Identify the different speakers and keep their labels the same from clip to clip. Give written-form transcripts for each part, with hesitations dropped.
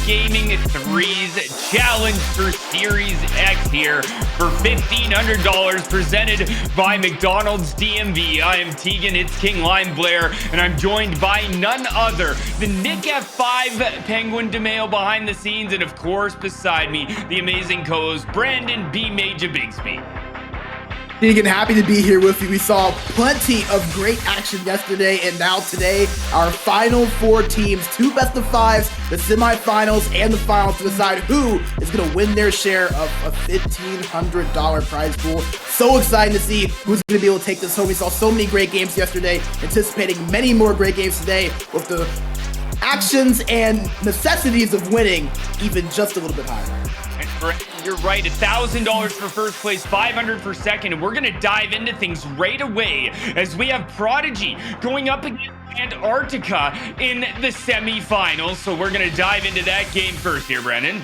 Speaker 1: Gaming 3's challenge for Series X here for $1,500 presented by McDonald's DMV. I am Tegan, it's King Lime Blair, and I'm joined by none other than Nick F5, Penguin DeMeo behind the scenes, and of course beside me, the amazing co-host Brandon B. Major Bigsby.
Speaker 2: Tegan, happy to be here with you. We saw plenty of great action yesterday, and now today, our final four teams, two best of fives, the semifinals, and the finals to decide who is going to win their share of a $1,500 prize pool. So excited to see who's going to be able to take this home. We saw so many great games yesterday, anticipating many more great games today with the actions and necessities of winning even just a little bit higher.
Speaker 1: You're right, $1,000 for first place, $500 for second, and we're gonna dive into things right away as we have Prodigy going up against Antarctica in the semifinals. So we're gonna dive into that game first here, Brandon.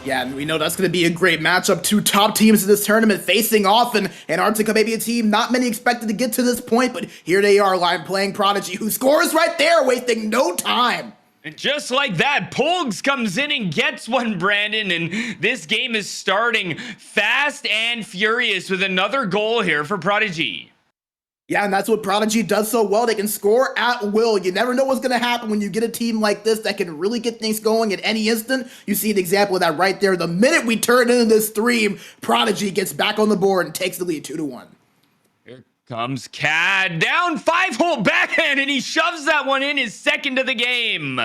Speaker 2: Yeah, and we know that's going to be a great matchup. Two top teams in this tournament facing off, and Antarctica may be a team not many expected to get to this point, but here they are, live playing Prodigy, who scores right there, wasting no time.
Speaker 1: And just like that, Polgs comes in and gets one, Brandon, and this game is starting fast and furious with another goal here for Prodigy.
Speaker 2: Yeah, and that's what Prodigy does so well. They can score at will. You never know what's going to happen when you get a team like this that can really get things going at any instant. You see an example of that right there. The minute we turn into this stream, Prodigy gets back on the board and takes the lead 2-1.
Speaker 1: Here comes Cad, down 5-hole backhand, and he shoves that one in, his second of the game.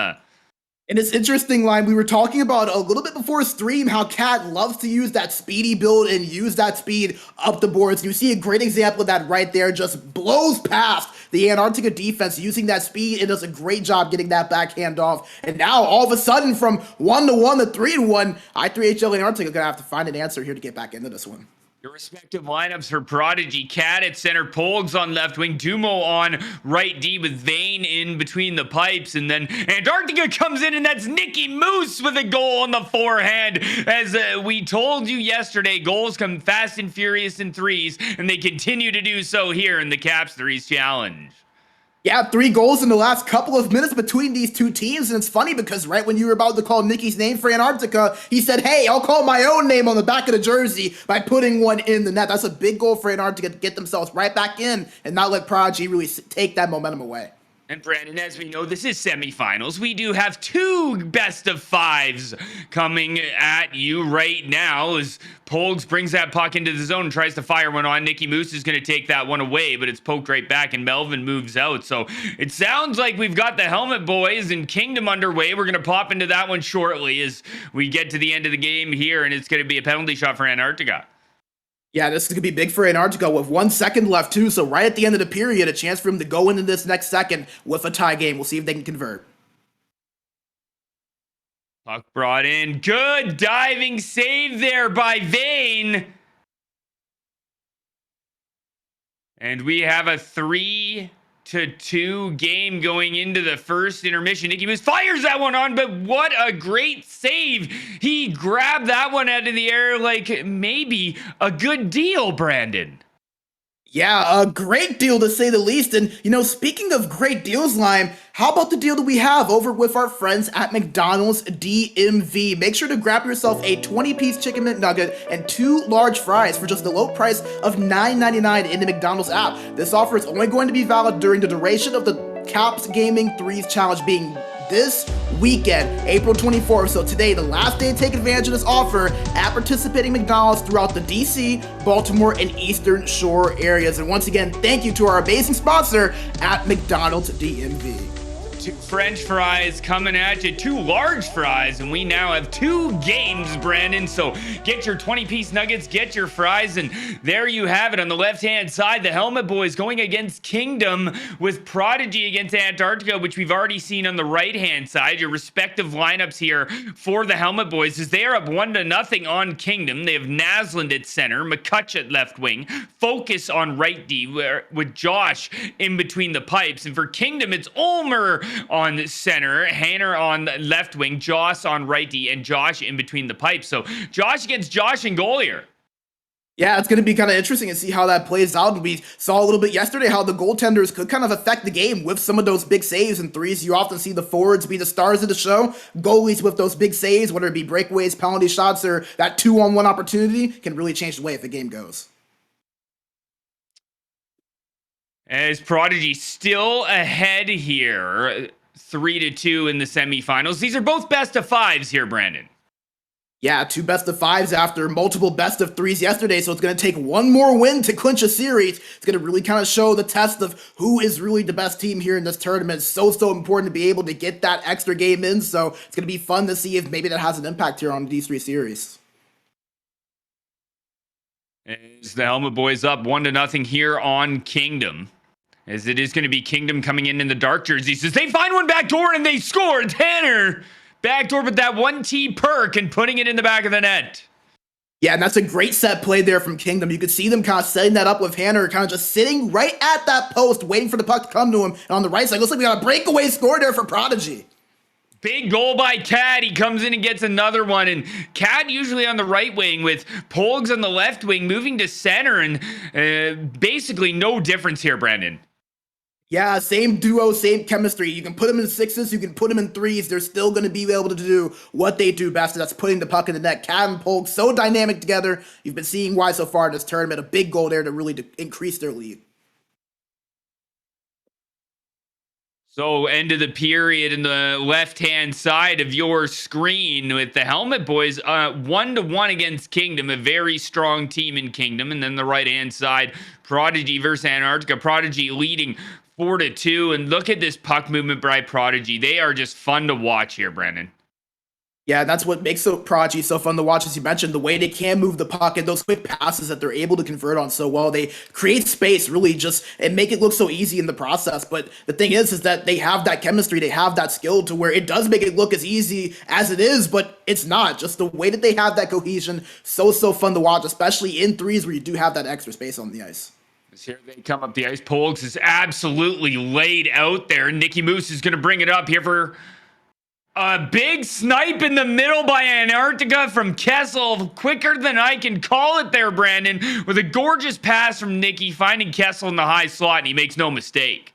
Speaker 2: And it's interesting, Line, we were talking about a little bit before stream how Cat loves to use that speedy build and use that speed up the boards. You see a great example of that right there, just blows past the Antarctica defense using that speed and does a great job getting that backhand off. And now, all of a sudden, from 1-1 to 3-1, I3HL Antarctica are going to have to find an answer here to get back into this one.
Speaker 1: Your respective lineups for Prodigy: Cat at center, Polgs on left wing, Dumo on right D with Vane in between the pipes, and then Antarctica comes in, and that's Nicky Moose with a goal on the forehand. As we told you yesterday, goals come fast and furious in threes, and they continue to do so here in the Caps Threes Challenge.
Speaker 2: Yeah, 3 goals in the last couple of minutes between these two teams, and it's funny because right when you were about to call Nicky's name for Antarctica, he said, hey, I'll call my own name on the back of the jersey by putting one in the net. That's a big goal for Antarctica to get themselves right back in and not let Prodigy really take that momentum away.
Speaker 1: And Brandon, as we know, this is semifinals. We do have 2 best of 5s coming at you right now as Polgs brings that puck into the zone and tries to fire one on. Nicky Moose is going to take that one away, but it's poked right back, and Melvin moves out. So it sounds like we've got the Helmet Boys and Kingdom underway. We're going to pop into that one shortly as we get to the end of the game here, and it's going to be a penalty shot for Antarctica.
Speaker 2: Yeah, this is going to be big for Antarctica with 1 second left, too. So right at the end of the period, a chance for him to go into this next second with a tie game. We'll see if they can convert.
Speaker 1: Puck brought in. Good diving save there by Vane. And we have a 3-2 game going into the first intermission. Nicky Moose fires that one on, but what a great save. He grabbed that one out of the air like maybe a good deal, Brandon.
Speaker 2: Yeah, a great deal to say the least. And, you know, speaking of great deals, Lime, how about the deal that we have over with our friends at McDonald's DMV? Make sure to grab yourself a 20-piece Chicken McNugget and 2 large fries for just the low price of $9.99 in the McDonald's app. This offer is only going to be valid during the duration of the Caps Gaming 3's challenge, being this weekend, April 24th. So today, the last day to take advantage of this offer at participating McDonald's throughout the DC, Baltimore, and Eastern Shore areas. And once again, thank you to our amazing sponsor at McDonald's DMV.
Speaker 1: 2 French fries coming at you, 2 large fries, and we now have 2 games, Brandon. So get your 20-piece nuggets, get your fries, and there you have it. On the left-hand side, the Helmet Boys going against Kingdom with Prodigy against Antarctica, which we've already seen on the right-hand side. Your respective lineups here for the Helmet Boys is they are up 1-0 on Kingdom. They have Naslund at center, McCutch at left wing, Focus on right D with Josh in between the pipes. And for Kingdom, it's Ulmer on center, Hanner on left wing, Joss on right D, and Josh in between the pipes. So Josh against Josh in goal here.
Speaker 2: Yeah, it's going to be kind of interesting to see how that plays out. And we saw a little bit yesterday how the goaltenders could kind of affect the game with some of those big saves and threes. You often see the forwards be the stars of the show. Goalies with those big saves, whether it be breakaways, penalty shots, or that 2-on-1 opportunity, can really change the way if the game goes.
Speaker 1: As Prodigy still ahead here, 3-2 in the semifinals. These are both best of fives here, Brandon.
Speaker 2: Yeah, 2 best of fives after multiple best of threes yesterday, so it's going to take one more win to clinch a series. It's going to really kind of show the test of who is really the best team here in this tournament. It's so important to be able to get that extra game in, so it's going to be fun to see if maybe that has an impact here on these 3 series.
Speaker 1: As the Helmet Boys up 1-0 here on Kingdom. As it is going to be Kingdom coming in the dark jerseys. As they find one back door and they score. Tanner backdoor with that 1T perk and putting it in the back of the net.
Speaker 2: Yeah, and that's a great set play there from Kingdom. You could see them kind of setting that up with Hanner, kind of just sitting right at that post, waiting for the puck to come to him. And on the right side, looks like we got a breakaway score there for Prodigy.
Speaker 1: Big goal by Cat. He comes in and gets another one. And Cat usually on the right wing with Polgs on the left wing, moving to center. And basically no difference here, Brandon.
Speaker 2: Yeah, same duo, same chemistry. You can put them in sixes, you can put them in threes. They're still going to be able to do what they do best, and that's putting the puck in the net. Cat and Polk, so dynamic together. You've been seeing why so far in this tournament. A big goal there to really increase their lead.
Speaker 1: So end of the period in the left-hand side of your screen with the Helmet Boys 1-1 against Kingdom, a very strong team in Kingdom. And then the right-hand side, Prodigy versus Antarctica. Prodigy leading 4-2. And look at this puck movement by Prodigy. They are just fun to watch here, Brandon.
Speaker 2: Yeah, that's what makes Prodigy so fun to watch, as you mentioned, the way they can move the puck and those quick passes that they're able to convert on so well. They create space, really, just and make it look so easy in the process. But the thing is that they have that chemistry, they have that skill to where it does make it look as easy as it is, but it's not. Just the way that they have that cohesion, so fun to watch, especially in threes where you do have that extra space on the ice.
Speaker 1: Here they come up the ice. Polks is absolutely laid out there. Nicky Moose is going to bring it up here for a big snipe in the middle by Antarctica from Kessel. Quicker than I can call it there, Brandon. With a gorgeous pass from Nicky, finding Kessel in the high slot, and he makes no mistake.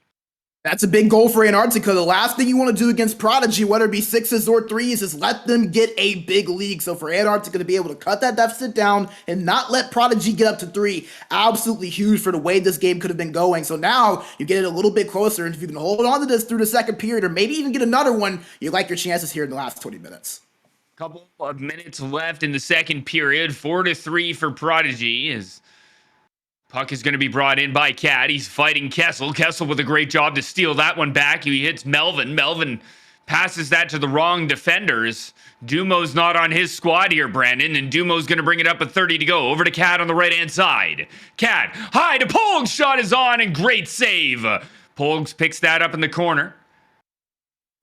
Speaker 2: That's a big goal for Antarctica. The last thing you want to do against Prodigy, whether it be sixes or threes, is let them get a big lead. So for Antarctica to be able to cut that deficit down and not let Prodigy get up to 3, absolutely huge for the way this game could have been going. So now you get it a little bit closer, and if you can hold on to this through the second period or maybe even get another one, you like your chances here in the last 20 minutes.
Speaker 1: Couple of minutes left in the second period. 4-3 for Prodigy. As puck is going to be brought in by Cat. He's fighting Kessel. Kessel with a great job to steal that one back. He hits Melvin. Melvin passes that to the wrong defenders. Dumo's not on his squad here, Brandon, and Dumo's going to bring it up with 30 to go. Over to Cat on the right-hand side. Cat, high to Polgs. Shot is on, and great save. Polgs picks that up in the corner.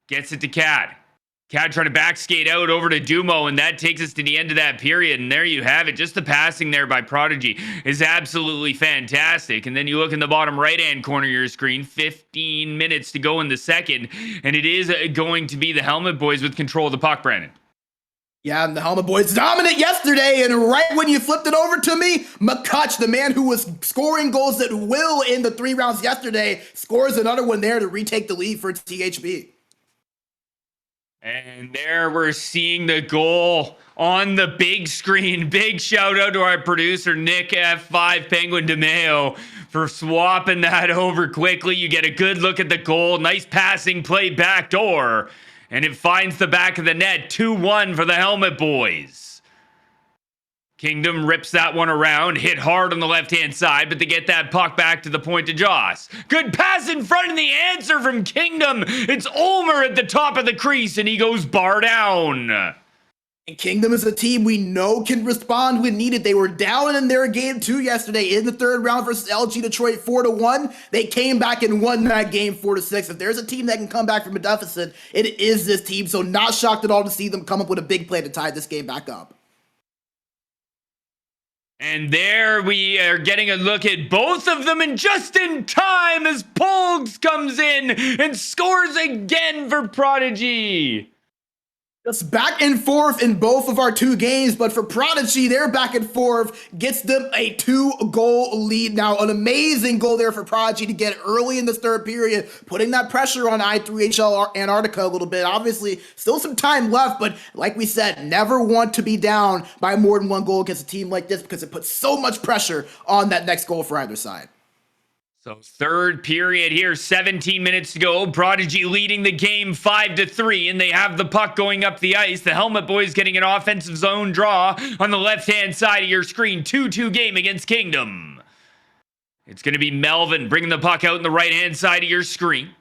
Speaker 1: Gets it to Cat. Cat trying to back skate out over to Dumo, and that takes us to the end of that period. And there you have it. Just the passing there by Prodigy is absolutely fantastic. And then you look in the bottom right-hand corner of your screen, 15 minutes to go in the second, and it is going to be the Helmet Boys with control of the puck, Brandon.
Speaker 2: Yeah, and the Helmet Boys dominant yesterday, and right when you flipped it over to me, McCutch, the man who was scoring goals at will in the 3 rounds yesterday, scores another one there to retake the lead for THB.
Speaker 1: And there we're seeing the goal on the big screen. Big shout out to our producer, Nick F5 Penguin DeMeo, for swapping that over quickly. You get a good look at the goal. Nice passing play backdoor. And it finds the back of the net. 2-1 for the Helmet Boys. Kingdom rips that one around, hit hard on the left-hand side, but they get that puck back to the point of Joss. Good pass in front of the answer from Kingdom. It's Ulmer at the top of the crease, and he goes bar down.
Speaker 2: And Kingdom is a team we know can respond when needed. They were down in their game 2 yesterday in the 3rd round versus LG Detroit 4-1. They came back and won that game 4-6. If there's a team that can come back from a deficit, it is this team. So not shocked at all to see them come up with a big play to tie this game back up.
Speaker 1: And there we are getting a look at both of them, and just in time as Polgs comes in and scores again for Prodigy.
Speaker 2: Just back and forth in both of our two games, but for Prodigy, their back and forth gets them a 2-goal lead. Now, an amazing goal there for Prodigy to get early in this third period, putting that pressure on I3HL Antarctica a little bit. Obviously, still some time left, but like we said, never want to be down by more than 1 goal against a team like this because it puts so much pressure on that next goal for either side.
Speaker 1: So third period here, 17 minutes to go. Prodigy leading the game 5-3, and they have the puck going up the ice. The Helmet Boys getting an offensive zone draw on the left-hand side of your screen. 2-2 game against Kingdom. It's going to be Melvin bringing the puck out on the right-hand side of your screen.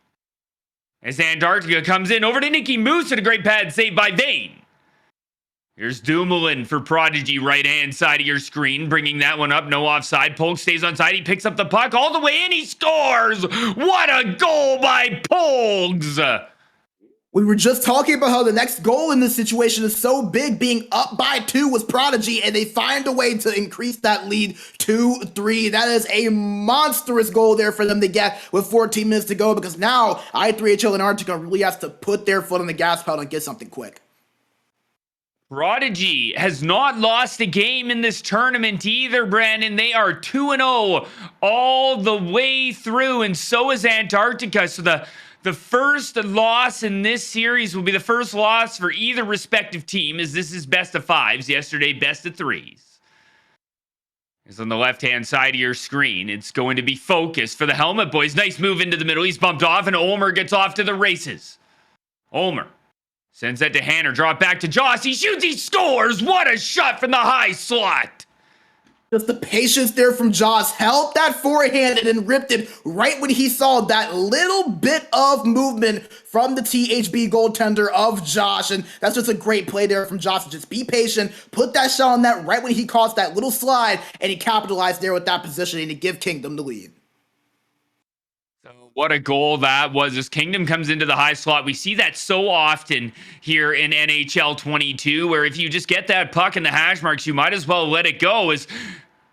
Speaker 1: As Antarctica comes in over to Nicky Moose and a great pad save by Vane. Here's Dumoulin for Prodigy, right-hand side of your screen, bringing that one up, no offside. Polk stays on side, he picks up the puck all the way in, he scores! What a goal by Polks!
Speaker 2: We were just talking about how the next goal in this situation is so big, being up by 2 was Prodigy, and they find a way to increase that lead to 3. That is a monstrous goal there for them to get with 14 minutes to go, because now I3HL Antarctica really has to put their foot on the gas pedal and get something quick.
Speaker 1: Prodigy has not lost a game in this tournament either, Brandon. They are 2-0 all the way through, and so is Antarctica. So the first loss in this series will be the first loss for either respective team, as this is best of 5s. Yesterday, best of 3s. It's on the left-hand side of your screen. It's going to be focused for the Helmet Boys. Nice move into the middle. He's bumped off, and Ulmer gets off to the races. Ulmer sends that to Hanner. Draw it back to Joss. He shoots. He scores. What a shot from the high slot.
Speaker 2: Just the patience there from Joss. Held that forehand and then ripped it right when he saw that little bit of movement from the THB goaltender of Josh. And that's just a great play there from Josh. Just be patient. Put that shot on that right when he caused that little slide. And he capitalized there with that positioning to give Kingdom the lead.
Speaker 1: What a goal that was. As Kingdom comes into the high slot, we see that so often here in NHL 22, where if you just get that puck in the hash marks, you might as well let it go. As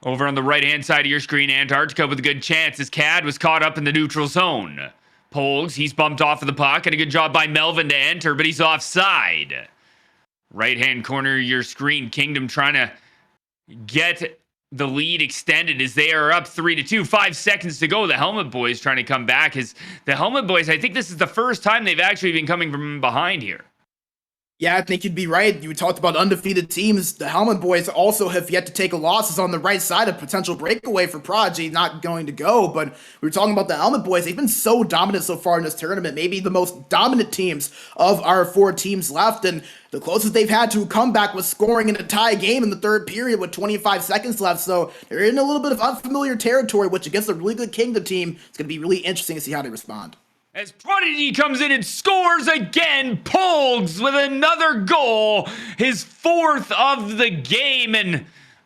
Speaker 1: over on the right-hand side of your screen, Antarctica with a good chance as Cad was caught up in the neutral zone. Polgs, he's bumped off of the puck, and a good job by Melvin to enter, but he's offside. Right-hand corner of your screen, Kingdom trying to get the lead extended as they are up 3-2. 5 seconds to go. The Helmet Boys trying to come back. The Helmet Boys, I think this is the first time they've actually been coming from behind here.
Speaker 2: Yeah, I think you'd be right. You talked about undefeated teams. The Helmet Boys also have yet to take a loss. It's on the right side of potential breakaway for Prodigy, not going to go. But we were talking about the Helmet Boys. They've been so dominant so far in this tournament. Maybe the most dominant teams of our 4 teams left. And the closest they've had to a comeback was scoring in a tie game in the third period with 25 seconds left. So they're in a little bit of unfamiliar territory, which against a really good Kingdom team, it's going to be really interesting to see how they respond.
Speaker 1: As Prodigy comes in and scores again, Polgs with another goal, his 4th of the game. And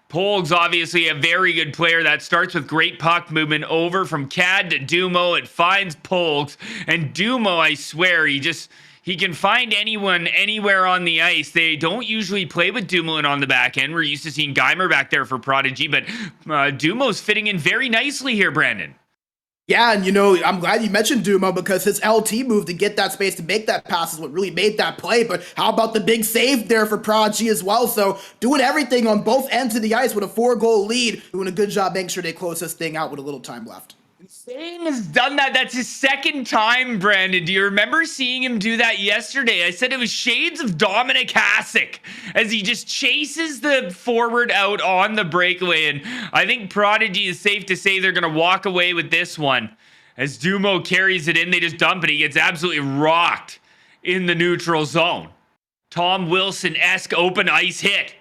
Speaker 1: Polgs, obviously a very good player. That starts with great puck movement over from Cad to Dumo. It finds Polgs. And Dumo, I swear, he can find anyone anywhere on the ice. They don't usually play with Dumoulin on the back end. We're used to seeing Geimer back there for Prodigy, but Dumo's fitting in very nicely here, Brandon.
Speaker 2: Yeah, and I'm glad you mentioned Dumo because his LT move to get that space to make that pass is what really made that play. But how about the big save there for Prodigy as well? So doing everything on both ends of the ice with a 4-goal lead, doing a good job making sure they close this thing out with a little time left.
Speaker 1: Sam has done that. That's his 2nd time, Brandon. Do you remember seeing him do that yesterday? I said it was shades of Dominic Hasek as he just chases the forward out on the breakaway. And I think Prodigy is safe to say they're going to walk away with this one. As Dumo carries it in, they just dump it. He gets absolutely rocked in the neutral zone. Tom Wilson-esque open ice hit.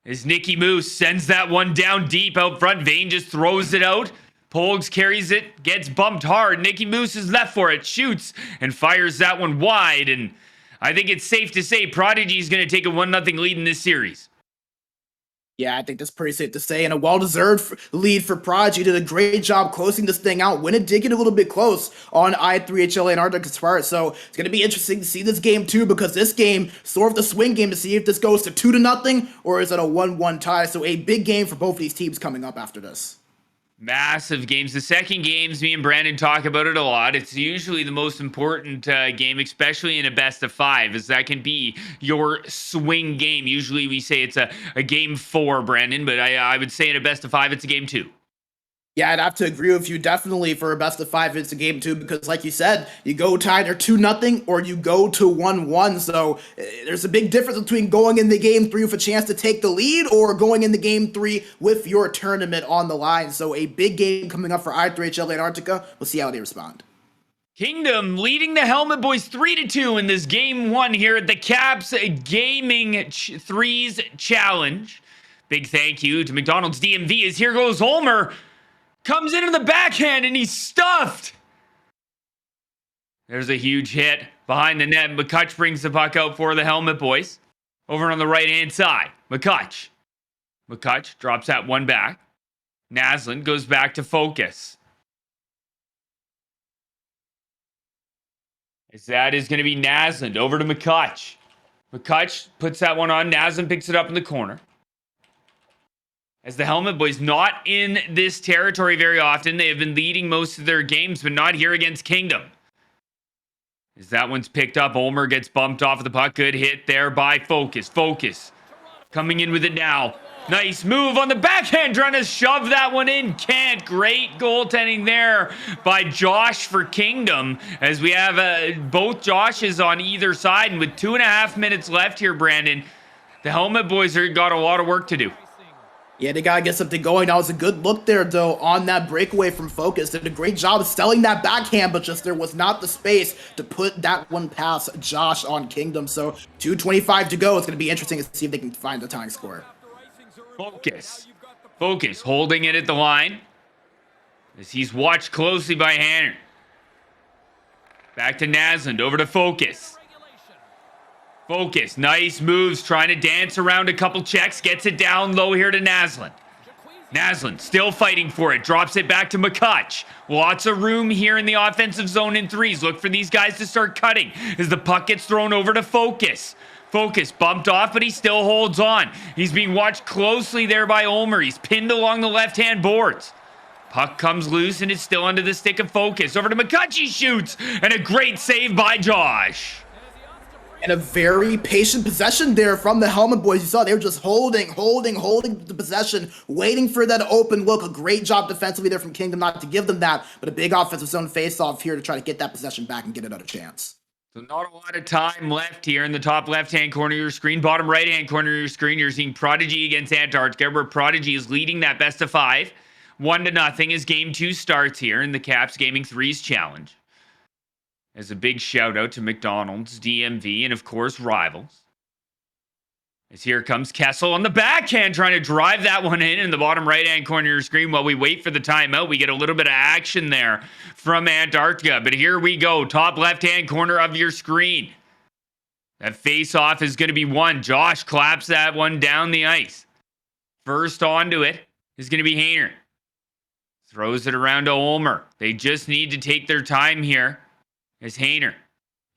Speaker 1: As Nicky Moose sends that one down deep out front. Vane just throws it out. Polgs carries it, gets bumped hard. Nicky Moose is left for it, shoots, and fires that one wide. And I think it's safe to say Prodigy is going to take a 1-0 lead in this series.
Speaker 2: Yeah, I think that's pretty safe to say. And a well-deserved lead for Prodigy. Did a great job closing this thing out when it did get a little bit close on I3HL Antarctica's part. So it's going to be interesting to see this game too, because this game, sort of the swing game to see if this goes to 2-0 or is it a 1-1 tie. So a big game for both of these teams coming up after this.
Speaker 1: Massive games. The second games, me and Brandon talk about it a lot. It's usually the most important game, especially in a best of five, as that can be your swing game. Usually we say it's a game four, Brandon, but I would say in a best of five, it's a game two.
Speaker 2: Yeah, I'd have to agree with you definitely for a best of five. It's a game two because, like you said, you go tied or 2-0 or you go to 1-1. So there's a big difference between going in the game three with a chance to take the lead or going in the game three with your tournament on the line. So a big game coming up for I3HL Antarctica. We'll see how they respond.
Speaker 1: Kingdom leading the Helmet Boys 3-2 in this game one here at the Caps Gaming Threes Challenge. Big thank you to McDonald's DMV as here goes Ulmer. Comes into the backhand and he's stuffed. There's a huge hit behind the net. McCutch brings the puck out for the Helmet Boys. Over on the right-hand side. McCutch drops that one back. Naslund goes back to focus. As that is going to be Naslund over to McCutch. McCutch puts that one on. Naslund picks it up in the corner. As the Helmet Boys not in this territory very often. They have been leading most of their games, but not here against Kingdom. As that one's picked up, Ulmer gets bumped off of the puck. Good hit there by Focus. Focus coming in with it now. Nice move on the backhand, trying to shove that one in. Can't. Great goaltending there by Josh for Kingdom. As we have both Joshes on either side. And with 2.5 minutes left here, Brandon, the Helmet Boys are got a lot of work to do.
Speaker 2: Yeah, they gotta get something going. That was a good look there, though, on that breakaway from Focus. Did a great job of selling that backhand, but just there was not the space to put that one past Josh on Kingdom. So 2:25 to go. It's gonna be interesting to see if they can find the tying score.
Speaker 1: Focus holding it at the line as he's watched closely by Hanner. Back to Naslund, over to Focus. Focus, nice moves, trying to dance around a couple checks, gets it down low here to Naslund. Naslund still fighting for it, drops it back to McCutch. Lots of room here in the offensive zone in threes. Look for these guys to start cutting as the puck gets thrown over to Focus. Focus bumped off, but he still holds on. He's being watched closely there by Ulmer. He's pinned along the left-hand boards. Puck comes loose and is still under the stick of Focus. Over to McCutch, he shoots, and a great save by Josh.
Speaker 2: And a very patient possession there from the Helmet Boys. You saw they were just holding the possession, waiting for that open look. A great job defensively there from Kingdom not to give them that, but a big offensive zone face-off here to try to get that possession back and get another chance.
Speaker 1: So not a lot of time left here in the top left-hand corner of your screen. Bottom right-hand corner of your screen, you're seeing Prodigy against Antarctica, where Prodigy is leading that best of five. 1-0 as game two starts here in the Caps Gaming Threes Challenge. As a big shout out to McDonald's, DMV, and of course, Rivals. As here comes Kessel on the backhand, trying to drive that one in the bottom right-hand corner of your screen. While we wait for the timeout, we get a little bit of action there from Antarctica. But here we go, top left-hand corner of your screen. That face-off is going to be won. Josh claps that one down the ice. First onto it is going to be Hayner. Throws it around to Ulmer. They just need to take their time here. As Hayner,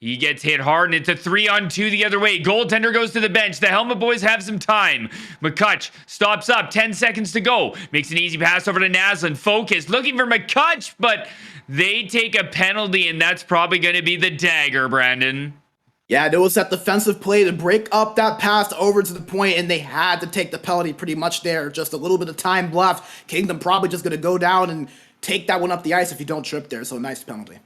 Speaker 1: he gets hit hard, and it's a 3-on-2 the other way. Goaltender goes to the bench. The Helmet Boys have some time. McCutch stops up. 10 seconds to go. Makes an easy pass over to Naslund. Focus, looking for McCutch, but they take a penalty, and that's probably going to be the dagger, Brandon.
Speaker 2: Yeah, there was that defensive play to break up that pass over to the point, and they had to take the penalty pretty much there. Just a little bit of time left. Kingdom probably just going to go down and take that one up the ice if you don't trip there, so nice penalty.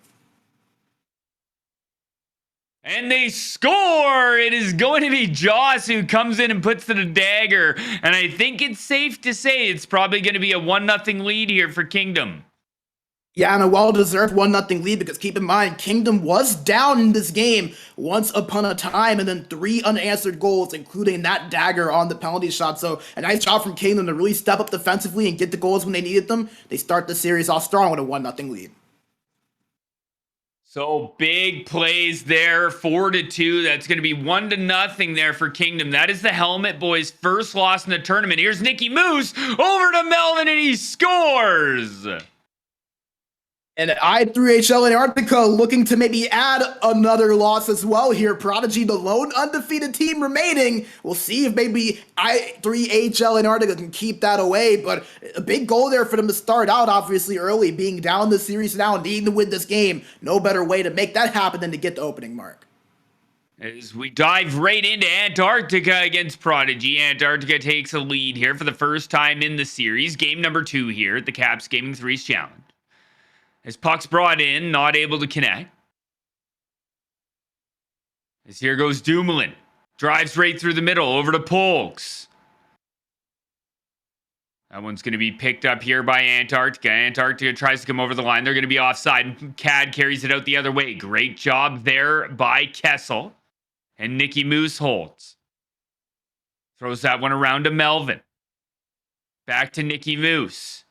Speaker 1: And they score! It is going to be Joss who comes in and puts the dagger. And I think it's safe to say it's probably going to be a 1-0 lead here for Kingdom.
Speaker 2: Yeah, and a well-deserved 1-0 lead, because keep in mind, Kingdom was down in this game once upon a time, and then 3 unanswered goals, including that dagger on the penalty shot. So a nice job from Kingdom to really step up defensively and get the goals when they needed them. They start the series off strong with a 1-0 lead.
Speaker 1: So big plays there, 4-2. That's going to be 1-0 there for Kingdom. That is the Helmet Boys' first loss in the tournament. Here's Nicky Moose over to Melvin, and he scores.
Speaker 2: And I3HL Antarctica looking to maybe add another loss as well here. Prodigy, the lone undefeated team remaining. We'll see if maybe I3HL Antarctica can keep that away. But a big goal there for them to start out, obviously, early, being down the series now and needing to win this game. No better way to make that happen than to get the opening mark.
Speaker 1: As we dive right into Antarctica against Prodigy, Antarctica takes a lead here for the first time in the series. Game number 2 here at the Caps Gaming 3's Challenge. As puck's brought in, not able to connect. As here goes Dumoulin. Drives right through the middle, over to Polks. That one's going to be picked up here by Antarctica. Antarctica tries to come over the line. They're going to be offside. Cad carries it out the other way. Great job there by Kessel. And Nicky Moose holds. Throws that one around to Melvin. Back to Nicky Moose.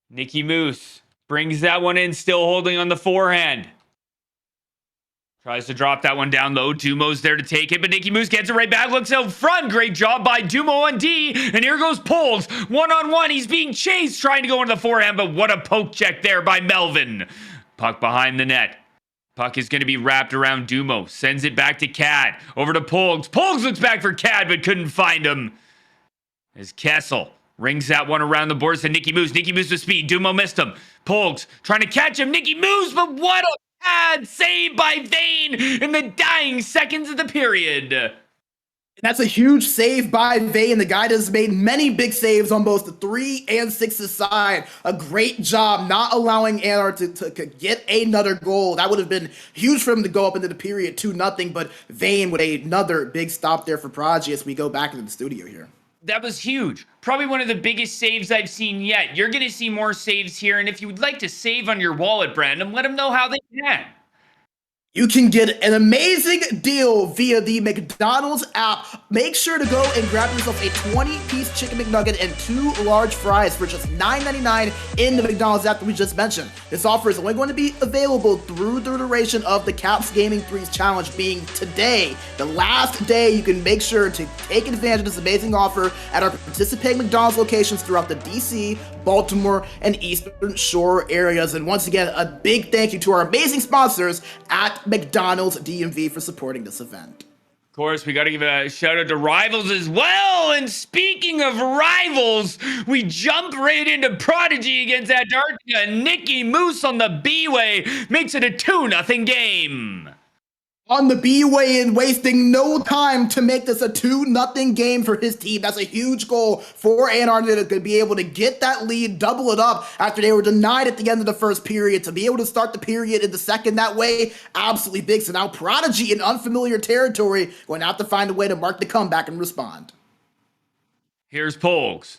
Speaker 1: Nicky Moose brings that one in, still holding on the forehand. Tries to drop that one down low. Dumo's there to take it, but Nicky Moose gets it right back. Looks out front. Great job by Dumo on D. And here goes Poles. One-on-one. He's being chased, trying to go into the forehand, but what a poke check there by Melvin. Puck behind the net. Puck is going to be wrapped around Dumo. Sends it back to Cad. Over to Polgs. Polgs looks back for Cad, but couldn't find him. As Kessel rings that one around the boards to Nicky Moose. Nicky Moose with speed. Dumo missed him. Polgs trying to catch him. Nicky Moose, but what a pad save by Vane in the dying seconds of the period.
Speaker 2: That's a huge save by Vane. The guy has made many big saves on both the 3 and 6 side. A great job not allowing Antarctica to get another goal. That would have been huge for him to go up into the period 2-0, but Vane with another big stop there for Prodigy as we go back into the studio here.
Speaker 1: That was huge. Probably one of the biggest saves I've seen yet. You're going to see more saves here, and if you would like to save on your wallet, Brandon, let them know how they can.
Speaker 2: You can get an amazing deal via the McDonald's app. Make sure to go and grab yourself a 20-piece chicken McNugget and 2 large fries for just $9.99 in the McDonald's app that we just mentioned. This offer is only going to be available through the duration of the Caps Gaming 3's challenge, being today. The last day you can make sure to take advantage of this amazing offer at our participating McDonald's locations throughout the DC, Baltimore, and Eastern Shore areas. And once again, a big thank you to our amazing sponsors at McDonald's DMV for supporting this event.
Speaker 1: Of course, we got to give a shout out to Rivals as well. And speaking of Rivals, we jump right into Prodigy against Antarctica. Nicky Moose on the B-Way makes it a 2-0 game.
Speaker 2: On the B-Way and wasting no time to make this a 2-0 game for his team. That's a huge goal for Antarctica to be able to get that lead, double it up after they were denied at the end of the first period. To be able to start the period in the second that way, absolutely big. So now Prodigy in unfamiliar territory going to have to find a way to mark the comeback and respond.
Speaker 1: Here's Polgs.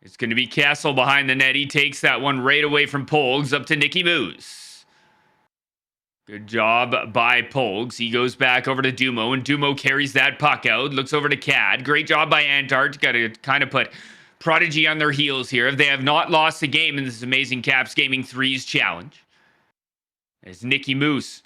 Speaker 1: It's going to be Castle behind the net. He takes that one right away from Polgs up to Nicky Moose. Good job by Polgs. He goes back over to Dumo, and Dumo carries that puck out. Looks over to Cad. Great job by Antarctica to kind of put Prodigy on their heels here. They have not lost a game in this amazing Caps Gaming 3's challenge. As Nicky Moose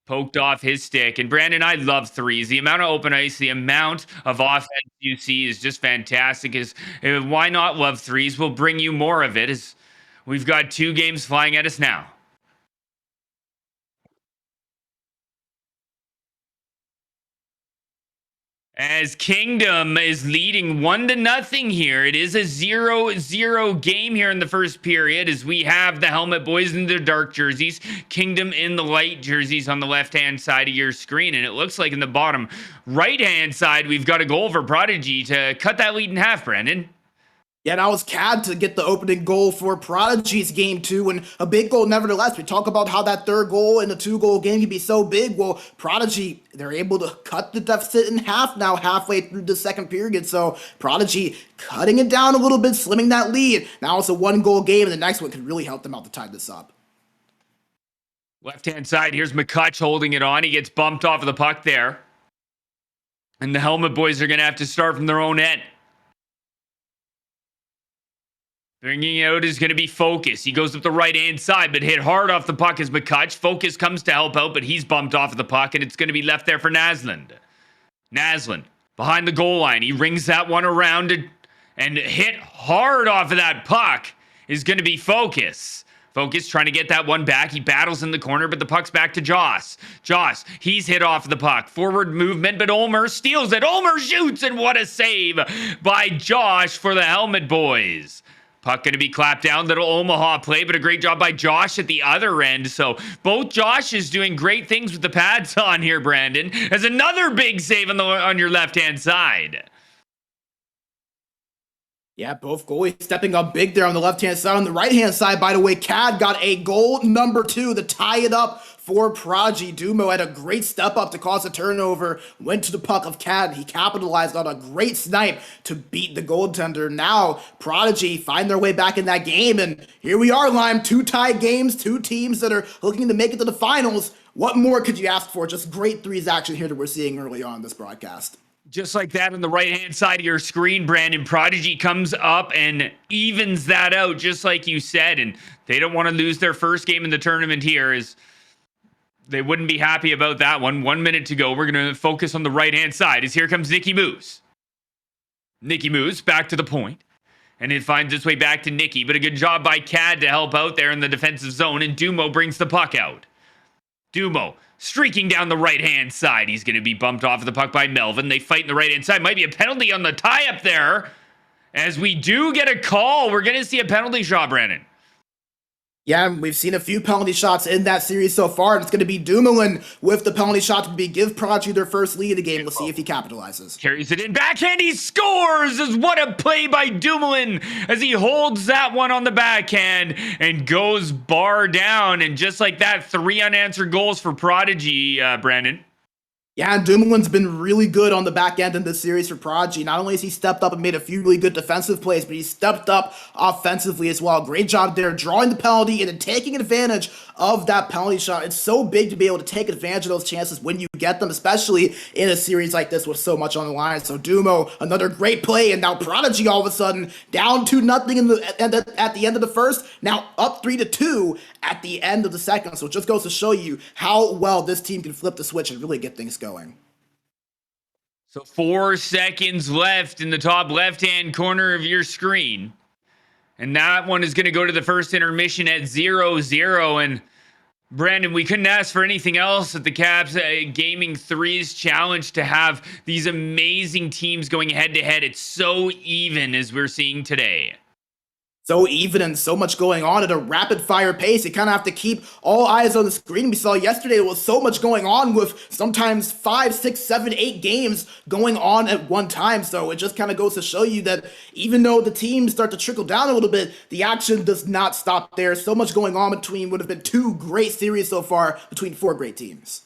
Speaker 1: poked off his stick. And Brandon, I love threes. The amount of open ice, the amount of offense you see is just fantastic. Why not love threes? We'll bring you more of it as we've got 2 games flying at us now. As Kingdom is leading 1-0 here. It is a 0-0 game here in the first period as we have the Helmet Boys in their dark jerseys, Kingdom in the light jerseys on the left-hand side of your screen. And it looks like in the bottom right-hand side, we've got a goal for Prodigy to cut that lead in half, Brandon.
Speaker 2: Yeah, that was Cad to get the opening goal for Prodigy's game 2, and a big goal nevertheless. We talk about how that third goal in a 2-goal game can be so big. Well, Prodigy, they're able to cut the deficit in half now, halfway through the second period. So Prodigy cutting it down a little bit, slimming that lead. Now it's a 1-goal game, and the next one could really help them out to tie this up.
Speaker 1: Left-hand side, here's McCutch holding it on. He gets bumped off of the puck there. And the Helmet Boys are going to have to start from their own end. Bringing out is going to be Focus. He goes up the right-hand side, but hit hard off the puck as McCutch. Focus comes to help out, but he's bumped off of the puck, and it's going to be left there for Naslund. Naslund, behind the goal line. He rings that one around and hit hard off of that puck. is going to be Focus. Focus trying to get that one back. He battles in the corner, but the puck's back to Joss. Joss, he's hit off the puck. Forward movement, but Ulmer steals it. Ulmer shoots, and what a save by Josh for the Helmet Boys. Puck going to be clapped down. Little Omaha play, but a great job by Josh at the other end. So both Josh is doing great things with the pads on here, Brandon. As another big save on your left-hand side.
Speaker 2: Yeah, both goalies stepping up big there on the left-hand side. On the right-hand side, by the way, Cad got a goal number 2 to tie it up for Prodigy. Dumo had a great step up to cause a turnover, went to the puck of Cad. He capitalized on a great snipe to beat the goaltender. Now, Prodigy find their way back in that game, and here we are, Lime. 2 tied games, 2 teams that are looking to make it to the finals. What more could you ask for? Just great threes action here that we're seeing early on in this broadcast.
Speaker 1: Just like that on the right-hand side of your screen, Brandon, Prodigy comes up and evens that out, just like you said. And they don't want to lose their first game in the tournament here. As they wouldn't be happy about that one. 1 minute to go. We're going to focus on the right-hand side as here comes Nicky Moose. Nicky Moose back to the point. And it finds its way back to Nicky. But a good job by Cad to help out there in the defensive zone. And Dumo brings the puck out. Dumo streaking down the right-hand side. He's going to be bumped off of the puck by Melvin. They fight in the right-hand side. Might be a penalty on the tie-up there. As we do get a call, we're going to see a penalty shot, Brandon.
Speaker 2: Yeah, we've seen a few penalty shots in that series so far, and it's going to be Dumoulin with the penalty shot to give Prodigy their first lead of the game. We'll see if he capitalizes.
Speaker 1: Carries it in backhand. He scores! What a play by Dumoulin as he holds that one on the backhand and goes bar down. And just like that, 3 unanswered goals for Prodigy, Brandon.
Speaker 2: Yeah, and Dumoulin's been really good on the back end in this series for Prodigy. Not only has he stepped up and made a few really good defensive plays, but he's stepped up offensively as well. Great job there, drawing the penalty and then taking advantage of that penalty shot. It's so big to be able to take advantage of those chances when you get them, especially in a series like this with so much on the line. So Dumo, another great play, and now Prodigy all of a sudden down 2-0 at the end of the first, now up 3-2 at the end of the second. So it just goes to show you how well this team can flip the switch and really get things going.
Speaker 1: So 4 seconds left in the top left-hand corner of your screen. And that one is going to go to the first intermission at 0-0. And Brandon, we couldn't ask for anything else at the Caps Gaming 3's challenge to have these amazing teams going head-to-head. It's so even as we're seeing today.
Speaker 2: So even and so much going on at a rapid fire pace. You kind of have to keep all eyes on the screen. We saw yesterday there was so much going on with sometimes 5, 6, 7, 8 games going on at one time. So it just kind of goes to show you that even though the teams start to trickle down a little bit, the action does not stop there. So much going on between what have been 2 great series so far between 4 great teams.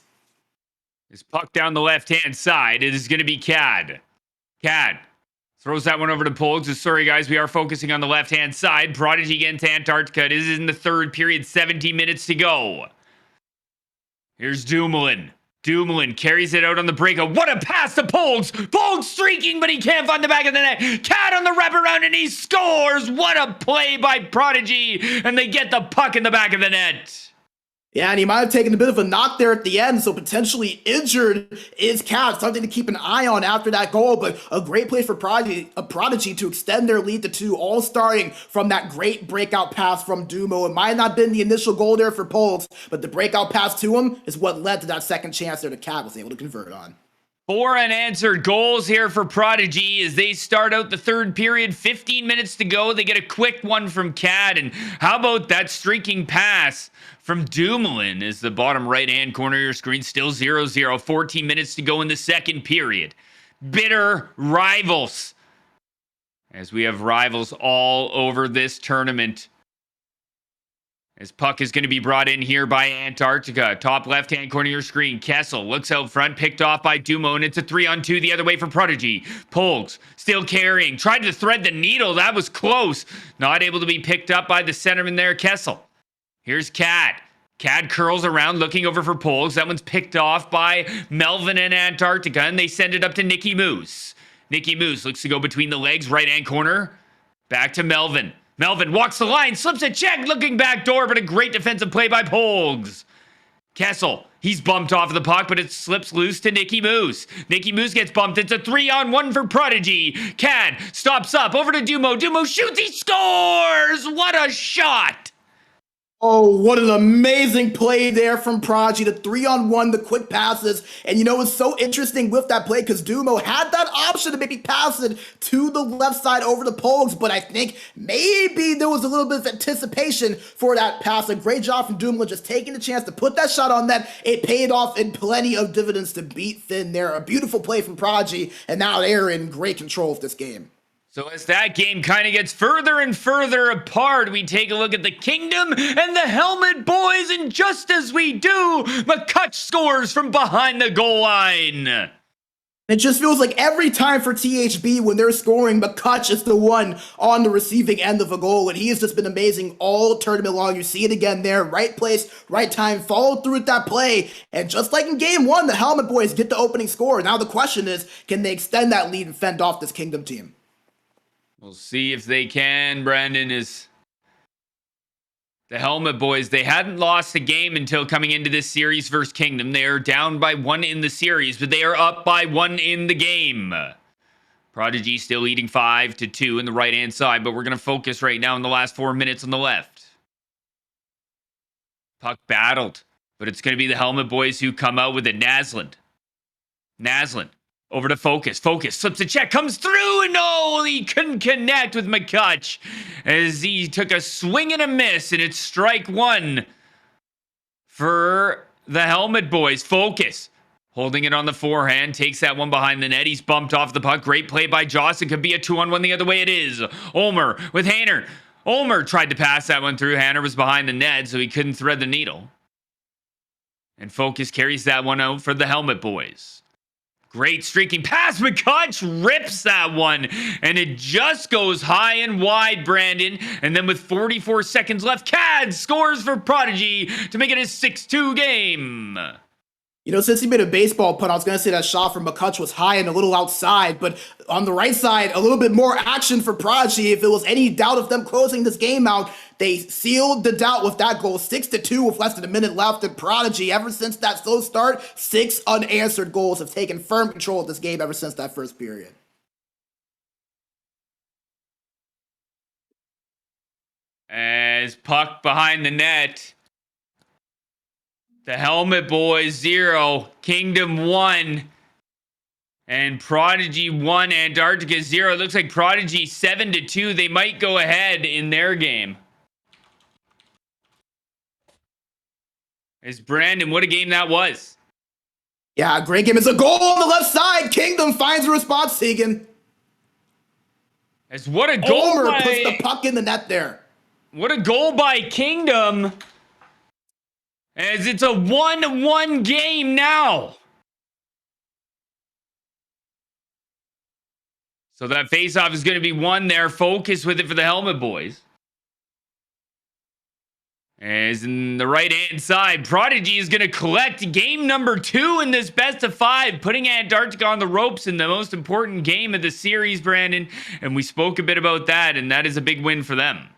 Speaker 1: This puck down the left-hand side. It is going to be Cad. Cad throws that one over to Polgs. Sorry, guys, we are focusing on the left-hand side. Prodigy against Antarctica. This is in the third period, 17 minutes to go. Here's Dumoulin. Dumoulin carries it out on the breakout. What a pass to Polgs. Polgs streaking, but he can't find the back of the net. Cat on the wraparound, and he scores. What a play by Prodigy. And they get the puck in the back of the net.
Speaker 2: Yeah, and he might have taken a bit of a knock there at the end, so potentially injured is Cat. Something to keep an eye on after that goal, but a great play for Prodigy to extend their lead to 2, all starting from that great breakout pass from Dumo. It might not have been the initial goal there for Polks, but the breakout pass to him is what led to that second chance there that Cat was able to convert on.
Speaker 1: 4 unanswered goals here for Prodigy as they start out the third period. 15 minutes to go. They get a quick one from Cad. And how about that streaking pass from Dumoulin is the bottom right-hand corner of your screen. Still 0-0. 14 minutes to go in the second period. Bitter rivals. As we have rivals all over this tournament. As puck is going to be brought in here by Antarctica. Top left-hand corner of your screen. Kessel looks out front, picked off by Dumo, and it's a 3-on-2 the other way for Prodigy. Polks still carrying. Tried to thread the needle. That was close. Not able to be picked up by the centerman there, Kessel. Here's Cad. Cad curls around, looking over for Polks. That one's picked off by Melvin and Antarctica, and they send it up to Nicky Moose. Nicky Moose looks to go between the legs, right-hand corner. Back to Melvin. Melvin walks the line, slips a check, looking back door, but a great defensive play by Polgs. Kessel, he's bumped off of the puck, but it slips loose to Nicky Moose. Nicky Moose gets bumped. It's a 3-on-1 for Prodigy. Cad stops up over to Dumo. Dumo shoots. He scores. What a shot.
Speaker 2: Oh, what an amazing play there from Prodigy. The 3-on-1, the quick passes. And you know, it's so interesting with that play because Dumo had that option to maybe pass it to the left side over the poles, but I think maybe there was a little bit of anticipation for that pass. A great job from Dumo just taking the chance to put that shot on net. It paid off in plenty of dividends to beat Finn there. A beautiful play from Prodigy, and now they're in great control of this game.
Speaker 1: So as that game kind of gets further and further apart, we take a look at the Kingdom and the Helmet Boys, and just as we do, McCutch scores from behind the goal line.
Speaker 2: It just feels like every time for THB when they're scoring, McCutch is the one on the receiving end of a goal, and he has just been amazing all tournament long. You see it again there, right place, right time, followed through with that play, and just like in game one, the Helmet Boys get the opening score. Now the question is, can they extend that lead and fend off this Kingdom team?
Speaker 1: We'll see if they can, Brandon. Is the Helmet Boys, they hadn't lost a game until coming into this series versus Kingdom. They are down by 1 in the series, but they are up by 1 in the game. Prodigy still leading 5-2 in the right-hand side, but we're going to focus right now in the last 4 minutes on the left. Puck battled, but it's going to be the Helmet Boys who come out with it. Naslund. Over to Focus. Focus slips a check, comes through, and no, he couldn't connect with McCutch as he took a swing and a miss, and it's strike 1 for the Helmet Boys. Focus holding it on the forehand, takes that one behind the net. He's bumped off the puck. Great play by Joss. It could be a 2-on-1 the other way. It is. Ulmer with Hanner. Ulmer tried to pass that one through. Hanner was behind the net, so he couldn't thread the needle. And Focus carries that one out for the Helmet Boys. Great streaking pass. McCutch rips that one, and it just goes high and wide, Brandon. And then with 44 seconds left, Cad scores for Prodigy to make it a 6-2 game.
Speaker 2: You know, since he made a baseball putt, I was going to say that shot from McCutch was high and a little outside, but on the right side, a little bit more action for Prodigy. If there was any doubt of them closing this game out, they sealed the doubt with that goal, 6-2 with less than a minute left. And Prodigy, ever since that slow start, 6 unanswered goals, have taken firm control of this game ever since that first period.
Speaker 1: As puck behind the net. The Helmet Boys 0, Kingdom 1, and Prodigy 1, Antarctica 0. It looks like Prodigy 7-2. They might go ahead in their game. As Brandon, what a game that was.
Speaker 2: Yeah, great game. It's a goal on the left side. Kingdom finds a response, Tegan.
Speaker 1: As what a goal
Speaker 2: Ulmer
Speaker 1: by...
Speaker 2: puts the puck in the net there.
Speaker 1: What a goal by Kingdom. As it's a 1-1 game now. So that faceoff is going to be won there. Focus with it for the Helmet Boys. As in the right-hand side, Prodigy is going to collect game number 2 in this best of 5, putting Antarctica on the ropes in the most important game of the series, Brandon. And we spoke a bit about that, and that is a big win for them.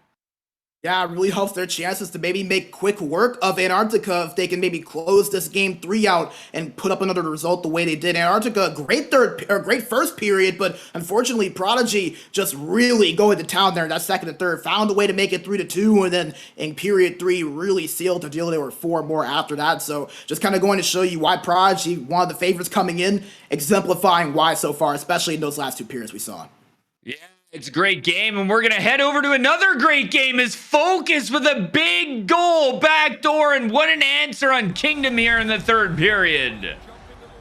Speaker 2: Yeah, it really helps their chances to maybe make quick work of Antarctica if they can maybe close this game 3 out and put up another result the way they did. Antarctica, great first period, but unfortunately Prodigy just really going to town there in that second and third, found a way to make it 3-2, and then in period 3 really sealed the deal. There were 4 more after that, so just kind of going to show you why Prodigy, one of the favorites coming in, exemplifying why so far, especially in those last 2 periods we saw.
Speaker 1: Yeah. It's a great game, and we're going to head over to another great game as Focus with a big goal backdoor, and what an answer on Kingdom here in the third period.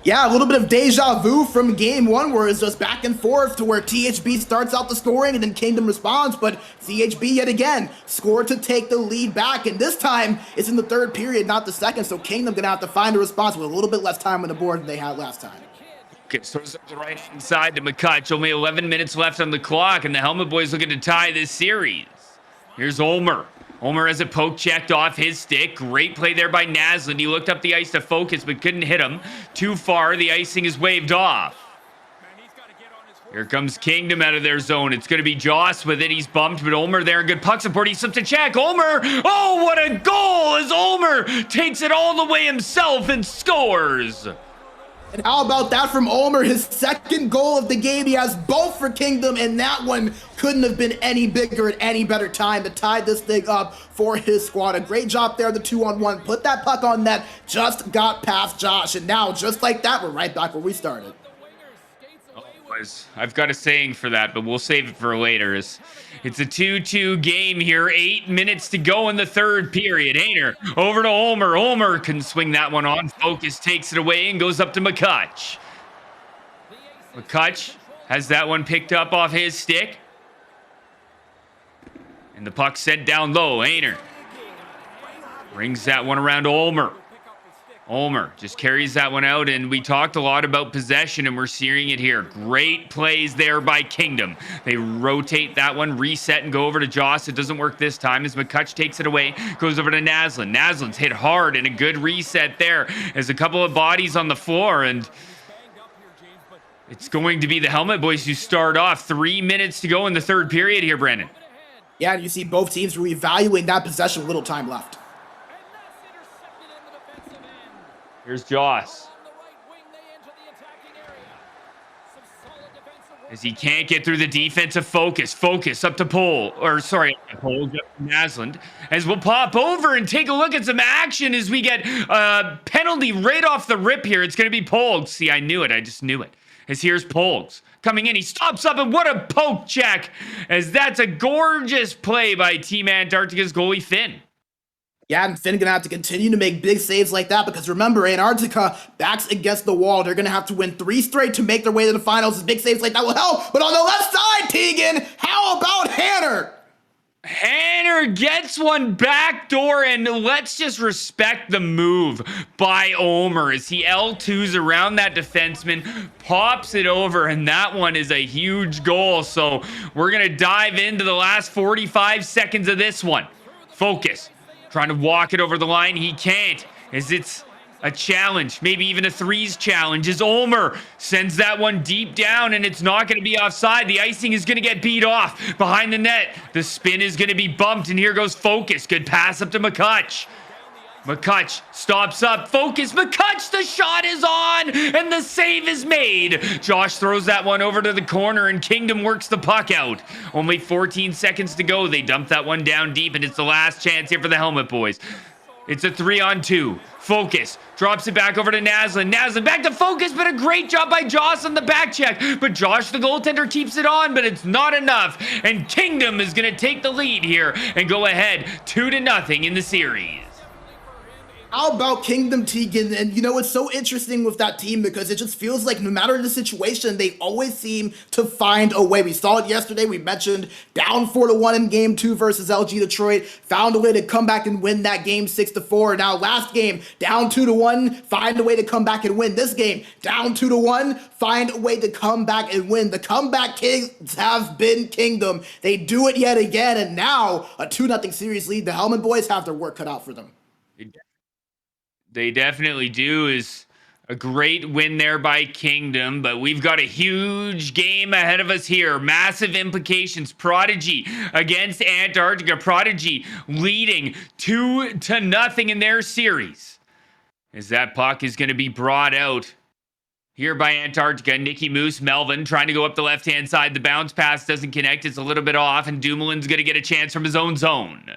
Speaker 2: Yeah, a little bit of deja vu from game 1 where it's just back and forth to where THB starts out the scoring and then Kingdom responds, but THB yet again scored to take the lead back, and this time it's in the third period, not the second, so Kingdom going to have to find a response with a little bit less time on the board than they had last time.
Speaker 1: Okay, so it's up the right-hand side to McCutch. Only 11 minutes left on the clock, and the Helmet Boys looking to tie this series. Here's Ulmer. Ulmer has a poke checked off his stick. Great play there by Naslund. He looked up the ice to Focus, but couldn't hit him. Too far, the icing is waved off. Here comes Kingdom out of their zone. It's going to be Joss with it. He's bumped, but Ulmer there in good puck support. He slips a check. Ulmer! Oh, what a goal as Ulmer takes it all the way himself and scores.
Speaker 2: And how about that from Ulmer? His second goal of the game. He has both for Kingdom, and that one couldn't have been any bigger at any better time to tie this thing up for his squad. A great job there, the 2-on-1. Put that puck on net, just got past Josh, and now, just like that, we're right back where we started.
Speaker 1: I've got a saying for that, but we'll save it for later. It's a 2-2 game here. 8 minutes to go in the third period. Hayner over to Ulmer. Ulmer can swing that one on. Focus takes it away and goes up to McCutch. McCutch has that one picked up off his stick. And the puck sent down low. Hayner brings that one around to Ulmer. Ulmer just carries that one out, and we talked a lot about possession, and we're seeing it here. Great plays there by Kingdom. They rotate that one, reset, and go over to Joss. It doesn't work this time as McCutch takes it away, goes over to Naslin. Naslin's hit hard, and a good reset there. There's a couple of bodies on the floor, and it's going to be the Helmet Boys who start off. 3 minutes to go in the third period here, Brandon.
Speaker 2: Yeah, and you see both teams reevaluating that possession with little time left.
Speaker 1: Here's Joss. As he can't get through the defensive focus. Focus up to Naslund. As we'll pop over and take a look at some action as we get a penalty right off the rip here. It's going to be Polgs. See, I knew it. I just knew it. As here's Polgs coming in. He stops up, and what a poke check. As that's a gorgeous play by Team Antarctica's goalie, Finn.
Speaker 2: Yeah, and Finn gonna have to continue to make big saves like that because remember, Antarctica backs against the wall. They're gonna have to win 3 straight to make their way to the finals. Big saves like that will help. But on the left side, Tegan, how about Hanner?
Speaker 1: Hanner gets one backdoor, and let's just respect the move by Ulmer as he L2s around that defenseman, pops it over, and that one is a huge goal. So we're gonna dive into the last 45 seconds of this one. Focus. Trying to walk it over the line. He can't, as it's a challenge, maybe even a threes challenge, as Ulmer sends that one deep down, and it's not going to be offside. The icing is going to get beat off behind the net. The spin is going to be bumped, and here goes Focus. Good pass up to McCutch. McCutch stops up. Focus. McCutch, the shot is on, and the save is made. Josh throws that one over to the corner, and Kingdom works the puck out. Only 14 seconds to go. They dump that one down deep, and it's the last chance here for the Helmet Boys. It's a 3-on-2. Focus drops it back over to Naslin. Naslin back to Focus, but a great job by Josh on the back check. But Josh, the goaltender, keeps it on, but it's not enough. And Kingdom is going to take the lead here and go ahead 2-0 in the series.
Speaker 2: How about Kingdom, Tegan? And you know, it's so interesting with that team because it just feels like no matter the situation, they always seem to find a way. We saw it yesterday. We mentioned down 4-1 in game 2 versus LG Detroit. Found a way to come back and win that game 6-4. Now last game, down 2-1, find a way to come back and win. This game, down 2-1, find a way to come back and win. The comeback kings have been Kingdom. They do it yet again, and now a 2-0 series lead. The Helmet Boys have their work cut out for them.
Speaker 1: They definitely do. Is a great win there by Kingdom, but we've got a huge game ahead of us here. Massive implications. Prodigy against Antarctica. Prodigy leading 2-0 in their series. As that puck is going to be brought out here by Antarctica. Nicky Moose, Melvin trying to go up the left-hand side. The bounce pass doesn't connect. It's a little bit off, and Dumoulin's going to get a chance from his own zone.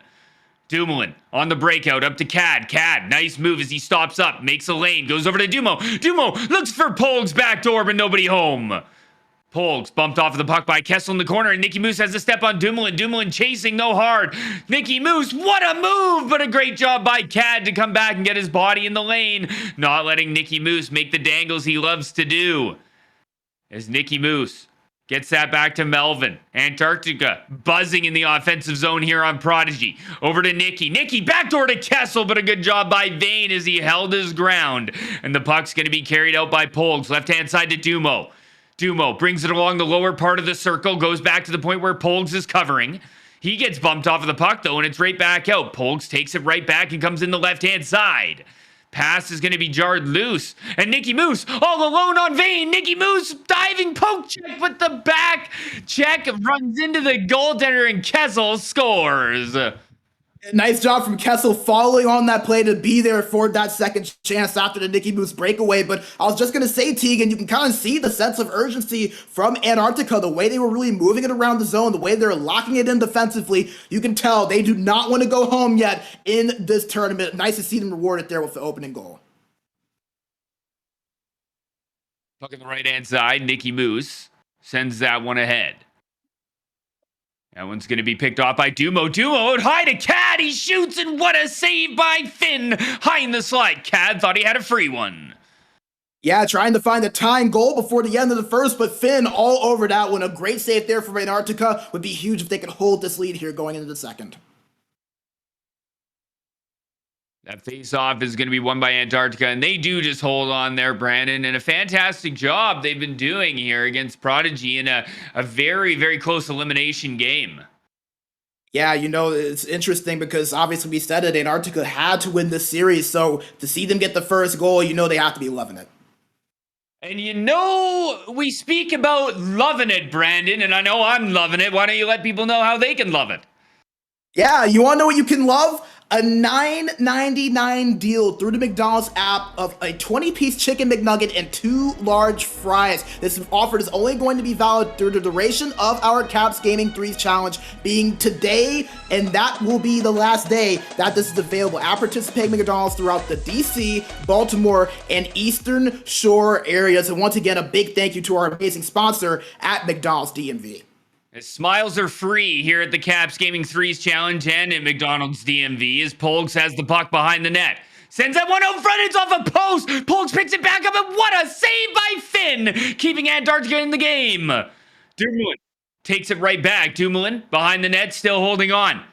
Speaker 1: Dumoulin on the breakout up to Cad. Cad, nice move as he stops up, makes a lane, goes over to Dumo. Dumo looks for Polg's backdoor, but nobody home. Polg's bumped off of the puck by Kessel in the corner, and Nicky Moose has a step on Dumoulin. Dumoulin chasing, no hard. Nicky Moose, what a move, but a great job by Cad to come back and get his body in the lane, not letting Nicky Moose make the dangles he loves to do. As Nicky Moose gets that back to Melvin. Antarctica buzzing in the offensive zone here on Prodigy. Over to Nicky. Nicky backdoor to Kessel, but a good job by Vane as he held his ground. And the puck's going to be carried out by Polgs. Left-hand side to Dumo. Dumo brings it along the lower part of the circle, goes back to the point where Polgs is covering. He gets bumped off of the puck, though, and it's right back out. Polgs takes it right back and comes in the left-hand side. Pass is going to be jarred loose. And Nicky Moose all alone on Vane. Nicky Moose diving poke check with the back check. Runs into the goaltender and Kessel scores.
Speaker 2: Nice job from Kessel following on that play to be there for that second chance after the Nicky Moose breakaway. But I was just going to say, Tegan, you can kind of see the sense of urgency from Antarctica, the way they were really moving it around the zone, the way they're locking it in defensively. You can tell they do not want to go home yet in this tournament. Nice to see them rewarded there with the opening goal.
Speaker 1: Puck on the right-hand side, Nicky Moose sends that one ahead. That one's going to be picked off by Dumo. Dumo out high to Cad. He shoots, and what a save by Finn. High in the slot. Cad thought he had a free one.
Speaker 2: Yeah, trying to find a tying goal before the end of the first, but Finn all over that one. A great save there from Antarctica. Would be huge if they could hold this lead here going into the second.
Speaker 1: That face-off is going to be won by Antarctica, and they do just hold on there, Brandon, and a fantastic job they've been doing here against Prodigy in a very, very close elimination game.
Speaker 2: Yeah, you know, it's interesting because obviously we said it, Antarctica had to win this series, so to see them get the first goal, you know they have to be loving it.
Speaker 1: And you know, we speak about loving it, Brandon, and I know I'm loving it. Why don't you let people know how they can love it?
Speaker 2: Yeah, you want to know what you can love? A $9.99 deal through the McDonald's app of a 20-piece chicken McNugget and 2 large fries. This offer is only going to be valid through the duration of our Caps Gaming 3's challenge, being today, and that will be the last day that this is available at participating McDonald's throughout the DC, Baltimore, and Eastern Shore areas. And once again, a big thank you to our amazing sponsor at McDonald's DMV.
Speaker 1: Smiles are free here at the Caps Gaming 3's challenge and at McDonald's DMV as Polks has the puck behind the net. Sends that one out front, it's off a post. Polks picks it back up, and what a save by Finn, keeping Antarctica in the game. Dumoulin takes it right back. Dumoulin behind the net, still holding on.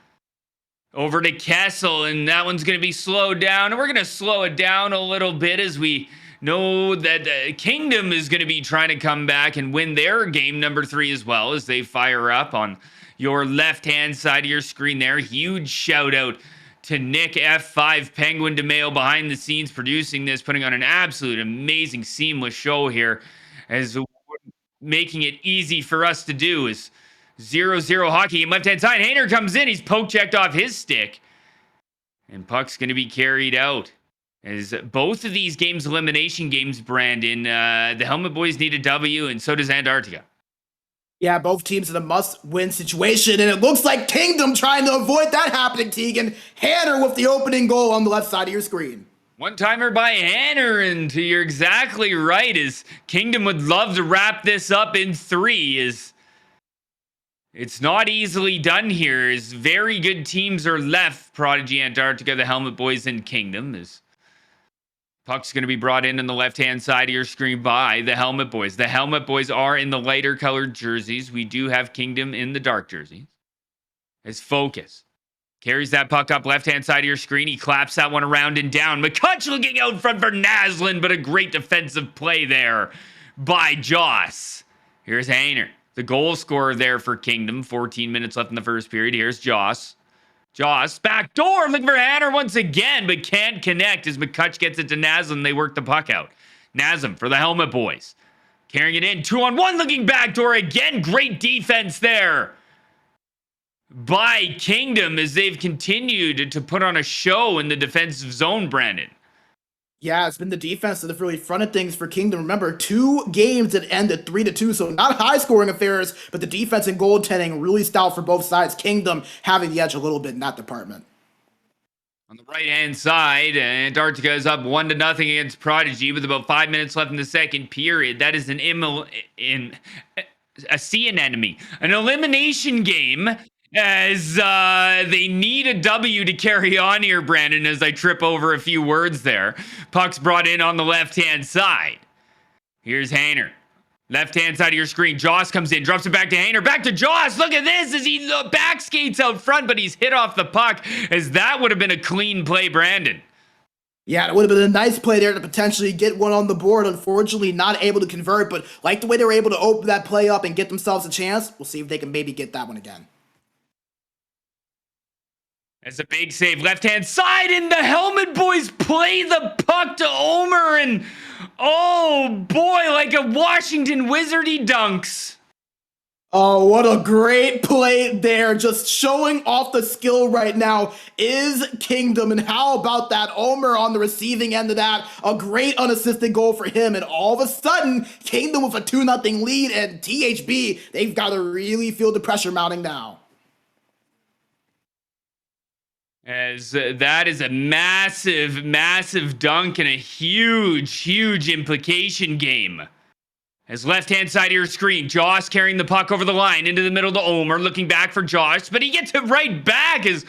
Speaker 1: Over to Kessel, and that one's going to be slowed down. And we're going to slow it down a little bit as we know that Kingdom is going to be trying to come back and win their game number 3 as well as they fire up on your left-hand side of your screen there. Huge shout out to Nick F5 Penguin DeMail behind the scenes producing this, putting on an absolute amazing seamless show here as making it easy for us to do is 0-0 hockey. And left-hand side, Hayner comes in. He's poke checked off his stick. And puck's going to be carried out. As both of these games, elimination games, Brandon, the Helmet Boys need a W, and so does Antarctica.
Speaker 2: Yeah, both teams in a must-win situation, and it looks like Kingdom trying to avoid that happening, Tegan. Hanner with the opening goal on the left side of your screen.
Speaker 1: One-timer by Hanner, and you're exactly right, as Kingdom would love to wrap this up in 3, as it's not easily done here, as very good teams are left, Prodigy, Antarctica, the Helmet Boys, and Kingdom, as puck's going to be brought in on the left-hand side of your screen by the Helmet Boys. The Helmet Boys are in the lighter colored jerseys. We do have Kingdom in the dark jerseys. As Focus carries that puck up left-hand side of your screen. He claps that one around and down. McCutch looking out front for Naslin, but a great defensive play there by Joss. Here's Hayner, the goal scorer there for Kingdom. 14 minutes left in the first period. Here's Joss. Joss, back door, looking for Hanner once again, but can't connect as McCutch gets it to Nazem. They work the puck out. Nazem for the Helmet Boys. Carrying it in, 2-on-1, looking back door again. Great defense there by Kingdom as they've continued to put on a show in the defensive zone, Brandon.
Speaker 2: Yeah, it's been the defense that have really fronted things for Kingdom. Remember, 2 games that ended 3-2, so not high-scoring affairs, but the defense and goaltending really stout for both sides. Kingdom having the edge a little bit in that department.
Speaker 1: On the right-hand side, Antarctica is up 1-0 against Prodigy with about 5 minutes left in the second period. That is a sea anemone, an elimination game. As they need a W to carry on here, Brandon, as I trip over a few words there. Puck's brought in on the left-hand side. Here's Hayner. Left-hand side of your screen. Joss comes in, drops it back to Hayner. Back to Joss. Look at this as he back skates out front, but he's hit off the puck, as that would have been a clean play, Brandon.
Speaker 2: Yeah, it would have been a nice play there to potentially get one on the board. Unfortunately, not able to convert, but like the way they were able to open that play up and get themselves a chance. We'll see if they can maybe get that one again.
Speaker 1: As a big save, left-hand side, and the Helmet Boys play the puck to Omer, and oh boy, like a Washington Wizard, he dunks.
Speaker 2: Oh, what a great play there. Just showing off the skill right now is Kingdom. And how about that Omer on the receiving end of that? A great unassisted goal for him. And all of a sudden, Kingdom with a 2-0 lead. And THB, they've got to really feel the pressure mounting now.
Speaker 1: As that is a massive, massive dunk and a huge, huge implication game. As left-hand side of your screen, Josh carrying the puck over the line into the middle to Omer, looking back for Josh, but he gets it right back as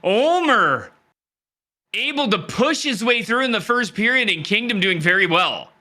Speaker 1: Omer able to push his way through in the first period, and Kingdom doing very well.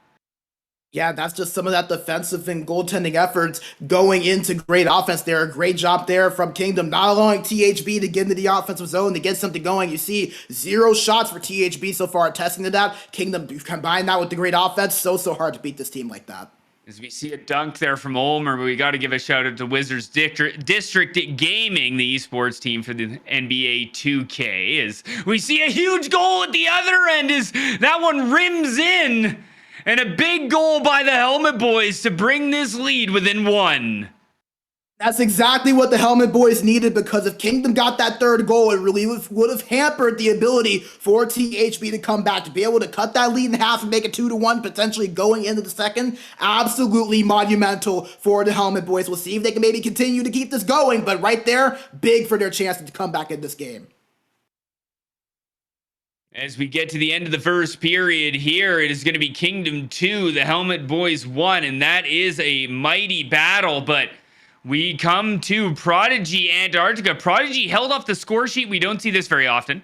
Speaker 2: Yeah, that's just some of that defensive and goaltending efforts going into great offense there. A great job there from Kingdom, not allowing THB to get into the offensive zone to get something going. You see 0 shots for THB so far, testing to that. Kingdom, combine that with the great offense, so hard to beat this team like that.
Speaker 1: As we see a dunk there from Ulmer, but we got to give a shout out to Wizards District Gaming, the esports team for the NBA 2K. As we see a huge goal at the other end, as that one rims in, and a big goal by the Helmet Boys to bring this lead within 1.
Speaker 2: That's exactly what the Helmet Boys needed, because if Kingdom got that third goal, it really would have hampered the ability for THB to come back, to be able to cut that lead in half and make it 2-1, potentially going into the second. Absolutely monumental for the Helmet Boys. We'll see if they can maybe continue to keep this going, but right there, big for their chance to come back in this game.
Speaker 1: As we get to the end of the first period here, it is going to be Kingdom 2, the Helmet Boys 1, and that is a mighty battle, but we come to Prodigy Antarctica. Prodigy held off the score sheet. We don't see this very often.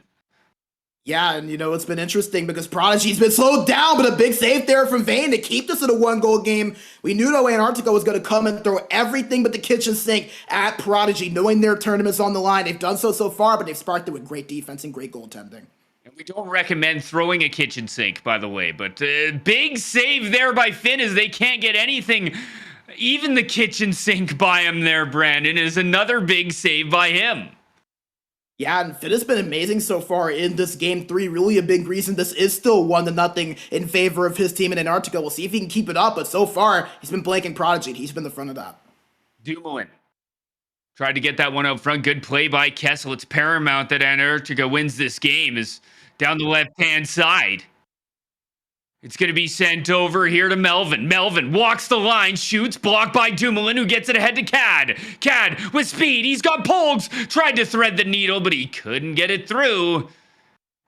Speaker 2: Yeah, and it's been interesting because Prodigy's been slowed down, but a big save there from Vayne to keep this in a 1-goal game. We knew though Antarctica was going to come and throw everything but the kitchen sink at Prodigy, knowing their tournament's on the line. They've done so far, but they've sparked it with great defense and great goaltending.
Speaker 1: And we don't recommend throwing a kitchen sink, by the way, but big save there by Finn, as they can't get anything, even the kitchen sink by him there. Brandon, is another big save by him.
Speaker 2: Yeah, and Finn has been amazing so far in this game 3. Really a big reason this is still 1-0 in favor of his team in Antarctica. We'll see if he can keep it up, but so far he's been blanking Prodigy, and he's been the front of that.
Speaker 1: Dumoulin tried to get that one out front. Good play by Kessel. It's paramount that Antarctica wins this game. Is down the left-hand side. It's going to be sent over here to Melvin. Melvin walks the line, shoots, blocked by Dumoulin, who gets it ahead to Cad. Cad with speed. He's got Polgs. Tried to thread the needle, but he couldn't get it through.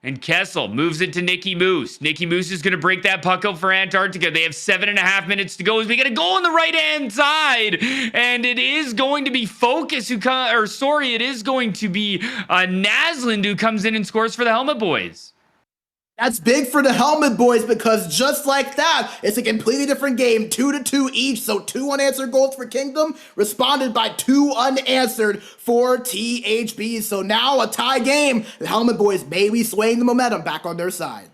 Speaker 1: And Kessel moves it to Nicky Moose. Nicky Moose is going to break that puck out for Antarctica. They have 7.5 minutes to go as we get a goal on the right-hand side. And it is going to be Focus who it is going to be Naslund who comes in and scores for the Helmet Boys.
Speaker 2: That's big for the Helmet Boys, because just like that, it's a completely different game, 2-2 each. So 2 unanswered goals for Kingdom, responded by 2 unanswered for THB. So now a tie game. The Helmet Boys may be swaying the momentum back on their side.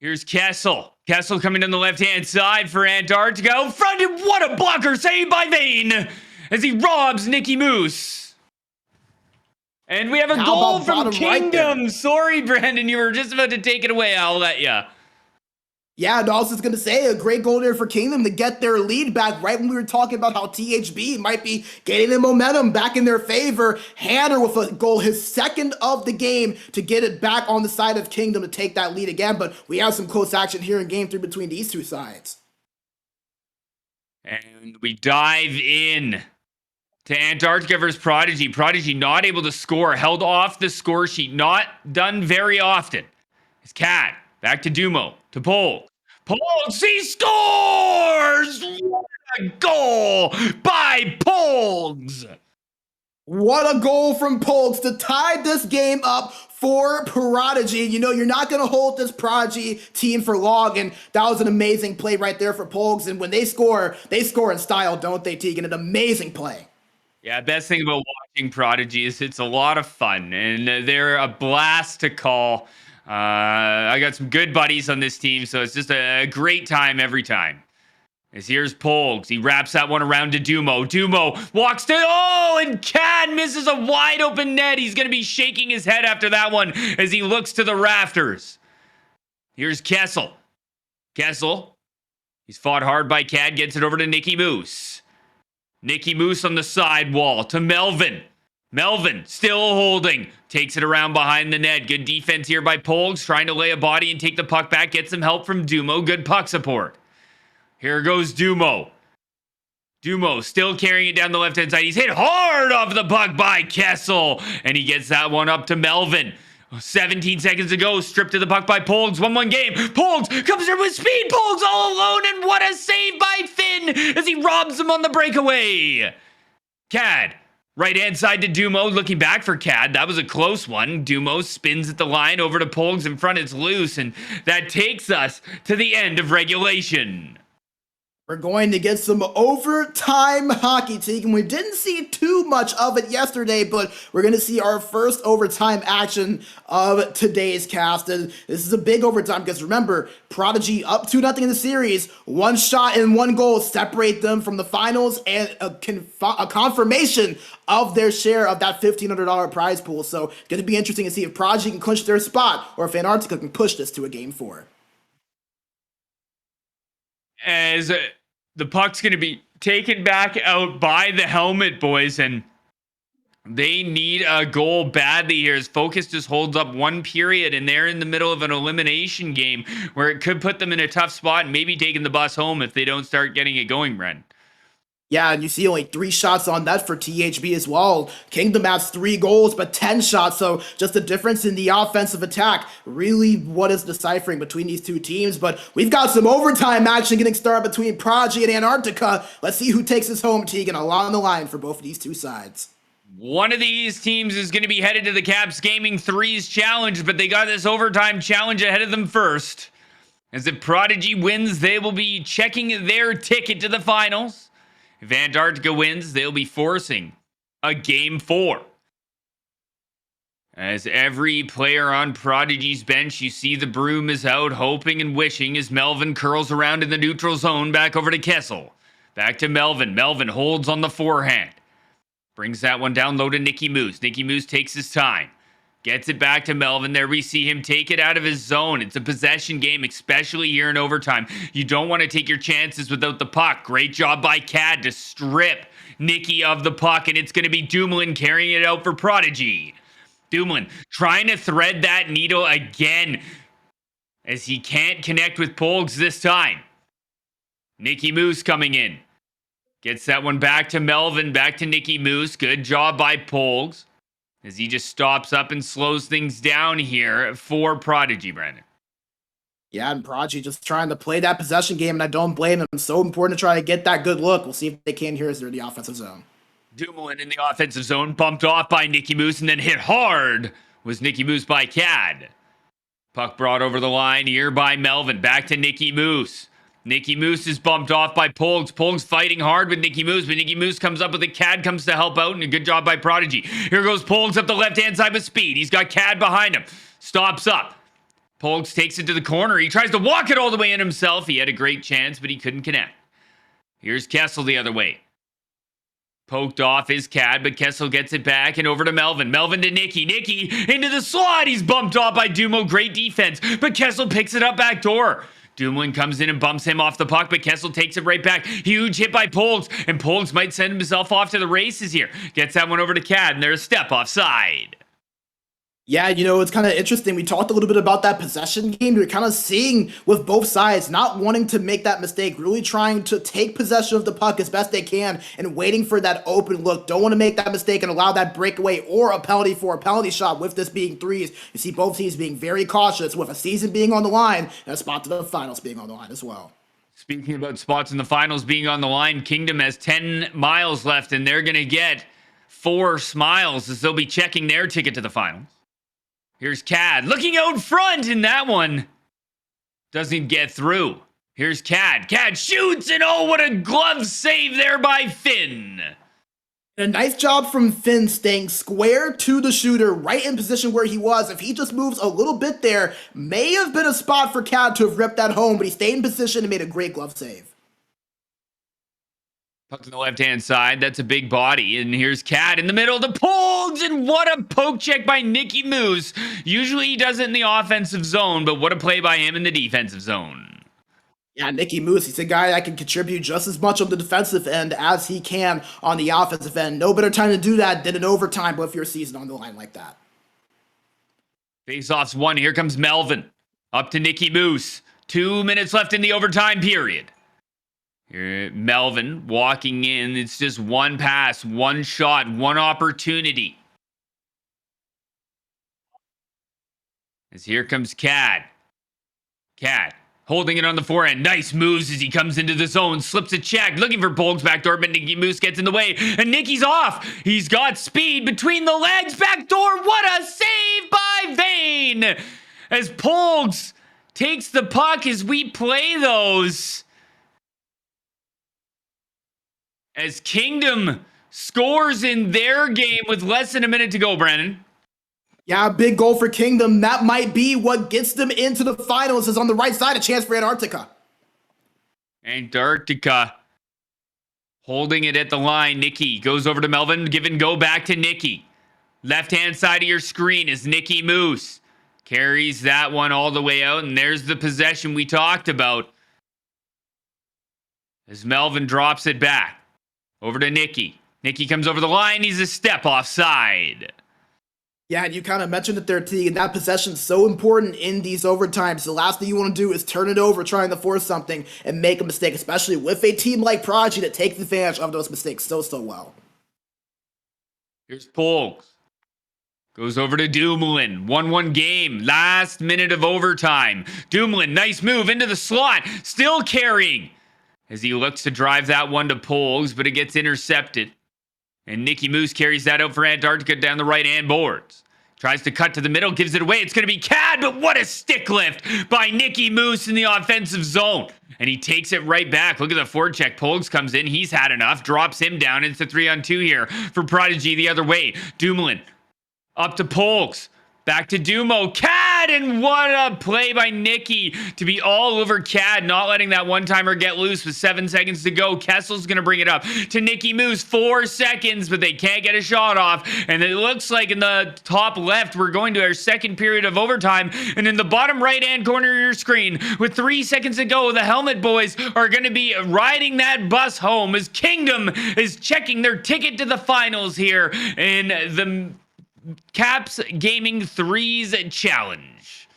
Speaker 1: Here's Kessel. Kessel coming down the left-hand side for Antarctica. Fronted, what a blocker save by Vayne as he robs Nicky Moose. And we have a goal from Kingdom. Right, sorry, Brandon, you were just about to take it away. I'll let you.
Speaker 2: Yeah, and I was just going to say, a great goal there for Kingdom to get their lead back right when we were talking about how THB might be getting the momentum back in their favor. Hanner with a goal, his second of the game, to get it back on the side of Kingdom to take that lead again. But we have some close action here in game 3 between these two sides.
Speaker 1: And we dive in to Antarctica versus Prodigy. Prodigy not able to score, held off the score sheet, not done very often. It's Cat, back to Dumo, to Polg. Polgs, he scores! What a goal by Polgs!
Speaker 2: What a goal from Polgs to tie this game up for Prodigy. You're not going to hold this Prodigy team for long, and that was an amazing play right there for Polgs. And when they score in style, don't they, Tegan? An amazing play.
Speaker 1: Yeah, best thing about watching Prodigy is it's a lot of fun, and they're a blast to call. I got some good buddies on this team, so it's just a great time every time. As here's Polgs. He wraps that one around to Dumo. Dumo walks to, and Cad misses a wide open net. He's going to be shaking his head after that one as he looks to the rafters. Here's Kessel. Kessel. He's fought hard by Cad. Gets it over to Nicky Moose. Nicky Moose on the sidewall to Melvin. Melvin still holding. Takes it around behind the net. Good defense here by Polgs. Trying to lay a body and take the puck back. Get some help from Dumo. Good puck support. Here goes Dumo. Dumo still carrying it down the left-hand side. He's hit hard off the puck by Kessel. And he gets that one up to Melvin. 17 seconds to go. Stripped to the puck by Polgs. 1-1 game. Polgs comes there with speed. Polgs all alone. And what a save by Finn as he robs him on the breakaway. Cad. Right-hand side to Dumo. Looking back for Cad. That was a close one. Dumo spins at the line over to Polgs in front. It's loose. And that takes us to the end of regulation.
Speaker 2: We're going to get some overtime hockey, Tegan. We didn't see too much of it yesterday, but we're going to see our first overtime action of today's cast. And this is a big overtime because remember, Prodigy up 2-0 in the series. One shot and one goal separate them from the finals and a confirmation of their share of that $1,500 prize pool. So going to be interesting to see if Prodigy can clinch their spot or if Antarctica can push this to a game 4.
Speaker 1: As the puck's going to be taken back out by the helmet, boys, and they need a goal badly here as Focus just holds up one period, and they're in the middle of an elimination game where it could put them in a tough spot and maybe taking the bus home if they don't start getting it going, Bren.
Speaker 2: Yeah, and you see only 3 shots on net for THB as well. Kingdom has 3 goals, but 10 shots, so just the difference in the offensive attack. Really what is deciphering between these two teams, but we've got some overtime action getting started between Prodigy and Antarctica. Let's see who takes this home, Tegan, along the line for both of these two sides.
Speaker 1: One of these teams is going to be headed to the Caps Gaming 3's challenge, but they got this overtime challenge ahead of them first. As if Prodigy wins, they will be checking their ticket to the finals. If Antarctica wins, they'll be forcing a game 4. As every player on Prodigy's bench, you see the broom is out, hoping and wishing as Melvin curls around in the neutral zone, back over to Kessel. Back to Melvin. Melvin holds on the forehand. Brings that one down low to Nicky Moose. Nicky Moose takes his time. Gets it back to Melvin. There we see him take it out of his zone. It's a possession game, especially here in overtime. You don't want to take your chances without the puck. Great job by Cad to strip Nicky of the puck, and it's going to be Dumoulin carrying it out for Prodigy. Dumoulin trying to thread that needle again as he can't connect with Polgs this time. Nicky Moose coming in. Gets that one back to Melvin, back to Nicky Moose. Good job by Polgs as he just stops up and slows things down here for Prodigy, Brandon.
Speaker 2: Yeah, and Prodigy just trying to play that possession game, and I don't blame them. It's so important to try to get that good look. We'll see if they can here as they're in the offensive zone.
Speaker 1: Dumoulin in the offensive zone, bumped off by Nicky Moose, and then hit hard was Nicky Moose by Cad. Puck brought over the line here by Melvin. Back to Nicky Moose. Nicky Moose is bumped off by Polgs. Polgs fighting hard with Nicky Moose, but Nicky Moose comes up with it. Cad comes to help out, and a good job by Prodigy. Here goes Polgs up the left-hand side with speed. He's got Cad behind him. Stops up. Polgs takes it to the corner. He tries to walk it all the way in himself. He had a great chance, but he couldn't connect. Here's Kessel the other way. Poked off is Cad, but Kessel gets it back and over to Melvin. Melvin to Nicky. Nicky into the slot. He's bumped off by Dumo. Great defense, but Kessel picks it up back door. Dumoulin comes in and bumps him off the puck, but Kessel takes it right back. Huge hit by Polgs, and Polgs might send himself off to the races here. Gets that one over to Cad, and there's a step offside.
Speaker 2: Yeah, you know, it's kind of interesting. We talked a little bit about that possession game. You're kind of seeing with both sides not wanting to make that mistake, really trying to take possession of the puck as best they can and waiting for that open look. Don't want to make that mistake and allow that breakaway or a penalty for a penalty shot with this being threes. You see both teams being very cautious with a season being on the line and a spot to the finals being on the line as well.
Speaker 1: Speaking about spots in the finals being on the line, Kingdom has 10 miles left, and they're going to get 4 smiles as they'll be checking their ticket to the finals. Here's Cad looking out front, and that one doesn't get through. Here's Cad. Cad shoots, and oh, what a glove save there by Finn.
Speaker 2: A nice job from Finn staying square to the shooter, right in position where he was. If he just moves a little bit there, may have been a spot for Cad to have ripped that home, but he stayed in position and made a great glove save.
Speaker 1: Puck to the left-hand side. That's a big body. And here's Cat in the middle. The Pogs, and what a poke check by Nicky Moose. Usually he does it in the offensive zone, but what a play by him in the defensive zone.
Speaker 2: Yeah, Nicky Moose, he's a guy that can contribute just as much on the defensive end as he can on the offensive end. No better time to do that than in overtime with your season on the line like that.
Speaker 1: Face-offs one. Here comes Melvin. Up to Nicky Moose. 2 minutes left in the overtime period. Here, Melvin walking in. It's just one pass, one shot, one opportunity. As here comes Cad. Cad holding it on the forehand. Nice moves as he comes into the zone. Slips a check. Looking for Polk's backdoor, but Nicky Moose gets in the way. And Nicky's off. He's got speed between the legs. Backdoor. What a save by Vane. As Polks takes the puck as we play those. As Kingdom scores in their game with less than a minute to go, Brandon.
Speaker 2: Yeah, big goal for Kingdom. That might be what gets them into the finals. Is on the right side, a chance for Antarctica.
Speaker 1: Antarctica holding it at the line. Nicky goes over to Melvin. Give and go back to Nicky. Left-hand side of your screen is Nicky Moose. Carries that one all the way out, and there's the possession we talked about. As Melvin drops it back. Over to Nicky. Nicky comes over the line. He's a step offside.
Speaker 2: Yeah, and you kind of mentioned it there, T, and that possession is so important in these overtimes. The last thing you want to do is turn it over trying to force something and make a mistake, especially with a team like Prodigy that takes advantage of those mistakes so well.
Speaker 1: Here's Polks. Goes over to Dumoulin. 1-1 game. Last minute of overtime. Dumoulin, nice move into the slot. Still carrying. As he looks to drive that one to Polks, but it gets intercepted. And Nicky Moose carries that out for Antarctica down the right-hand boards. Tries to cut to the middle, gives it away. It's going to be Cad, but what a stick lift by Nicky Moose in the offensive zone. And he takes it right back. Look at the forecheck. Polks comes in. He's had enough. Drops him down. It's a 3-on-2 here for Prodigy the other way. Dumoulin up to Polks. Back to Dumo. Cad, and what a play by Nicky to be all over Cad, not letting that one-timer get loose with 7 seconds to go. Kessel's going to bring it up to Nicky Moose. 4 seconds, but they can't get a shot off. And it looks like in the top left, we're going to our second period of overtime. And in the bottom right-hand corner of your screen, with 3 seconds to go, the Helmet Boys are going to be riding that bus home as Kingdom is checking their ticket to the finals here in the Caps Gaming 3's challenge.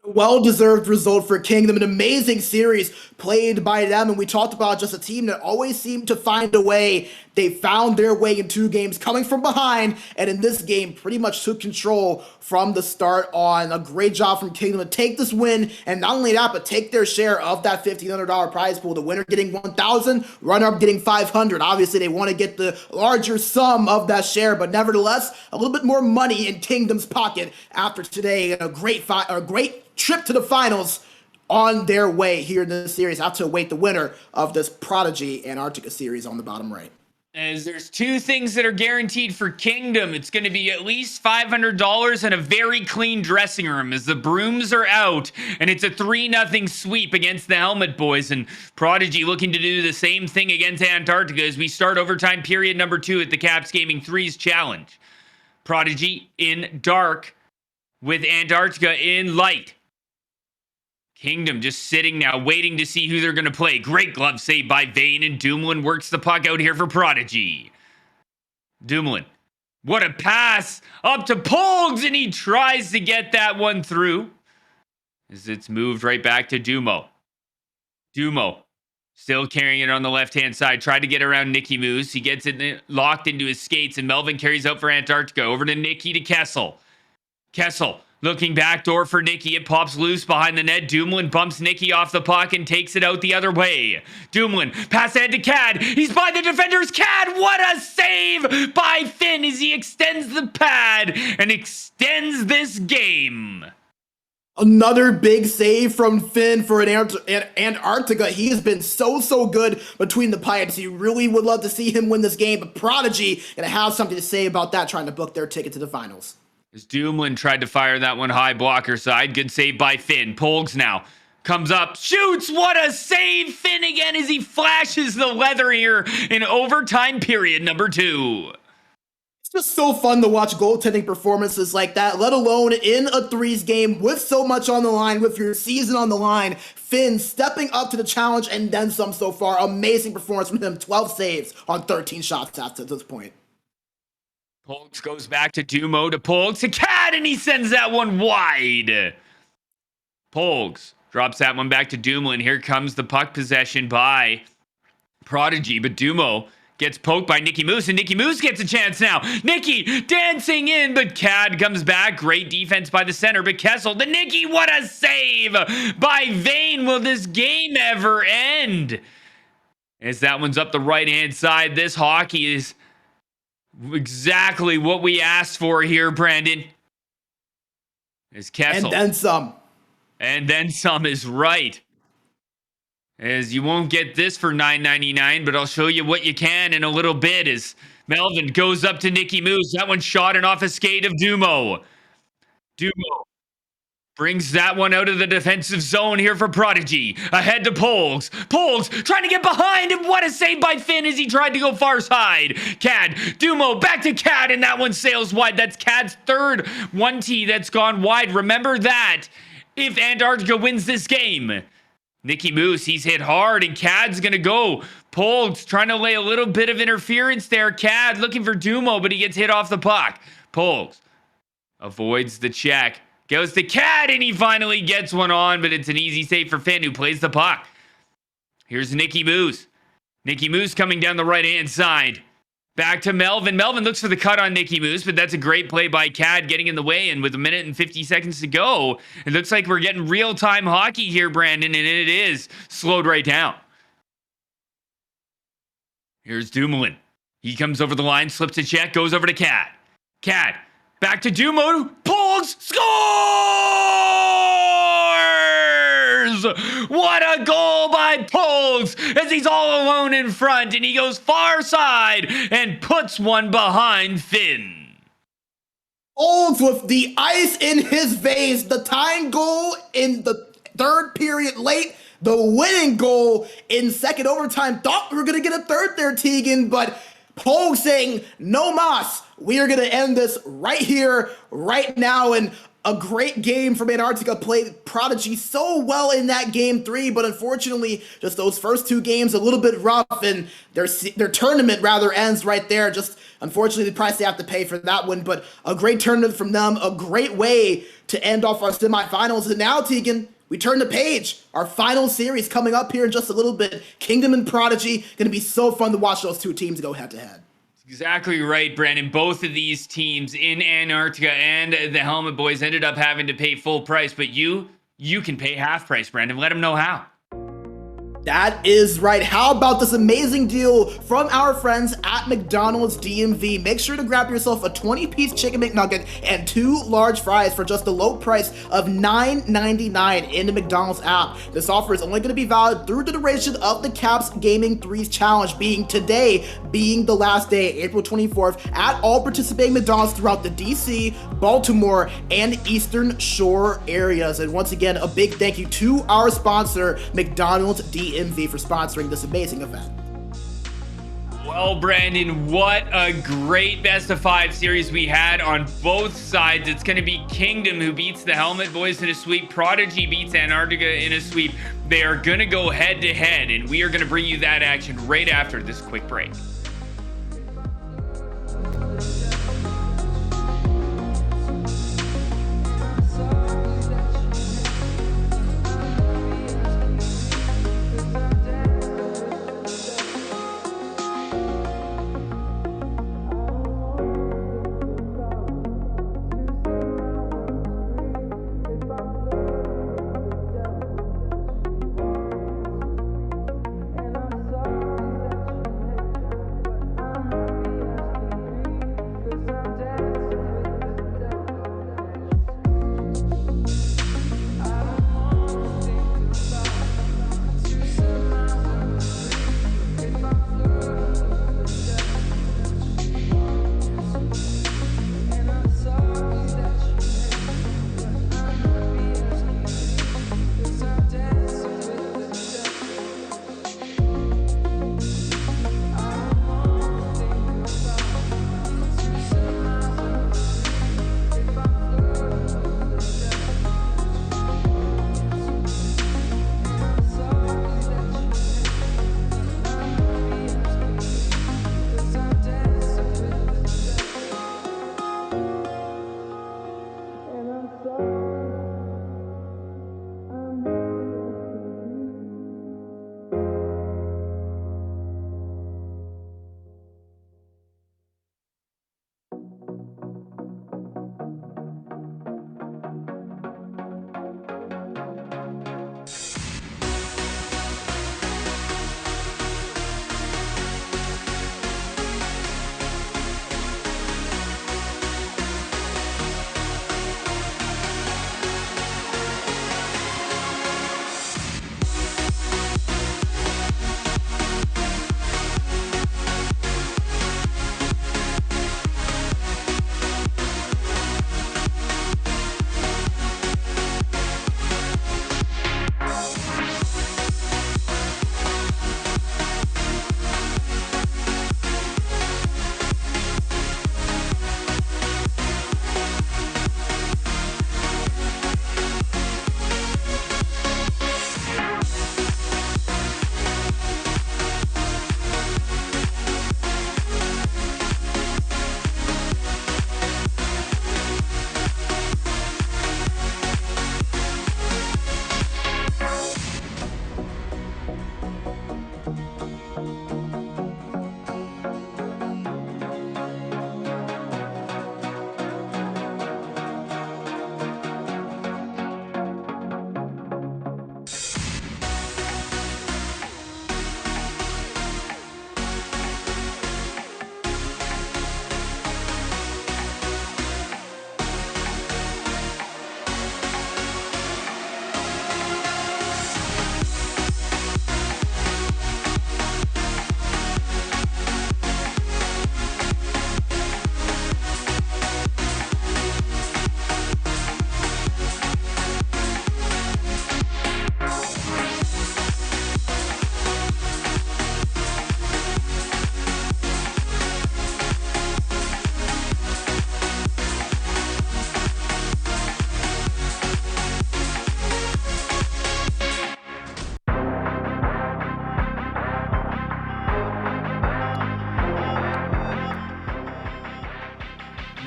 Speaker 2: Well-deserved result for Kingdom. An amazing series played by them, and we talked about just a team that always seemed to find a way. They found their way in 2 games coming from behind, and in this game pretty much took control from the start on. A great job from Kingdom to take this win, and not only that, but take their share of that $1,500 prize pool. The winner getting $1,000, runner-up getting $500. Obviously, they want to get the larger sum of that share, but nevertheless, a little bit more money in Kingdom's pocket after today, and a great trip to the finals on their way here in this series. I have to await the winner of this Prodigy Antarctica series on the bottom right.
Speaker 1: As there's 2 things that are guaranteed for Kingdom. It's going to be at least $500 and a very clean dressing room as the brooms are out, and it's a 3-0 sweep against the Helmet Boys. And Prodigy looking to do the same thing against Antarctica as we start overtime period number 2 at the Caps Gaming 3's challenge. Prodigy in dark with Antarctica in light. Kingdom just sitting now, waiting to see who they're going to play. Great glove save by Vane, and Dumoulin works the puck out here for Prodigy. Dumoulin, what a pass up to Polgs, and he tries to get that one through. As it's moved right back to Dumo. Dumo still carrying it on the left-hand side. Tried to get around Nicky Moose. He gets it locked into his skates, and Melvin carries out for Antarctica. Over to Nicky to Kessel. Kessel looking backdoor for Nicky. It pops loose behind the net. Dumoulin bumps Nicky off the puck and takes it out the other way. Dumoulin pass ahead to Cad. He's by the defenders. Cad, what a save by Finn as he extends the pad and extends this game.
Speaker 2: Another big save from Finn for Antarctica. He has been so good between the pipes. You really would love to see him win this game, but Prodigy gonna have something to say about that, trying to book their ticket to the finals.
Speaker 1: As Dumoulin tried to fire that one high blocker side. Good save by Finn. Polgs now Comes up, shoots. What a save. Finn again as he flashes the leather here in overtime period number 2.
Speaker 2: It's just so fun to watch goaltending performances like that, let alone in a threes game with so much on the line, with your season on the line. Finn stepping up to the challenge and then some so far. Amazing performance from him. 12 saves on 13 shots after this point.
Speaker 1: Polks goes back to Dumo, to Polks, to Cat, and he sends that one wide. Polks drops that one back to Dumoulin. Here comes the puck possession by Prodigy, but Dumo gets poked by Nicky Moose, and Nicky Moose gets a chance now. Nicky dancing in, but Cad comes back. Great defense by the center, but Kessel to Nicky. What a save by Vane. Will this game ever end? As that one's up the right-hand side. This hockey is exactly what we asked for here, Brandon. As Kessel.
Speaker 2: And then some.
Speaker 1: And then some is right. As you won't get this for $9.99, but I'll show you what you can in a little bit. As Melvin goes up to Nicky Moose. That one shot and off a skate of Dumo. Dumo brings that one out of the defensive zone here for Prodigy. Ahead to Polks. Polks trying to get behind, and what a save by Finn as he tried to go far side. Cad, Dumo, back to Cad, and that one sails wide. That's Cad's third 1T that's gone wide. Remember that if Antarctica wins this game. Nicky Moose, he's hit hard, and Cad's going to go. Polks trying to lay a little bit of interference there. Cad looking for Dumo, but he gets hit off the puck. Polks avoids the check. Goes to Cad, and he finally gets one on, but it's an easy save for Finn, who plays the puck. Here's Nicky Moose. Nicky Moose coming down the right-hand side. Back to Melvin. Melvin looks for the cut on Nicky Moose, but that's a great play by Cad getting in the way, and with a minute and 50 seconds to go, it looks like we're getting real-time hockey here, Brandon, and it is slowed right down. Here's Dumoulin. He comes over the line, slips a check, goes over to Cad. Cad. Back to Dumo. Polks scores! What a goal by Polks as he's all alone in front, and he goes far side and puts one behind Finn.
Speaker 2: Polks with the ice in his veins. The tying goal in the third period late. The winning goal in second overtime. Thought we were going to get a third there, Tegan, but Polks saying, no mas. We are going to end this right here, right now, and a great game from Antarctica. Played Prodigy so well in that game 3, but unfortunately, just those first 2 games a little bit rough, and their tournament rather ends right there. Just unfortunately, the price they have to pay for that one, but a great tournament from them, a great way to end off our semifinals. And now, Tegan, we turn the page. Our final series coming up here in just a little bit. Kingdom and Prodigy. Going to be so fun to watch those 2 teams go head-to-head.
Speaker 1: Exactly right, Brandon. Both of these teams in Antarctica and the Helmet Boys ended up having to pay full price, but you can pay half price, Brandon. Let them know how.
Speaker 2: That is right. How about this amazing deal from our friends at McDonald's DMV? Make sure to grab yourself a 20-piece Chicken McNugget and 2 large fries for just a low price of $9.99 in the McDonald's app. This offer is only going to be valid through the duration of the Caps Gaming 3's challenge, being today, being the last day, April 24th, at all participating McDonald's throughout the DC, Baltimore, and Eastern Shore areas. And once again, a big thank you to our sponsor, McDonald's DMV, for sponsoring this amazing event.
Speaker 1: Well, Brandon, what a great best of 5 series we had on both sides. It's going to be Kingdom who beats the Helmet Boys in a sweep. Prodigy beats Antarctica in a sweep. They are going to go head to head, and we are going to bring you that action right after this quick break.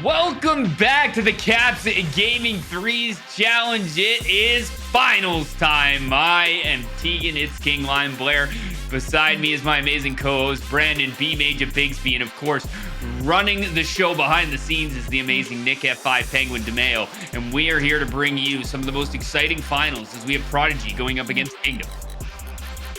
Speaker 1: Welcome back to the Caps Gaming Threes Challenge. It is finals time. I am Tegan, it's King Lion Blair. Beside me is my amazing co-host, Brandon B. Major Bigsby. And of course, running the show behind the scenes is the amazing Nick F5 Penguin DeMayo. And we are here to bring you some of the most exciting finals as we have Prodigy going up against Kingdom.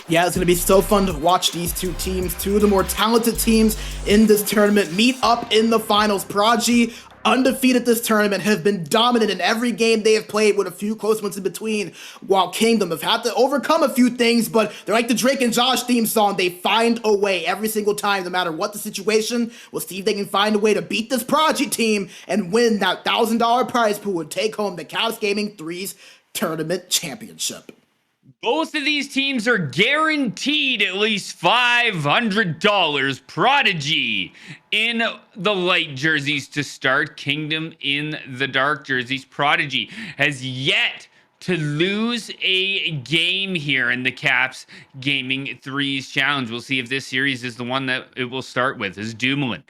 Speaker 2: Yeah, it's going to be so fun to watch these two teams, two of the more talented teams in this tournament, meet up in the finals. Prodigy, undefeated this tournament, have been dominant in every game they have played with a few close ones in between, while Kingdom have had to overcome a few things, but they're like the Drake and Josh theme song. They find a way every single time, no matter what the situation. We'll see if they can find a way to beat this Prodigy team and win that $1,000 prize pool and take home the Caps Gaming 3's Tournament Championship.
Speaker 1: Both of these teams are guaranteed at least $500. Prodigy in the light jerseys to start. Kingdom in the dark jerseys. Prodigy has yet to lose a game here in the Caps Gaming Threes Challenge. We'll see if this series is the one that it will start with, as Dumoulin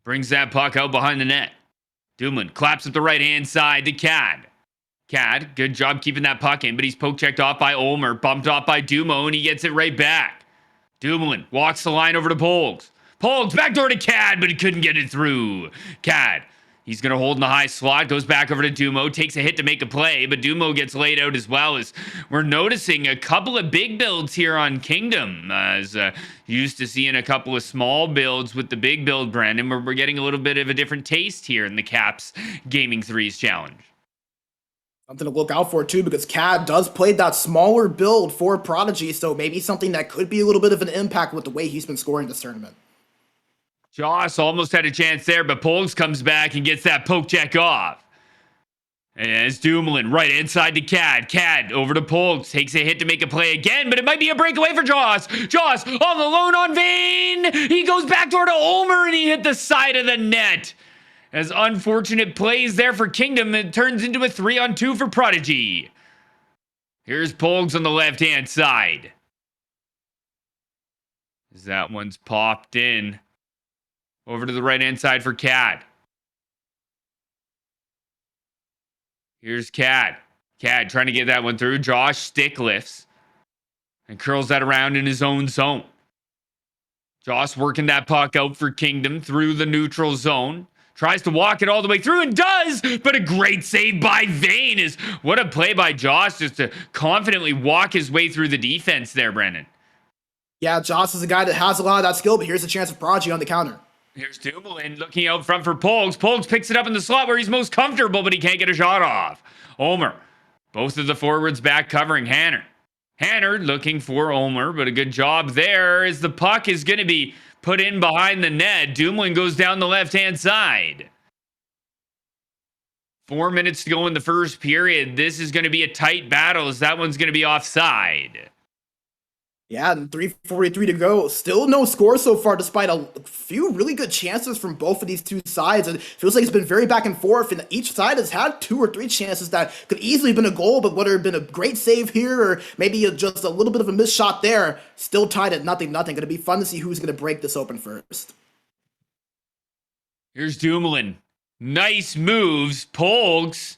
Speaker 1: brings that puck out behind the net. Dumoulin claps at the right-hand side to Cad. Cad, good job keeping that puck in, but he's poke checked off by Ulmer, bumped off by Dumo, and he gets it right back. Dumoulin walks the line over to Polgs. Polgs backdoor to Cad, but he couldn't get it through. Cad, he's going to hold in the high slot, goes back over to Dumo, takes a hit to make a play, but Dumo gets laid out as well. As we're noticing a couple of big builds here on Kingdom, as used to seeing a couple of small builds with the big build, Brandon. We're getting a little bit of a different taste here in the Caps Gaming Threes Challenge.
Speaker 2: Something to look out for too, because Cad does play that smaller build for Prodigy, so maybe something that could be a little bit of an impact with the way he's been scoring this tournament.
Speaker 1: Joss almost had a chance there, but Polgs comes back and gets that poke check off. As Dumoulin right inside to Cad. Cad over to Polgs, takes a hit to make a play again, but it might be a breakaway for Joss. Joss all alone on Vane. He goes backdoor to Ulmer and he hit the side of the net. As unfortunate plays there for Kingdom, it turns into a 3-on-2 for Prodigy. Here's Polgs on the left-hand side. As that one's popped in. Over to the right-hand side for Cad. Here's Cad. Cad trying to get that one through. Josh stick lifts and curls that around in his own zone. Josh working that puck out for Kingdom through the neutral zone. Tries to walk it all the way through and does, but a great save by Vane. Is what a play by Josh just to confidently walk his way through the defense there, Brandon.
Speaker 2: Yeah, Josh is a guy that has a lot of that skill, but here's a chance of Prodigy on the counter.
Speaker 1: Here's Dumoulin looking out front for Polgs. Polgs picks it up in the slot where he's most comfortable, but he can't get a shot off. Ulmer, both of the forwards back covering Hanner. Hanner looking for Ulmer, but a good job there as the puck is going to be put in behind the net. Dumoulin goes down the left-hand side. 4 minutes to go in the first period. This is going to be a tight battle as that one's going to be offside.
Speaker 2: Yeah, and 3:43 to go. Still no score so far, despite a few really good chances from both of these two sides. And it feels like it's been very back and forth, and each side has had 2 or 3 chances that could easily have been a goal, but whether it been a great save here or maybe just a little bit of a missed shot there, still tied at 0-0. Going to be fun to see who's going to break this open first.
Speaker 1: Here's Dumoulin. Nice moves. Polgs,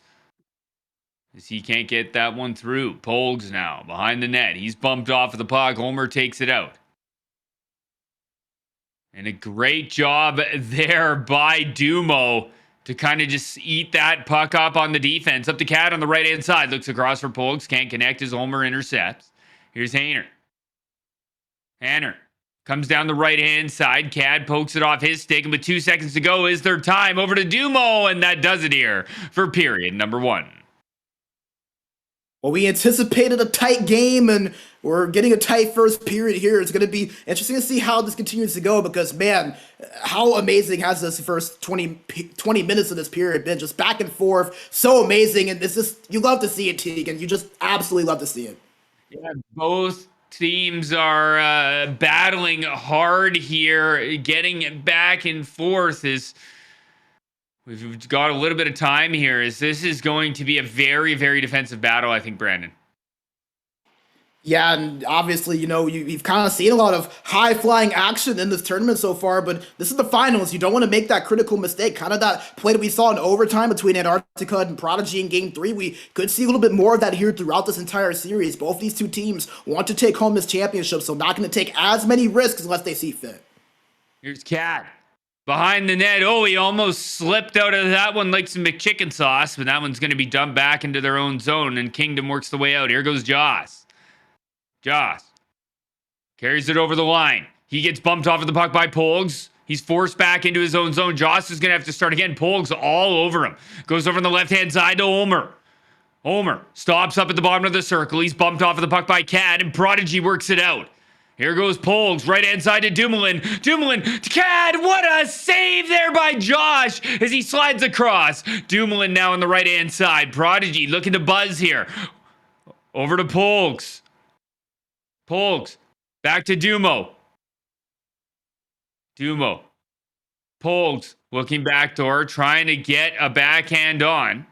Speaker 1: as he can't get that one through. Polgs now behind the net. He's bumped off of the puck. Ulmer takes it out. And a great job there by Dumo to kind of just eat that puck up on the defense. Up to Cad on the right-hand side. Looks across for Polgs. Can't connect as Ulmer intercepts. Here's Hanner. Hanner comes down the right-hand side. Cad pokes it off his stick. And with 2 seconds to go is their time. Over to Dumo. And that does it here for period number 1.
Speaker 2: Well, we anticipated a tight game, and we're getting a tight first period here. It's going to be interesting to see how this continues to go because, man, how amazing has this first 20 minutes of this period been? Just back and forth, so amazing, and it's just, you love to see it, Tegan. You just absolutely love to see it.
Speaker 1: Yeah, both teams are battling hard here, getting back and forth as we've got a little bit of time here, as this is going to be a very, very defensive battle, I think, Brandon.
Speaker 2: Yeah, and obviously, you've kind of seen a lot of high flying action in this tournament so far, but this is the finals. You don't want to make that critical mistake. Kind of that play that we saw in overtime between Antarctica and Prodigy in game three. We could see a little bit more of that here throughout this entire series. Both these two teams want to take home this championship, so not going to take as many risks unless they see fit.
Speaker 1: Here's Cat. Behind the net. Oh, he almost slipped out of that one like some McChicken sauce, but that one's going to be dumped back into their own zone, and Kingdom works the way out. Here goes Joss. Joss carries it over the line. He gets bumped off of the puck by Polgs. He's forced back into his own zone. Joss is going to have to start again. Polgs all over him. Goes over on the left-hand side to Ulmer. Ulmer stops up at the bottom of the circle. He's bumped off of the puck by Cad, and Prodigy works it out. Here goes Polgs, right-hand side to Dumoulin. Dumoulin to Cad. What a save there by Josh as he slides across. Dumoulin now on the right-hand side. Prodigy looking to buzz here. Over to Polgs. Polgs. Back to Dumo. Dumo. Polgs looking backdoor, trying to get a backhand on.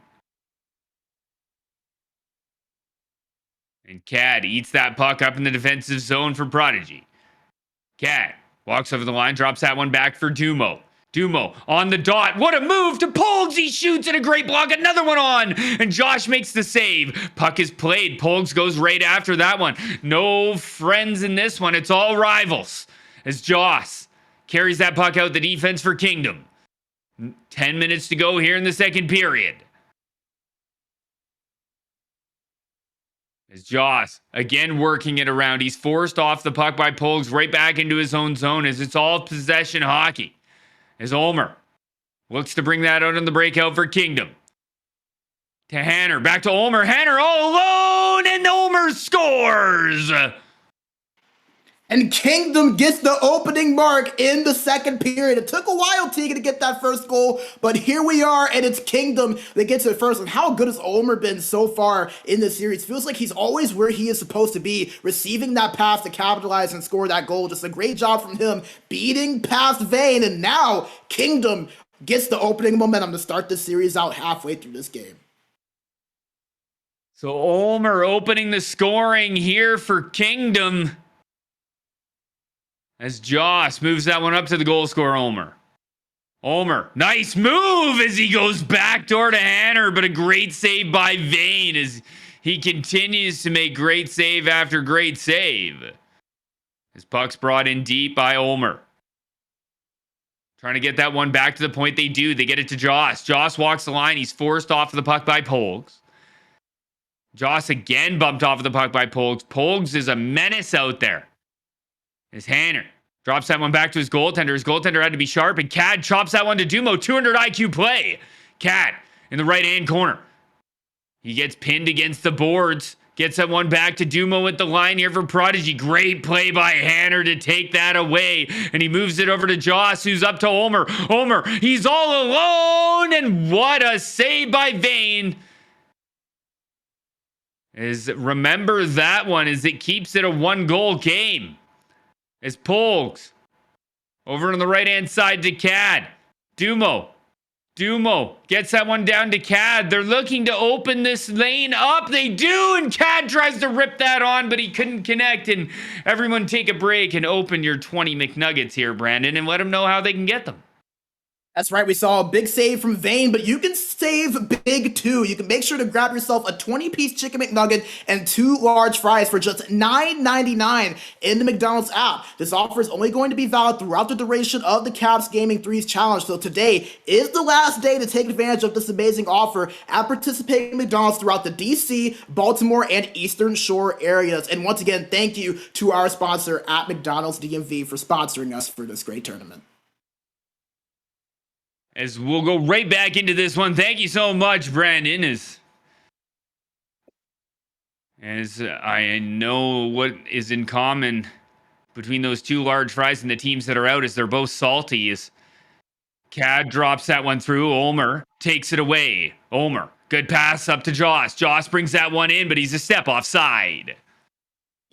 Speaker 1: And Cad eats that puck up in the defensive zone for Prodigy. Cad walks over the line, drops that one back for Dumo. Dumo on the dot. What a move to Polgs. He shoots at a great block. Another one on. And Josh makes the save. Puck is played. Polgs goes right after that one. No friends in this one. It's all rivals. As Joss carries that puck out the defense for Kingdom. 10 minutes to go here in the second period. As Joss again working it around. He's forced off the puck by Polgs right back into his own zone as it's all possession hockey. As Ulmer looks to bring that out in the breakout for Kingdom. To Hanner. Back to Ulmer. Hanner all alone, and Ulmer scores!
Speaker 2: And Kingdom gets the opening mark in the second period. It took a while, Tegan, to get that first goal, but here we are, and it's Kingdom that gets it first. And how good has Ulmer been so far in this series? Feels like he's always where he is supposed to be, receiving that pass to capitalize and score that goal. Just a great job from him, beating past Vayne, and now Kingdom gets the opening momentum to start this series out halfway through this game.
Speaker 1: So Ulmer opening the scoring here for Kingdom. As Joss moves that one up to the goal scorer, Ulmer. Ulmer, nice move as he goes backdoor to Hanner, but a great save by Vayne as he continues to make great save after great save. His puck's brought in deep by Ulmer. Trying to get that one back to the point they do. They get it to Joss. Joss walks the line. He's forced off of the puck by Polgs. Joss again bumped off of the puck by Polgs. Polgs is a menace out there. As Hanner drops that one back to his goaltender. His goaltender had to be sharp, and Cad chops that one to Dumo. 200 IQ play. Cad in the right-hand corner. He gets pinned against the boards. Gets that one back to Dumo with the line here for Prodigy. Great play by Hanner to take that away. And he moves it over to Joss, who's up to Ulmer. Ulmer, he's all alone, and what a save by Vayne. Remember that one as it keeps it a one-goal game. As Polgs over on the right-hand side to Cad. Dumo gets that one down to Cad. They're looking to open this lane up. They do, and Cad tries to rip that on, but he couldn't connect. And everyone take a break and open your 20 McNuggets here, Brandon, and let them know how they can get them.
Speaker 2: That's right, we saw a big save from Vayne, but you can save big too. You can make sure to grab yourself a 20-piece Chicken McNugget and 2 large fries for just $9.99 in the McDonald's app. This offer is only going to be valid throughout the duration of the Caps Gaming 3's challenge, so today is the last day to take advantage of this amazing offer at participating McDonald's throughout the DC, Baltimore, and Eastern Shore areas. And once again, thank you to our sponsor at McDonald's DMV for sponsoring us for this great tournament.
Speaker 1: As we'll go right back into this one. Thank you so much, Brandon. As I know what is in common between those 2 large fries and the teams that are out is they're both salty. As Cad drops that one through. Ulmer takes it away. Ulmer, good pass up to Joss. Joss brings that one in, but he's a step offside.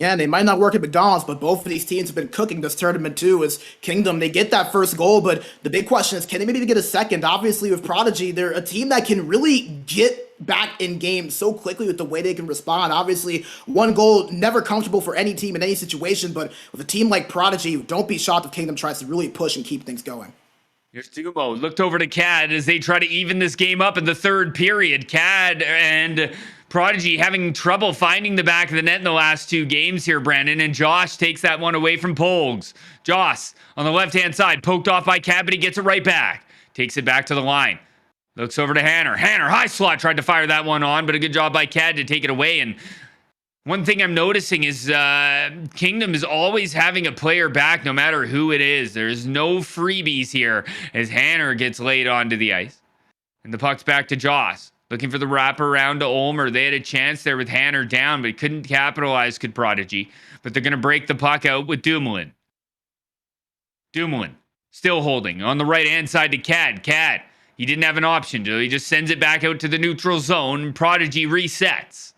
Speaker 2: Yeah, they might not work at McDonald's, but both of these teams have been cooking this tournament too. As Kingdom, they get that first goal, but the big question is, can they maybe get a second? Obviously, with Prodigy, they're a team that can really get back in game so quickly with the way they can respond. Obviously, one goal, never comfortable for any team in any situation, but with a team like Prodigy, don't be shocked if Kingdom tries to really push and keep things going.
Speaker 1: Here's Dumo. Looked over to Cad as they try to even this game up in the third period. Cad and Prodigy having trouble finding the back of the net in the last two games here, Brandon. And Josh takes that one away from Polgs. Joss on the left-hand side, poked off by Cad, but he gets it right back. Takes it back to the line. Looks over to Hanner. Hanner, high slot, tried to fire that one on, but a good job by Cad to take it away. And one thing I'm noticing is Kingdom is always having a player back no matter who it is. There's no freebies here as Hanner gets laid onto the ice. And the puck's back to Joss. Looking for the wraparound to Ulmer. They had a chance there with Hanner down, but couldn't capitalize, could Prodigy. But they're going to break the puck out with Dumoulin. Dumoulin still holding on the right-hand side to Cad. Cad, he didn't have an option. He just sends it back out to the neutral zone. Prodigy resets.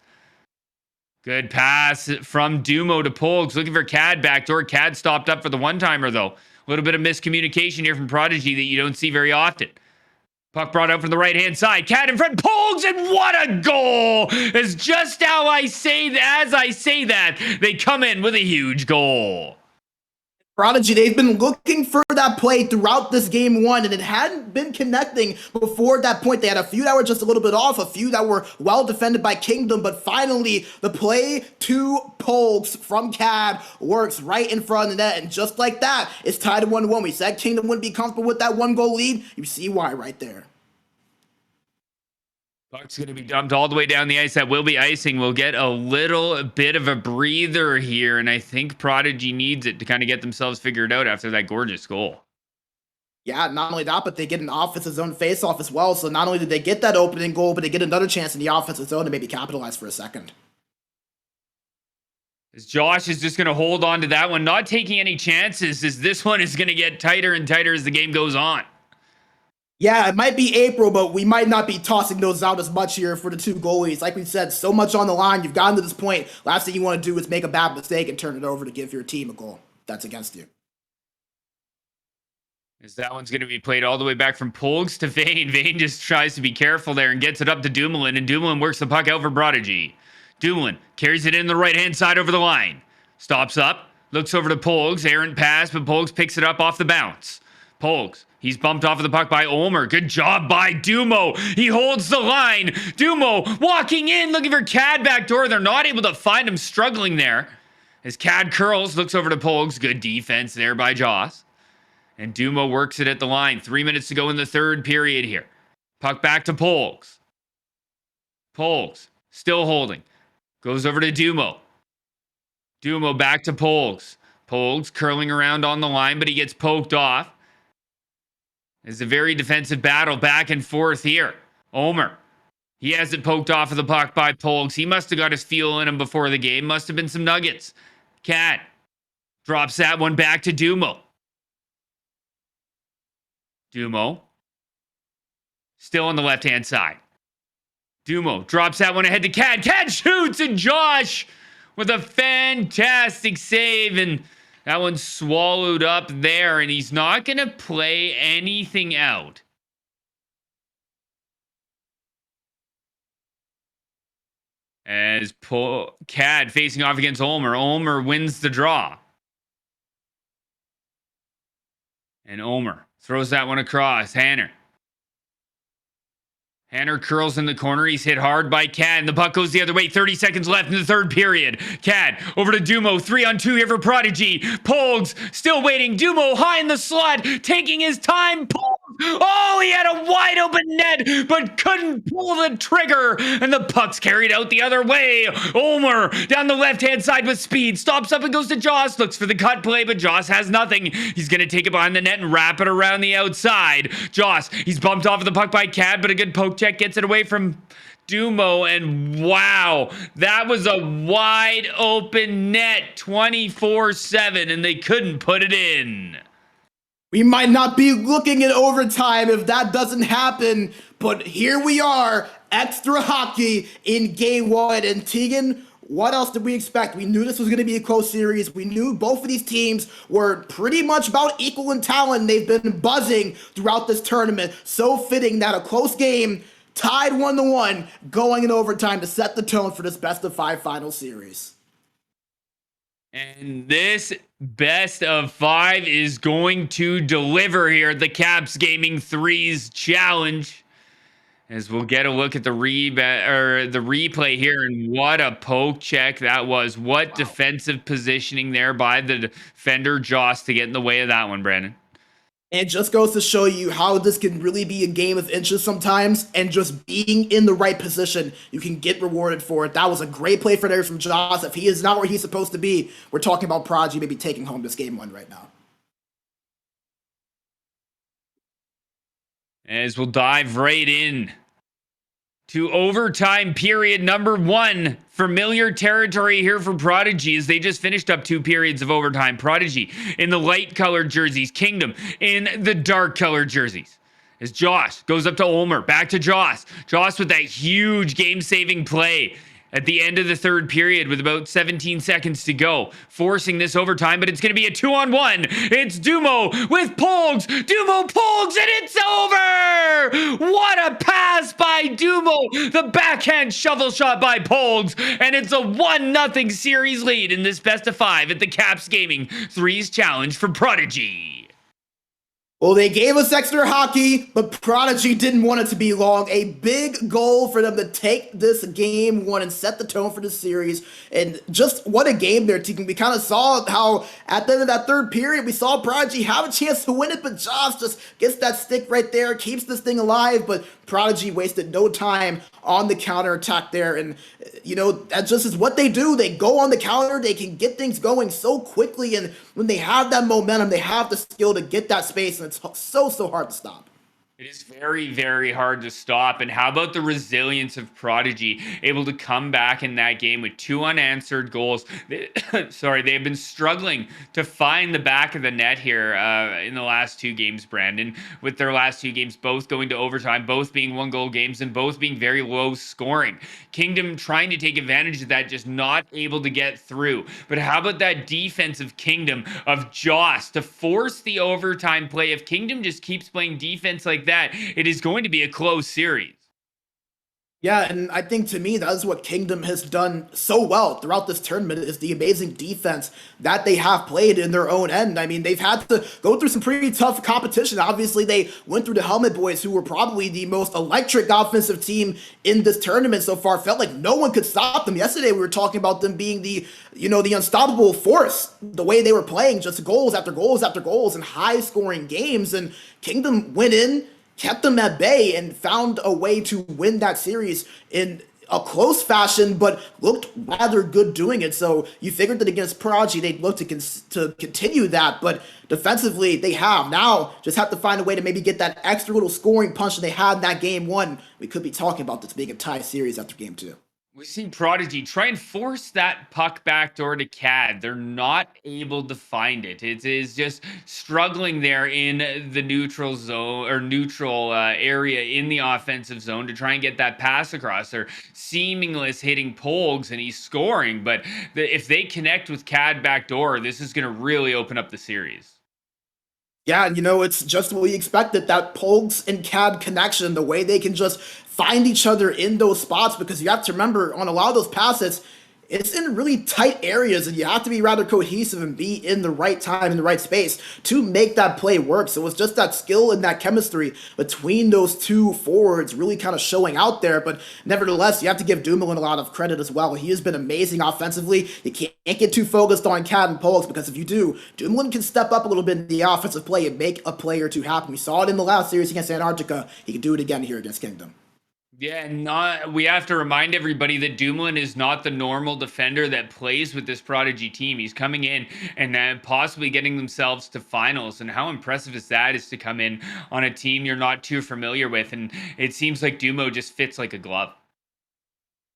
Speaker 1: Good pass from Dumo to Polgs. Looking for Cad backdoor. Cad stopped up for the one-timer, though. A little bit of miscommunication here from Prodigy that you don't see very often. Puck brought out from the right-hand side. Cad in front. Polgs, and what a goal! It's just how I say that. As I say that, they come in with a huge goal.
Speaker 2: Prodigy, they've been looking for that play throughout this game one, and it hadn't been connecting before that point. They had a few that were just a little bit off, a few that were well defended by Kingdom, but finally, the play to Polgs from Cad works right in front of the net, and just like that, it's tied to 1-1. We said Kingdom wouldn't be comfortable with that one-goal lead. You see why right there.
Speaker 1: Puck's going to be dumped all the way down the ice. That will be icing. We'll get a little bit of a breather here, and I think Prodigy needs it to kind of get themselves figured out after that gorgeous goal.
Speaker 2: Yeah, not only that, but they get an offensive zone face-off as well, so not only did they get that opening goal, but they get another chance in the offensive zone to maybe capitalize for a second.
Speaker 1: As Josh is just going to hold on to that one, not taking any chances, as this one is going to get tighter and tighter as the game goes on.
Speaker 2: Yeah, it might be April, but we might not be tossing those out as much here for the two goalies. Like we said, so much on the line. You've gotten to this point. Last thing you want to do is make a bad mistake and turn it over to give your team a goal. That's against you.
Speaker 1: As that one's going to be played all the way back from Polgs to Vane. Vane just tries to be careful there and gets it up to Dumoulin, and Dumoulin works the puck out for Prodigy. Dumoulin carries it in the right-hand side over the line. Stops up, looks over to Polgs. Errant pass, but Polgs picks it up off the bounce. Polgs. He's bumped off of the puck by Ulmer. Good job by Dumo. He holds the line. Dumo walking in, looking for Cad backdoor. They're not able to find him, struggling there. As Cad curls, looks over to Polgs. Good defense there by Joss. And Dumo works it at the line. 3 minutes to go in the third period here. Puck back to Polgs. Polgs still holding. Goes over to Dumo. Dumo back to Polgs. Polgs curling around on the line, but he gets poked off. It's a very defensive battle back and forth here. Ulmer. He has it poked off of the puck by Polgs. He must have got his feel in him before the game. Must have been some nuggets. Cad drops that one back to Dumo. Dumo. Still on the left-hand side. Dumo drops that one ahead to Cad. Cad shoots, and Josh with a fantastic save, and that one's swallowed up there, and he's not going to play anything out. As Cad facing off against Ulmer. Ulmer wins the draw. And Ulmer throws that one across. Hanner. Hanner curls in the corner. He's hit hard by Cad. The puck goes the other way. 30 seconds left in the third period. Cad over to Dumo. 3-on-2 here for Prodigy. Polgs still waiting. Dumo high in the slot, taking his time. Polgs. Oh, he had a wide open net, but couldn't pull the trigger. And the puck's carried out the other way. Ulmer down the left-hand side with speed. Stops up and goes to Joss. Looks for the cut play, but Joss has nothing. He's going to take it behind the net and wrap it around the outside. Joss, he's bumped off of the puck by Cad, but a good poke check gets it away from Dumo, and wow, that was a wide open net 24/7, and they couldn't put it in.
Speaker 2: We might not be looking at overtime if that doesn't happen, but here we are, extra hockey in game one. And Tegan, what else did we expect? We knew this was going to be a close series. We knew both of these teams were pretty much about equal in talent. They've been buzzing throughout this tournament. So fitting that a close game tied 1-1, going in overtime to set the tone for this best of 5 final series.
Speaker 1: And this best of 5 is going to deliver here at the Caps Gaming 3's challenge. As we'll get a look at the replay here, and what a poke check that was. What defensive positioning there by the defender Joss to get in the way of that one, Brandon.
Speaker 2: And it just goes to show you how this can really be a game of inches sometimes, and just being in the right position, you can get rewarded for it. That was a great play for there from Joss. If he is not where he's supposed to be, we're talking about Prodigy maybe taking home this game 1 right now.
Speaker 1: As we'll dive right in to overtime period number 1. Familiar territory here for Prodigy as they just finished up 2 periods of overtime. Prodigy in the light colored jerseys, Kingdom in the dark colored jerseys. As Joss goes up to Ulmer, back to Joss. Joss with that huge game-saving play at the end of the 3rd period with about 17 seconds to go, forcing this overtime, but it's going to be a 2-on-1. It's Dumo with Polgs. Dumo Polgs, and it's over! What a pass by Dumo! The backhand shovel shot by Polgs, and it's a 1-0 series lead in this best of 5 at the Caps Gaming 3's challenge for Prodigy.
Speaker 2: Well, they gave us extra hockey, but Prodigy didn't want it to be long. A big goal for them to take this game 1 and set the tone for the series. And just what a game there, Tegan. We kind of saw how at the end of that 3rd period, we saw Prodigy have a chance to win it, but Joss just gets that stick right there, keeps this thing alive. But Prodigy wasted no time on the counterattack there. And, you know, that just is what they do. They go on the counter. They can get things going so quickly. And when they have that momentum, they have the skill to get that space. And it's so hard to stop.
Speaker 1: It is very, very hard to stop. And how about the resilience of Prodigy, able to come back in that game with 2 unanswered goals? Sorry, they have been struggling to find the back of the net here in the last 2 games, Brandon, with their last 2 games both going to overtime, both being 1-goal games, and both being very low scoring. Kingdom trying to take advantage of that, just not able to get through. But how about that defensive Kingdom of Joss to force the overtime play? If Kingdom just keeps playing defense like that, it is going to be a close series.
Speaker 2: Yeah, and I think to me, that is what Kingdom has done so well throughout this tournament, is the amazing defense that they have played in their own end. I mean, they've had to go through some pretty tough competition. Obviously, they went through the Helmet Boys, who were probably the most electric offensive team in this tournament so far. Felt like no one could stop them. Yesterday, we were talking about them being the unstoppable force, the way they were playing, just goals after goals after goals and high-scoring games. And Kingdom went in, kept them at bay, and found a way to win that series in a close fashion, but looked rather good doing it. So you figured that against Prodigy, they'd look to continue that, but defensively, they have. Now, just have to find a way to maybe get that extra little scoring punch that they had in that game 1. We could be talking about this being a tie series after game 2.
Speaker 1: We've seen Prodigy try and force that puck backdoor to CAD. They're not able to find it. It is just struggling there in the neutral zone or neutral area in the offensive zone to try and get that pass across. They're seamless hitting Polgs and he's scoring. But if they connect with CAD backdoor, this is going to really open up the series.
Speaker 2: Yeah, and it's just what we expected, that Polgs and CAD connection, the way they can just find each other in those spots, because you have to remember, on a lot of those passes, it's in really tight areas, and you have to be rather cohesive and be in the right time, in the right space to make that play work. So it's just that skill and that chemistry between those 2 forwards really kind of showing out there. But nevertheless, you have to give Dumoulin a lot of credit as well. He has been amazing offensively. You can't get too focused on CAD and Polks, because if you do, Dumoulin can step up a little bit in the offensive play and make a play or 2 happen. We saw it in the last series against Antarctica. He can do it again here against Kingdom.
Speaker 1: Yeah, we have to remind everybody that Dumoulin is not the normal defender that plays with this Prodigy team. He's coming in and then possibly getting themselves to finals. And how impressive is that, is to come in on a team you're not too familiar with. And it seems like Dumo just fits like a glove.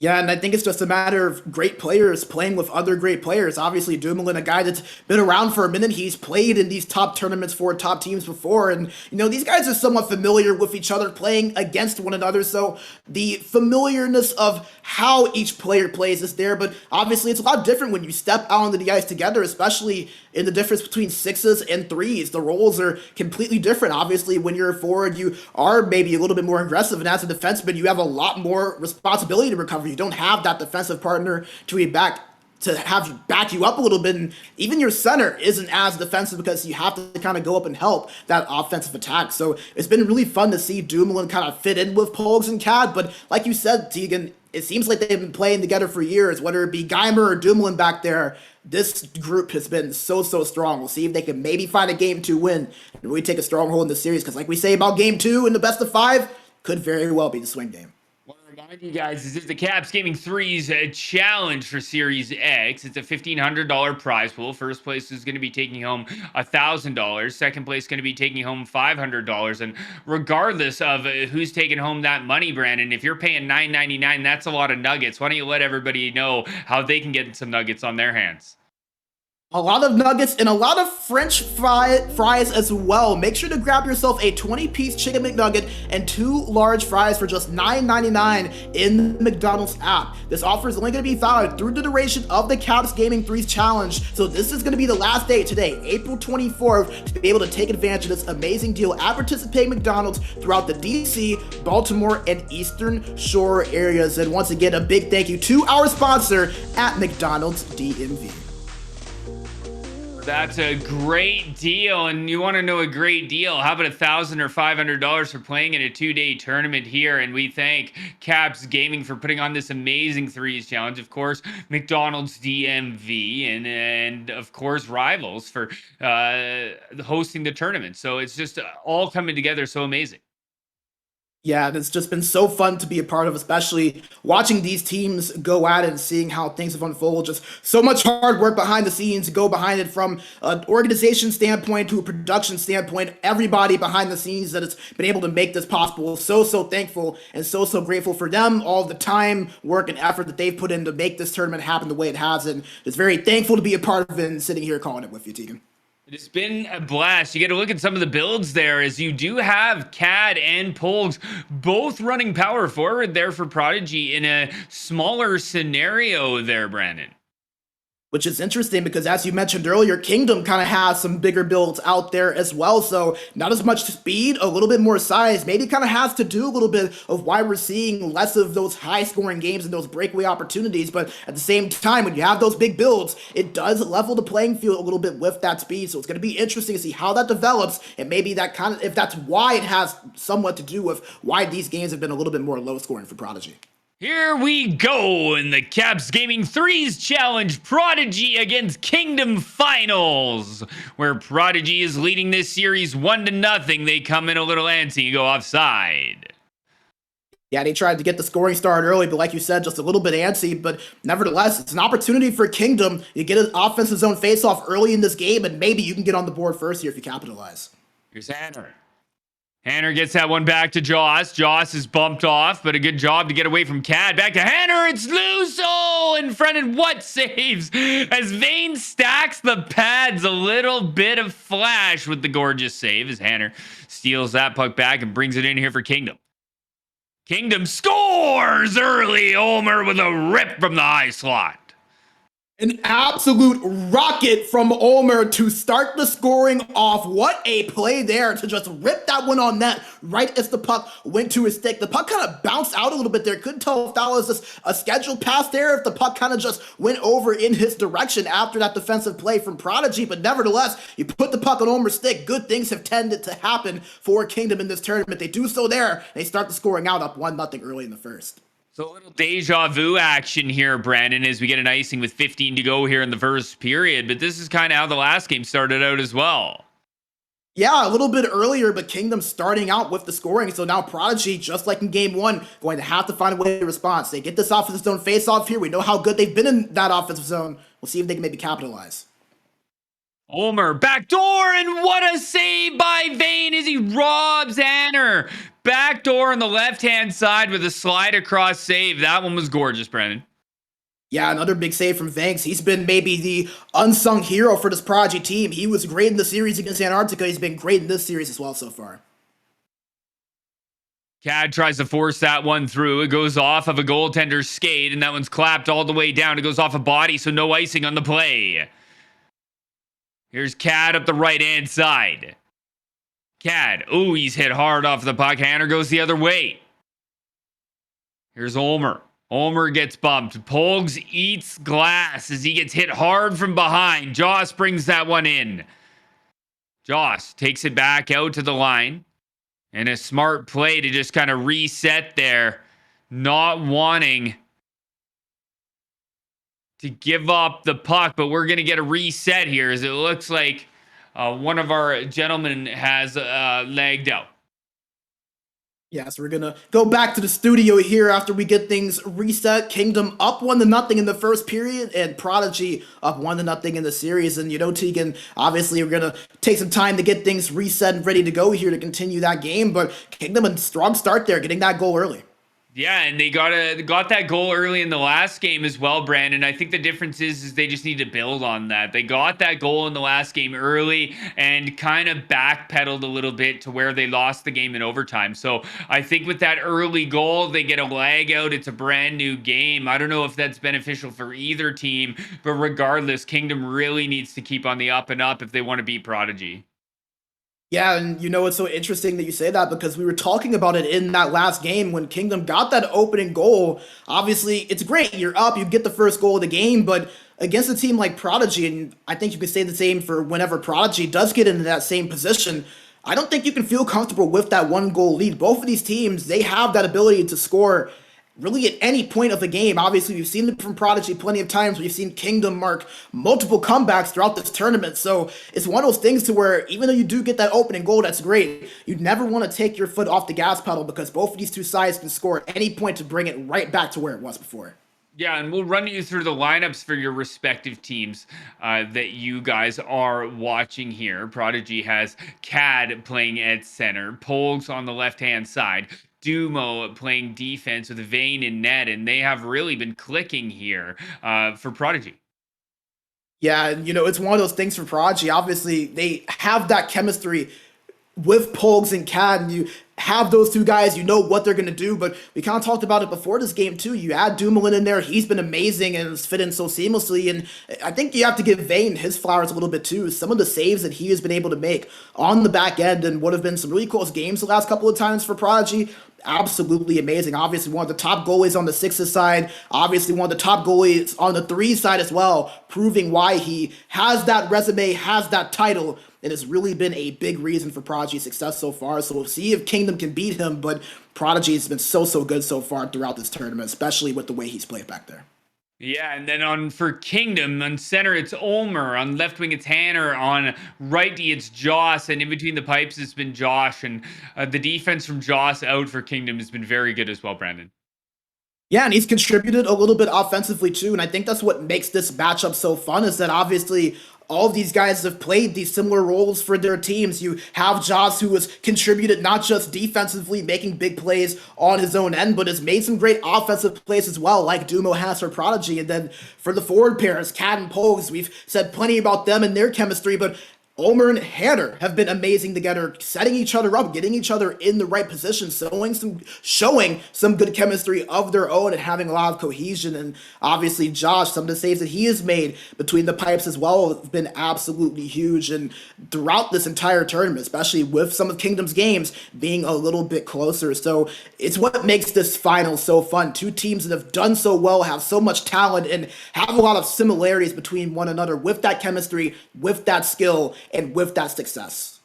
Speaker 2: Yeah, and I think it's just a matter of great players playing with other great players. Obviously, Dumoulin, a guy that's been around for a minute, he's played in these top tournaments for top teams before, and these guys are somewhat familiar with each other, playing against one another. So the familiarness of how each player plays is there, but obviously it's a lot different when you step out onto the ice together, especially in the difference between sixes and threes. The roles are completely different. Obviously, when you're a forward, you are maybe a little bit more aggressive, and as a defenseman, you have a lot more responsibility to recover. You don't have that defensive partner to have back you up a little bit, and even your center isn't as defensive because you have to kind of go up and help that offensive attack. So it's been really fun to see Dumoulin kind of fit in with Pogues and Cad, but like you said, Tegan, it seems like they've been playing together for years, whether it be Geimer or Dumoulin back there. This group has been so strong. We'll see if they can maybe find a game 2 win and really take a stronghold in the series, because like we say about game 2 in the best of 5, could very well be the swing game.
Speaker 1: Want to remind you guys, this is the Caps Gaming 3's challenge for Series X. It's a $1,500 prize pool. First place is going to be taking home $1,000. Second place is going to be taking home $500. And regardless of who's taking home that money, Brandon, if you're paying $9.99, that's a lot of nuggets. Why don't you let everybody know how they can get some nuggets on their hands?
Speaker 2: A lot of nuggets and a lot of French fries as well. Make sure to grab yourself a 20-piece chicken McNugget and 2 large fries for just $9.99 in the McDonald's app. This offer is only going to be valid through the duration of the Caps Gaming 3's challenge. So this is going to be the last day today, April 24th, to be able to take advantage of this amazing deal at participating McDonald's throughout the DC, Baltimore, and Eastern Shore areas. And once again, a big thank you to our sponsor at McDonald's DMV.
Speaker 1: That's a great deal, and you want to know a great deal? How about $1,000 or $500 for playing in a 2-day tournament here? And we thank Caps Gaming for putting on this amazing threes challenge. Of course, McDonald's DMV, and of course Rivals for hosting the tournament. So it's just all coming together so amazing.
Speaker 2: Yeah, it's just been so fun to be a part of, especially watching these teams go at it and seeing how things have unfolded. Just so much hard work behind the scenes, go behind it from an organization standpoint to a production standpoint. Everybody behind the scenes that has been able to make this possible. So thankful and so grateful for them, all the time, work, and effort that they've put in to make this tournament happen the way it has. And just very thankful to be a part of it and sitting here calling it with you, Tegan.
Speaker 1: It's been a blast. You get to look at some of the builds there, as you do have Cad and Pogues both running power forward there for Prodigy in a smaller scenario there, Brandon.
Speaker 2: Which is interesting because, as you mentioned earlier, Kingdom kind of has some bigger builds out there as well. So not as much speed, a little bit more size. Maybe kind of has to do a little bit of why we're seeing less of those high-scoring games and those breakaway opportunities. But at the same time, when you have those big builds, it does level the playing field a little bit with that speed. So it's going to be interesting to see how that develops, and maybe that kind of, if that's why it has somewhat to do with why these games have been a little bit more low-scoring for Prodigy.
Speaker 1: Here we go in the Caps Gaming 3's challenge, Prodigy against Kingdom Finals, where Prodigy is leading this series 1-0. They come in a little antsy and go offside.
Speaker 2: Yeah, they tried to get the scoring started early, but like you said, just a little bit antsy. But nevertheless, it's an opportunity for Kingdom. You get an offensive zone face-off early in this game, and maybe you can get on the board first here if you capitalize.
Speaker 1: Here's Hanner. Hanner gets that one back to Joss. Joss is bumped off, but a good job to get away from Cad. Back to Hanner. It's loose. Oh, in front, and what saves? As Vane stacks the pads, a little bit of flash with the gorgeous save as Hanner steals that puck back and brings it in here for Kingdom. Kingdom scores early. Ulmer with a rip from the high slot.
Speaker 2: An absolute rocket from Ulmer to start the scoring off. What a play there to just rip that one on net right as the puck went to his stick. The puck kind of bounced out a little bit there. Couldn't tell if that was just a scheduled pass there, if the puck kind of just went over in his direction after that defensive play from Prodigy. But nevertheless, you put the puck on Ulmer's stick. Good things have tended to happen for Kingdom in this tournament. They do so there. They start the scoring out up 1-0 early in the first.
Speaker 1: So a little deja vu action here, Brandon, as we get an icing with 15 to go here in the first period. But this is kind of how the last game started out as well.
Speaker 2: Yeah, a little bit earlier, but Kingdom starting out with the scoring. So now Prodigy, just like in game 1, going to have to find a way to respond. They get this offensive zone face-off here. We know how good they've been in that offensive zone. We'll see if they can maybe capitalize.
Speaker 1: Ulmer, backdoor, and what a save by Vane as he robs Hanner. backdoor on the left-hand side with a slide across save. That one was gorgeous, Brandon.
Speaker 2: Yeah, another big save from Vanks. He's been maybe the unsung hero for this Prodigy team. He was great in the series against Antarctica. He's been great in this series as well so far.
Speaker 1: Cad tries to force that one through. It goes off of a goaltender's skate, and that one's clapped all the way down. It goes off a body, so no icing on the play. Here's Cad up the right-hand side. Cad. Ooh, he's hit hard off the puck. Hanner goes the other way. Here's Ulmer. Ulmer gets bumped. Polgs eats glass as he gets hit hard from behind. Joss brings that one in. Joss takes it back out to the line. And a smart play to just kind of reset there. Not wanting to give up the puck, but we're going to get a reset here as it looks like one of our gentlemen has lagged out.
Speaker 2: Yeah, so we're gonna go back to the studio here after we get things reset. Kingdom up 1-0 in the first period, and Prodigy up 1-0 in the series. And Tegan, obviously we're gonna take some time to get things reset and ready to go here to continue that game. But Kingdom a strong start there, getting that goal early.
Speaker 1: Yeah, and they got that goal early in the last game as well, Brandon. I think the difference is they just need to build on that. They got that goal in the last game early and kind of backpedaled a little bit to where they lost the game in overtime. So I think with that early goal, they get a lag out. It's a brand new game. I don't know if that's beneficial for either team, but regardless, Kingdom really needs to keep on the up and up if they want to beat Prodigy.
Speaker 2: Yeah, and it's so interesting that you say that because we were talking about it in that last game when Kingdom got that opening goal. Obviously, it's great. You're up, you get the first goal of the game, but against a team like Prodigy, and I think you could say the same for whenever Prodigy does get into that same position, I don't think you can feel comfortable with that one goal lead. Both of these teams, they have that ability to score really at any point of the game. Obviously, we've seen it from Prodigy plenty of times. We've seen Kingdom mark multiple comebacks throughout this tournament. So it's one of those things to where even though you do get that opening goal, that's great. You never want to take your foot off the gas pedal because both of these two sides can score at any point to bring it right back to where it was before.
Speaker 1: Yeah, and we'll run you through the lineups for your respective teams that you guys are watching here. Prodigy has Cad playing at center, Polgs on the left-hand side, Dumo playing defense with Vane and net, and they have really been clicking here for Prodigy.
Speaker 2: Yeah, and it's one of those things for Prodigy. Obviously, they have that chemistry with Polgs and Cad, and you have those two guys, you know what they're going to do, but we kind of talked about it before this game too. You add Dumoulin in there, he's been amazing and has fit in so seamlessly, and I think you have to give Vane his flowers a little bit too. Some of the saves that he has been able to make on the back end and what have been some really close games the last couple of times for Prodigy, absolutely amazing. Obviously one of the top goalies on the sixes side, obviously one of the top goalies on the threes side as well, proving why he has that resume, has that title, and has really been a big reason for Prodigy's success so far. So we'll see if Kingdom can beat him, but Prodigy has been so good so far throughout this tournament, especially with the way he's played back there.
Speaker 1: Yeah, and then for Kingdom, on center, it's Ulmer. On left wing, it's Hanner. On right, it's Joss. And in between the pipes, it's been Josh. And the defense from Joss out for Kingdom has been very good as well, Brandon.
Speaker 2: Yeah, and he's contributed a little bit offensively too, and I think that's what makes this matchup so fun is that obviously all of these guys have played these similar roles for their teams. You have Joss, who has contributed not just defensively, making big plays on his own end, but has made some great offensive plays as well, like Dumo has for Prodigy. And then for the forward pairs, Cad and Pogues, we've said plenty about them and their chemistry, but Ulmer and Hanner have been amazing together, setting each other up, getting each other in the right position, showing some good chemistry of their own and having a lot of cohesion. And obviously Josh, some of the saves that he has made between the pipes as well have been absolutely huge. And throughout this entire tournament, especially with some of Kingdom's games being a little bit closer. So it's what makes this final so fun. Two teams that have done so well, have so much talent, and have a lot of similarities between one another with that chemistry, with that skill, and with that success.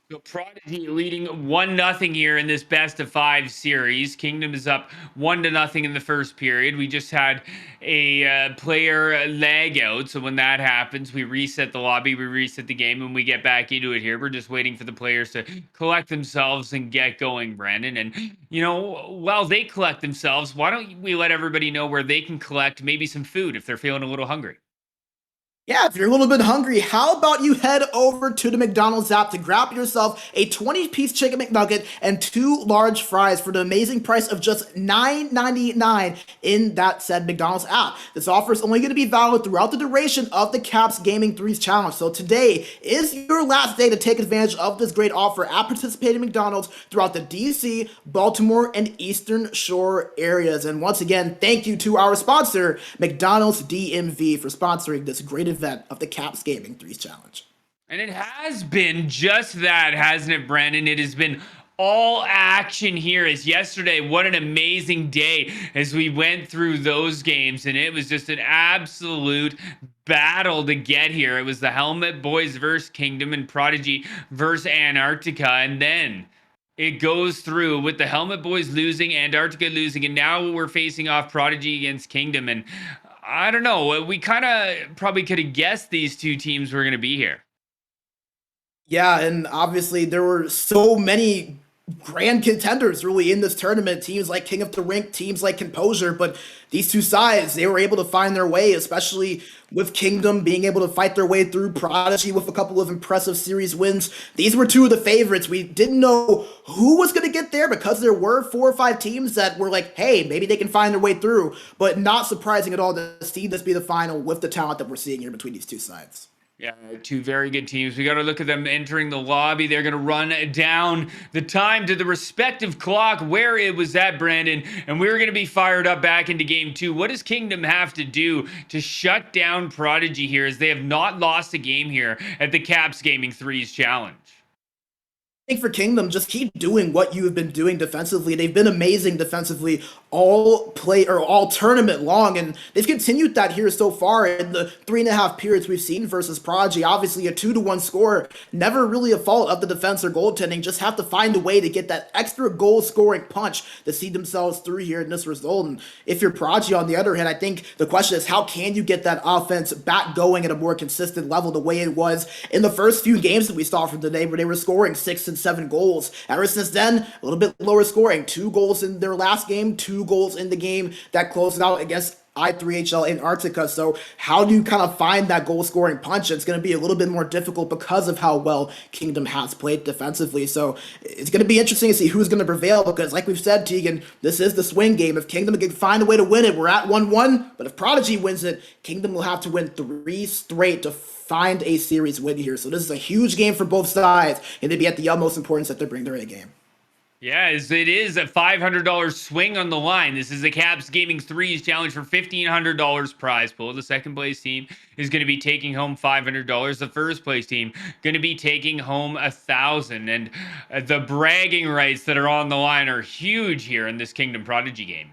Speaker 1: So Prodigy leading 1-0 here in this best of 5 series. Kingdom is up 1-0 in the first period. We just had a player lag out. So when that happens, we reset the lobby, we reset the game, and we get back into it here. We're just waiting for the players to collect themselves and get going, Brandon. And, while they collect themselves, why don't we let everybody know where they can collect maybe some food if they're feeling a little hungry?
Speaker 2: Yeah, if you're a little bit hungry, how about you head over to the McDonald's app to grab yourself a 20-piece chicken McNugget and two large fries for the amazing price of just $9.99 in that said McDonald's app. This offer is only going to be valid throughout the duration of the Caps Gaming 3's challenge. So today is your last day to take advantage of this great offer at participating McDonald's throughout the DC, Baltimore, and Eastern Shore areas. And once again, thank you to our sponsor, McDonald's DMV, for sponsoring this great event of the Caps Gaming 3's challenge.
Speaker 1: And it has been just that, hasn't it, Brandon? It has been all action here. As yesterday, what an amazing day as we went through those games, and it was just an absolute battle to get here. It was the Helmet Boys versus Kingdom and Prodigy versus Antarctica, and then it goes through with the Helmet Boys losing, Antarctica losing, and now we're facing off Prodigy against Kingdom. And I don't know, we kind of probably could have guessed these two teams were going to be here.
Speaker 2: Yeah, and obviously there were so many grand contenders really in this tournament. Teams like King of the Rink, teams like Composure, but these two sides, they were able to find their way, especially with Kingdom being able to fight their way through Prodigy with a couple of impressive series wins. These were two of the favorites. We didn't know who was going to get there because there were 4 or 5 teams that were like, hey, maybe they can find their way through, but not surprising at all to see this be the final with the talent that we're seeing here between these two sides.
Speaker 1: Yeah, two very good teams. We got to look at them entering the lobby. They're going to run down the time to the respective clock where it was at, Brandon. And we're going to be fired up back into game 2. What does Kingdom have to do to shut down Prodigy here, as they have not lost a game here at the Caps Gaming 3's challenge?
Speaker 2: Think for Kingdom, just keep doing what you have been doing defensively. They've been amazing defensively all tournament long, and they've continued that here so far in the 3.5 periods we've seen versus Prodigy. Obviously, a 2-1 score, never really a fault of the defense or goaltending. Just have to find a way to get that extra goal scoring punch to see themselves through here in this result. And if you're Prodigy, on the other hand, I think the question is, how can you get that offense back going at a more consistent level the way it was in the first few games that we saw from today, where they were scoring 6 and 7 goals. Ever since then, a little bit lower scoring. 2 goals in their last game, 2 goals in the game that closed out against I3HL Antarctica. So how do you kind of find that goal scoring punch? It's going to be a little bit more difficult because of how well Kingdom has played defensively. So it's going to be interesting to see who's going to prevail, because like we've said, Tegan, this is the swing game. If Kingdom can find a way to win it, we're at 1-1. But if Prodigy wins it, Kingdom will have to win 3 straight to find a series win here. So this is a huge game for both sides, and it'd be at the utmost importance that they bring their A game.
Speaker 1: Yeah, it is a $500 swing on the line. This is the Caps Gaming 3's challenge for $1,500 prize pool. The second place team is going to be taking home $500. The first place team going to be taking home $1,000. And the bragging rights that are on the line are huge here in this Kingdom Prodigy game.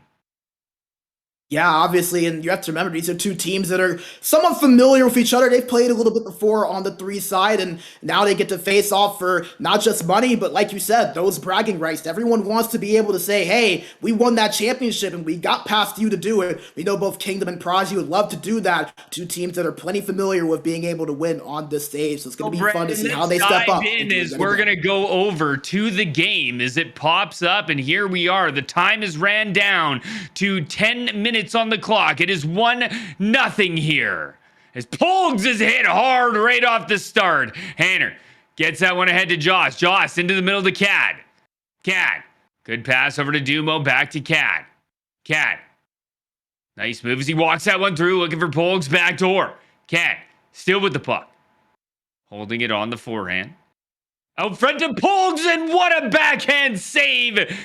Speaker 2: Yeah, obviously, and you have to remember, these are two teams that are somewhat familiar with each other. They've played a little bit before on the 3 side, and now they get to face off for not just money, but like you said, those bragging rights. Everyone wants to be able to say, hey, we won that championship, and we got past you to do it. We know both Kingdom and Prodigy would love to do that. Two teams that are plenty familiar with being able to win on this stage, so it's going to be fun to see how they step up.
Speaker 1: We're going to go over to the game as it pops up, and here we are. The time is ran down to 10 minutes on the clock. It is 1-0 here, as Polgs is hit hard right off the start. Hanner gets that one ahead to Joss. Joss into the middle to Cad. Cad, good pass over to Dumo, back to Cad. Cad, nice move as he walks that one through, looking for Polgs back door. Cad still with the puck, holding it on the forehand, out front to Polgs, and what a backhand save,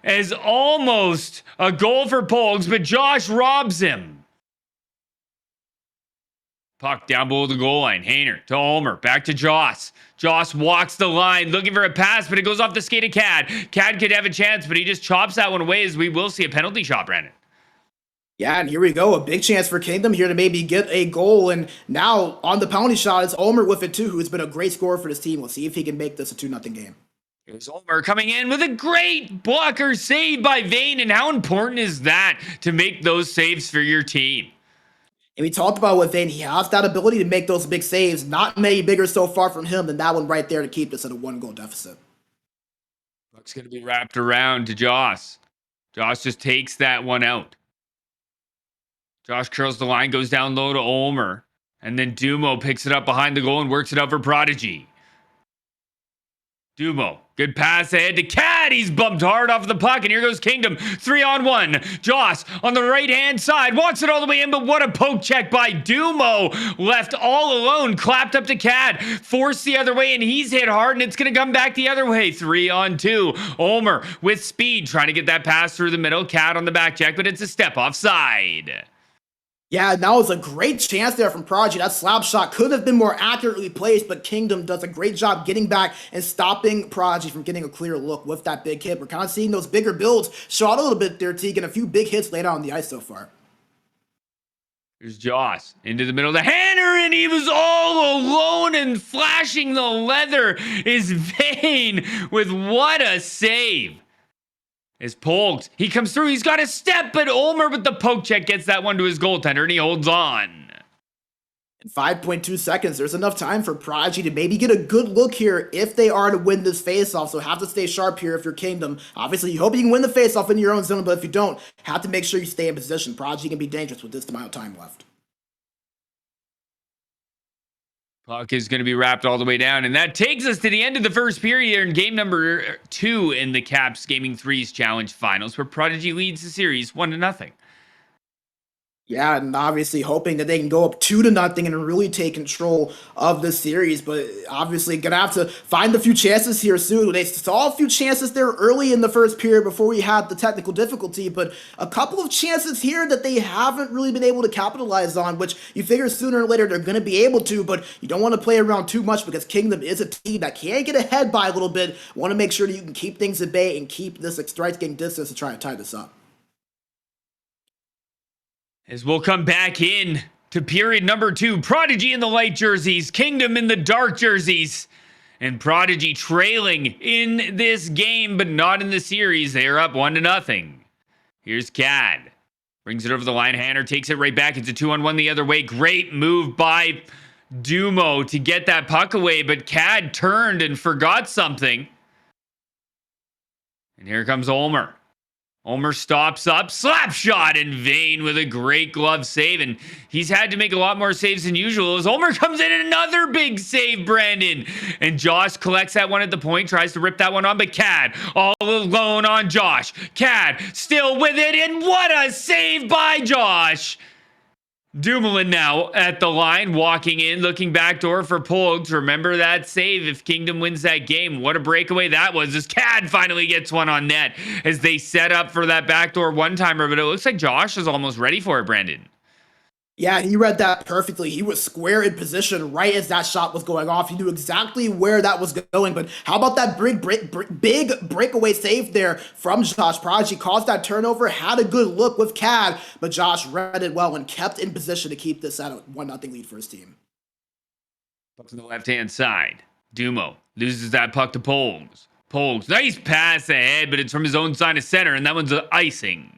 Speaker 1: as almost a goal for Polgs, but Josh robs him. Puck down below the goal line. Hayner to Ulmer. Back to Joss. Joss walks the line, looking for a pass, but it goes off the skate of Cad. Cad could have a chance, but he just chops that one away, as we will see a penalty shot, Brandon.
Speaker 2: Yeah, and here we go. A big chance for Kingdom here to maybe get a goal. And now on the penalty shot is Ulmer with it too, who's been a great scorer for this team. We'll see if he can make this a 2-0 game.
Speaker 1: Here's Ulmer coming in with a great blocker save by Vane. And how important is that to make those saves for your team?
Speaker 2: And we talked about with Vane, he has that ability to make those big saves. Not many bigger so far from him than that one right there to keep this at a 1-goal deficit.
Speaker 1: Puck's going to be wrapped around to Joss. Joss just takes that one out. Josh curls the line, goes down low to Ulmer. And then Dumo picks it up behind the goal and works it out for Prodigy. Dumo, good pass ahead to Cad. He's bumped hard off the puck, and here goes Kingdom. 3-on-1. Joss on the right-hand side. Walks it all the way in, but what a poke check by Dumo. Left all alone, clapped up to Cad. Forced the other way, and he's hit hard, and it's going to come back the other way. 3-on-2. Ulmer with speed, trying to get that pass through the middle. Cad on the back check, but it's a step offside.
Speaker 2: Yeah, that was a great chance there from Prodigy. That slap shot could have been more accurately placed, but Kingdom does a great job getting back and stopping Prodigy from getting a clear look with that big hit. We're kind of seeing those bigger builds show out a little bit there, Tegan. A few big hits laid out on the ice so far.
Speaker 1: Here's Joss into the middle. The Hanner, and he was all alone, and flashing the leather is Vane with what a save. Is Polks. He comes through. He's got a step, but Ulmer with the poke check gets that one to his goaltender, and he holds on.
Speaker 2: In 5.2 seconds, there's enough time for Prodigy to maybe get a good look here if they are to win this faceoff. So have to stay sharp here if you're Kingdom. Obviously, you hope you can win the faceoff in your own zone, but if you don't, have to make sure you stay in position. Prodigy can be dangerous with this amount of time left.
Speaker 1: Puck is going to be wrapped all the way down, and that takes us to the end of the first period here in game number 2 in the Caps Gaming 3's Challenge Finals, where Prodigy leads the series 1-0.
Speaker 2: Yeah, and obviously hoping that they can go up 2-0 and really take control of the series, but obviously gonna have to find a few chances here soon. They saw a few chances there early in the first period before we had the technical difficulty, but a couple of chances here that they haven't really been able to capitalize on, which you figure sooner or later they're gonna be able to, but you don't want to play around too much because Kingdom is a team that can get ahead by a little bit. Want to make sure that you can keep things at bay and keep this strike game distance to try to tie this up.
Speaker 1: As we'll come back in to period number 2, Prodigy in the light jerseys, Kingdom in the dark jerseys, and Prodigy trailing in this game, but not in the series. They are up 1-0. Here's Cad. Brings it over the line. Hanner takes it right back. It's a 2-on-1 the other way. Great move by Dumo to get that puck away, but Cad turned and forgot something. And here comes Ulmer. Ulmer stops up, slap shot in vain with a great glove save, and he's had to make a lot more saves than usual as Ulmer comes in and another big save, Brandon. And Josh collects that one at the point, tries to rip that one on, but Cad all alone on Josh. Cad still with it, and what a save by Josh. Dumoulin now at the line, walking in, looking backdoor for Polks. Remember that save if Kingdom wins that game. What a breakaway that was as Cad finally gets one on net as they set up for that backdoor one-timer, but it looks like Josh is almost ready for it, Brandon.
Speaker 2: Yeah, he read that perfectly. He was square in position right as that shot was going off. He knew exactly where that was going. But how about that big breakaway save there from Josh? Prodigy caused that turnover, had a good look with Cad, but Josh read it well and kept in position to keep this at a 1-0 lead for his team.
Speaker 1: Up to the left-hand side. Dumo loses that puck to Polks. Polks, nice pass ahead, but it's from his own side of center, and that one's icing.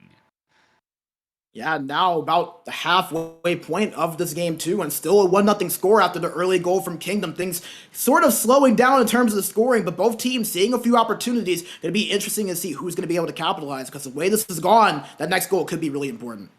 Speaker 2: Yeah, now about the halfway point of this game too, and still a 1-0 score after the early goal from Kingdom. Things sort of slowing down in terms of the scoring, but both teams seeing a few opportunities. Going to be interesting to see who's going to be able to capitalize, because the way this has gone, that next goal could be really important.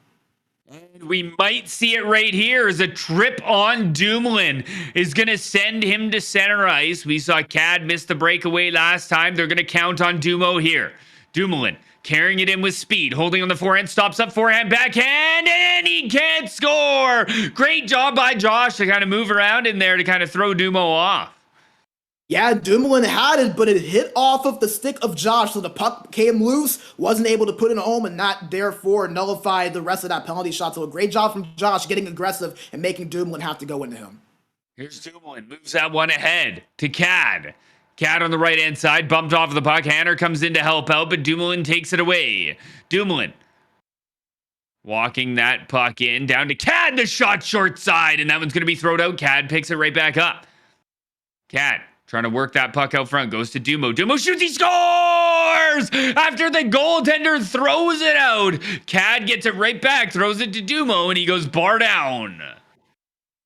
Speaker 1: And we might see it right here as a trip on Dumoulin is going to send him to center ice. We saw Cad miss the breakaway last time. They're going to count on Dumo here. Dumoulin carrying it in with speed, holding on the forehand, stops up, forehand, backhand, and he can't score. Great job by Josh to kind of move around in there to kind of throw Dumo off.
Speaker 2: Yeah, Dumoulin had it, but it hit off of the stick of Josh, so the puck came loose, wasn't able to put it home, and not therefore nullify the rest of that penalty shot. So a great job from Josh getting aggressive and making Dumoulin have to go into him.
Speaker 1: Here's Dumoulin, moves that one ahead to Cad. Cad on the right-hand side, bumped off the puck. Hanner comes in to help out, but Dumoulin takes it away. Dumoulin walking that puck in, down to Cad, the shot short side, and that one's going to be thrown out. Cad picks it right back up. Cad trying to work that puck out front, goes to Dumo. Dumo shoots, he scores! After the goaltender throws it out. Cad gets it right back, throws it to Dumo, and he goes bar down.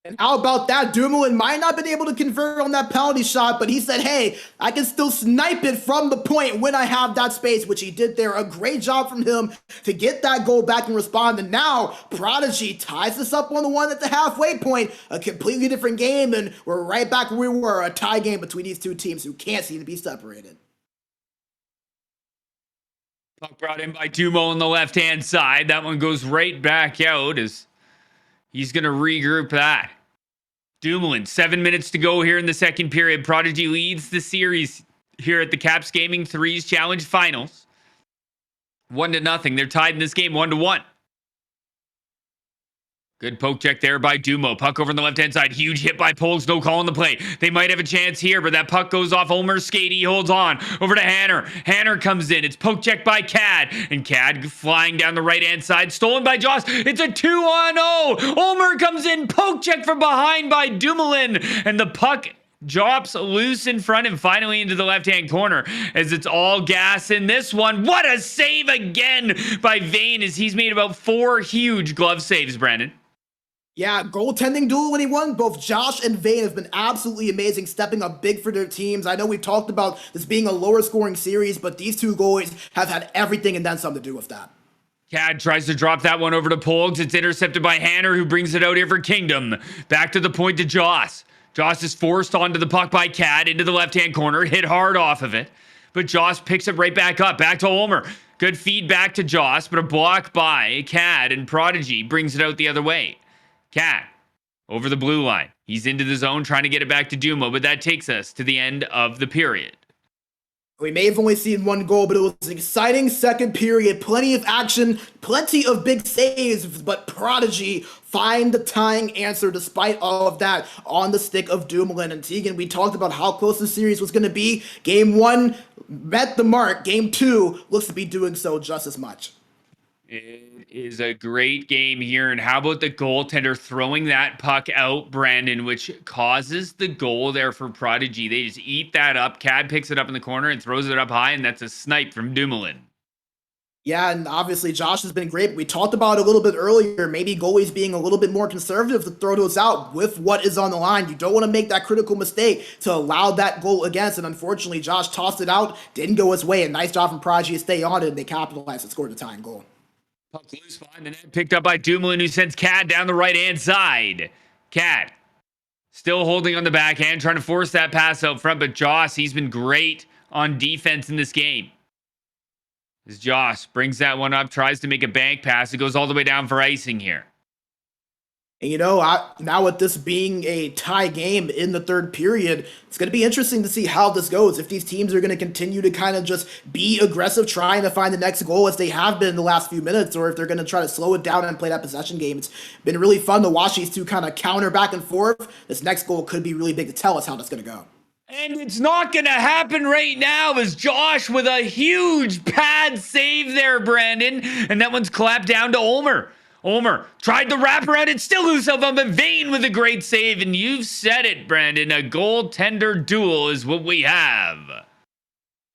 Speaker 2: And how about that? Dumoulin might not have been able to convert on that penalty shot, but he said, hey, I can still snipe it from the point when I have that space, which he did there. A great job from him to get that goal back and respond. And now Prodigy ties this up on the one at the halfway point. A completely different game, and we're right back where we were, a tie game between these two teams who can't seem to be separated.
Speaker 1: Puck brought in by Dumo on the left-hand side. That one goes right back out as he's going to regroup that. Dumoulin, 7 minutes to go here in the second period. Prodigy leads the series here at the Caps Gaming 3's Challenge Finals. 1-0. They're tied in this game 1-1. Good poke check there by Dumo. Puck over on the left-hand side. Huge hit by Poles. No call on the play. They might have a chance here, but that puck goes off Ulmer's skate. He holds on. Over to Hanner. Hanner comes in. It's poke check by Cad. And Cad flying down the right-hand side. Stolen by Joss. It's a 2-on-0. Ulmer comes in. Poke check from behind by Dumoulin. And the puck drops loose in front and finally into the left-hand corner as it's all gas in this one. What a save again by Vane as he's made about 4 huge glove saves, Brandon.
Speaker 2: Yeah, goaltending duel when he won. Both Josh and Vane have been absolutely amazing, stepping up big for their teams. I know we've talked about this being a lower scoring series, but these two goalies have had everything and then some to do with that.
Speaker 1: Cad tries to drop that one over to Polgs. It's intercepted by Hanner, who brings it out here for Kingdom. Back to the point to Joss. Joss is forced onto the puck by Cad into the left-hand corner, hit hard off of it. But Joss picks it right back up, back to Ulmer. Good feedback to Joss, but a block by Cad, and Prodigy brings it out the other way. Cad over the blue line. He's into the zone trying to get it back to Dumo, but that takes us to the end of the period.
Speaker 2: We may have only seen one goal, but it was an exciting second period. Plenty of action, plenty of big saves, but Prodigy find the tying answer despite all of that on the stick of Dumoulin. And Tegan, we talked about how close the series was going to be. Game 1 met the mark. Game 2 looks to be doing so just as much.
Speaker 1: It is a great game here. And how about the goaltender throwing that puck out, Brandon, which causes the goal there for Prodigy. They just eat that up. Cad picks it up in the corner and throws it up high, and that's a snipe from Dumoulin.
Speaker 2: Yeah, and obviously Josh has been great. We talked about it a little bit earlier, maybe goalies being a little bit more conservative to throw those out with what is on the line. You don't want to make that critical mistake to allow that goal against, and unfortunately Josh tossed it out, didn't go his way, and nice job from Prodigy to stay on it, and they capitalized and scored the tying goal.
Speaker 1: Puck loose behind the net, picked up by Dumoulin, who sends Cad down the right-hand side. Cad still holding on the backhand, trying to force that pass out front, but Joss, he's been great on defense in this game. As Joss brings that one up, tries to make a bank pass, it goes all the way down for icing here.
Speaker 2: And now with this being a tie game in the third period, it's going to be interesting to see how this goes. If these teams are going to continue to kind of just be aggressive, trying to find the next goal as they have been in the last few minutes, or if they're going to try to slow it down and play that possession game. It's been really fun to watch these two kind of counter back and forth. This next goal could be really big to tell us how that's going to go.
Speaker 1: And it's not going to happen right now as Josh with a huge pad save there, Brandon. And that one's clapped down to Ulmer. Ulmer tried to wrap around it, still lose himself, but Vane with a great save. And you've said it, Brandon. A goaltender duel is what we have.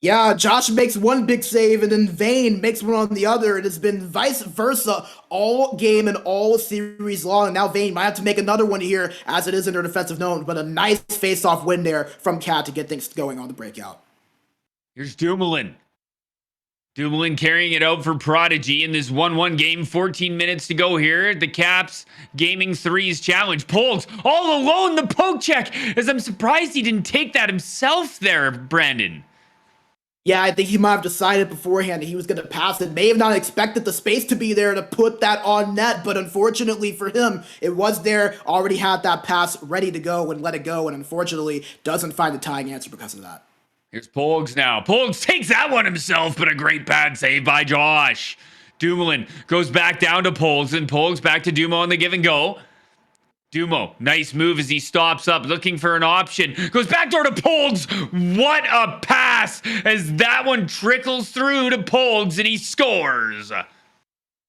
Speaker 2: Yeah, Josh makes one big save, and then Vane makes one on the other. It has been vice versa all game and all series long. And now Vane might have to make another one here, as it is in their defensive zone. But a nice face-off win there from Cat to get things going on the breakout.
Speaker 1: Here's Dumoulin. Dumoulin carrying it out for Prodigy in this 1-1 game. 14 minutes to go here at the Caps Gaming 3's Challenge. Polks all alone, the poke check, as I'm surprised he didn't take that himself there, Brandon.
Speaker 2: Yeah, I think he might have decided beforehand that he was going to pass it. May have not expected the space to be there to put that on net, but unfortunately for him, it was there, already had that pass ready to go and let it go, and unfortunately doesn't find the tying answer because of that.
Speaker 1: Here's Polgs now. Polgs takes that one himself, but a great pad save by Josh. Dumoulin goes back down to Polgs, and Polgs back to Dumo on the give and go. Dumo, nice move as he stops up, looking for an option. Goes back door to Polgs. What a pass as that one trickles through to Polgs, and he scores.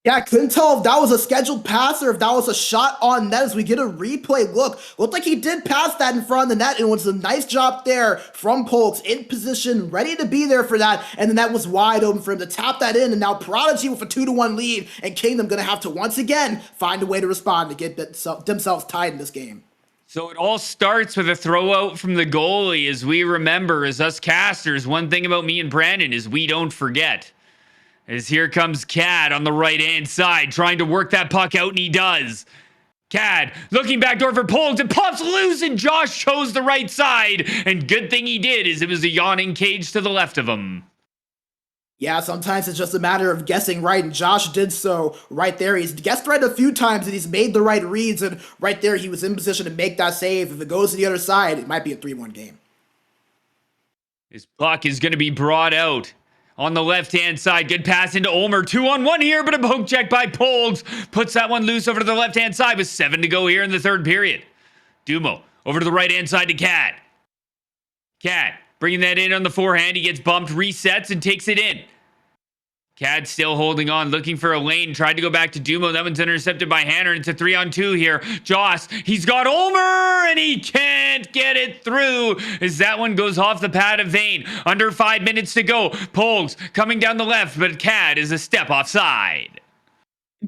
Speaker 2: Yeah, I couldn't tell if that was a scheduled pass or if that was a shot on net as we get a replay look. Looked like he did pass that in front of the net, and it was a nice job there from Polks in position, ready to be there for that. And then that was wide open for him to tap that in. And now Prodigy with a 2-1 lead, and Kingdom going to have to once again find a way to respond to get themselves tied in this game.
Speaker 1: So it all starts with a throw out from the goalie. As we remember, as us casters, one thing about me and Brandon is we don't forget. As here comes Cad on the right-hand side, trying to work that puck out, and he does. Cad looking backdoor for Polks, and pops loose, and Josh chose the right side. And good thing he did, as it was a yawning cage to the left of him.
Speaker 2: Yeah, sometimes it's just a matter of guessing right, and Josh did so right there. He's guessed right a few times, and he's made the right reads, and right there he was in position to make that save. If it goes to the other side, it might be a 3-1 game.
Speaker 1: His puck is going to be brought out. On the left-hand side, good pass into Ulmer. 2-on-1 here, but a poke check by Polks. Puts that one loose over to the left-hand side with 7 to go here in the third period. Dumo over to the right-hand side to Cad. Cad bringing that in on the forehand. He gets bumped, resets, and takes it in. Cad still holding on, looking for a lane. Tried to go back to Dumo. That one's intercepted by Hanner. It's a 3-on-2 here. Joss, he's got Ulmer, and he can't get it through as that one goes off the pad of Vane. Under 5 minutes to go. Polks coming down the left, but Cad is a step offside.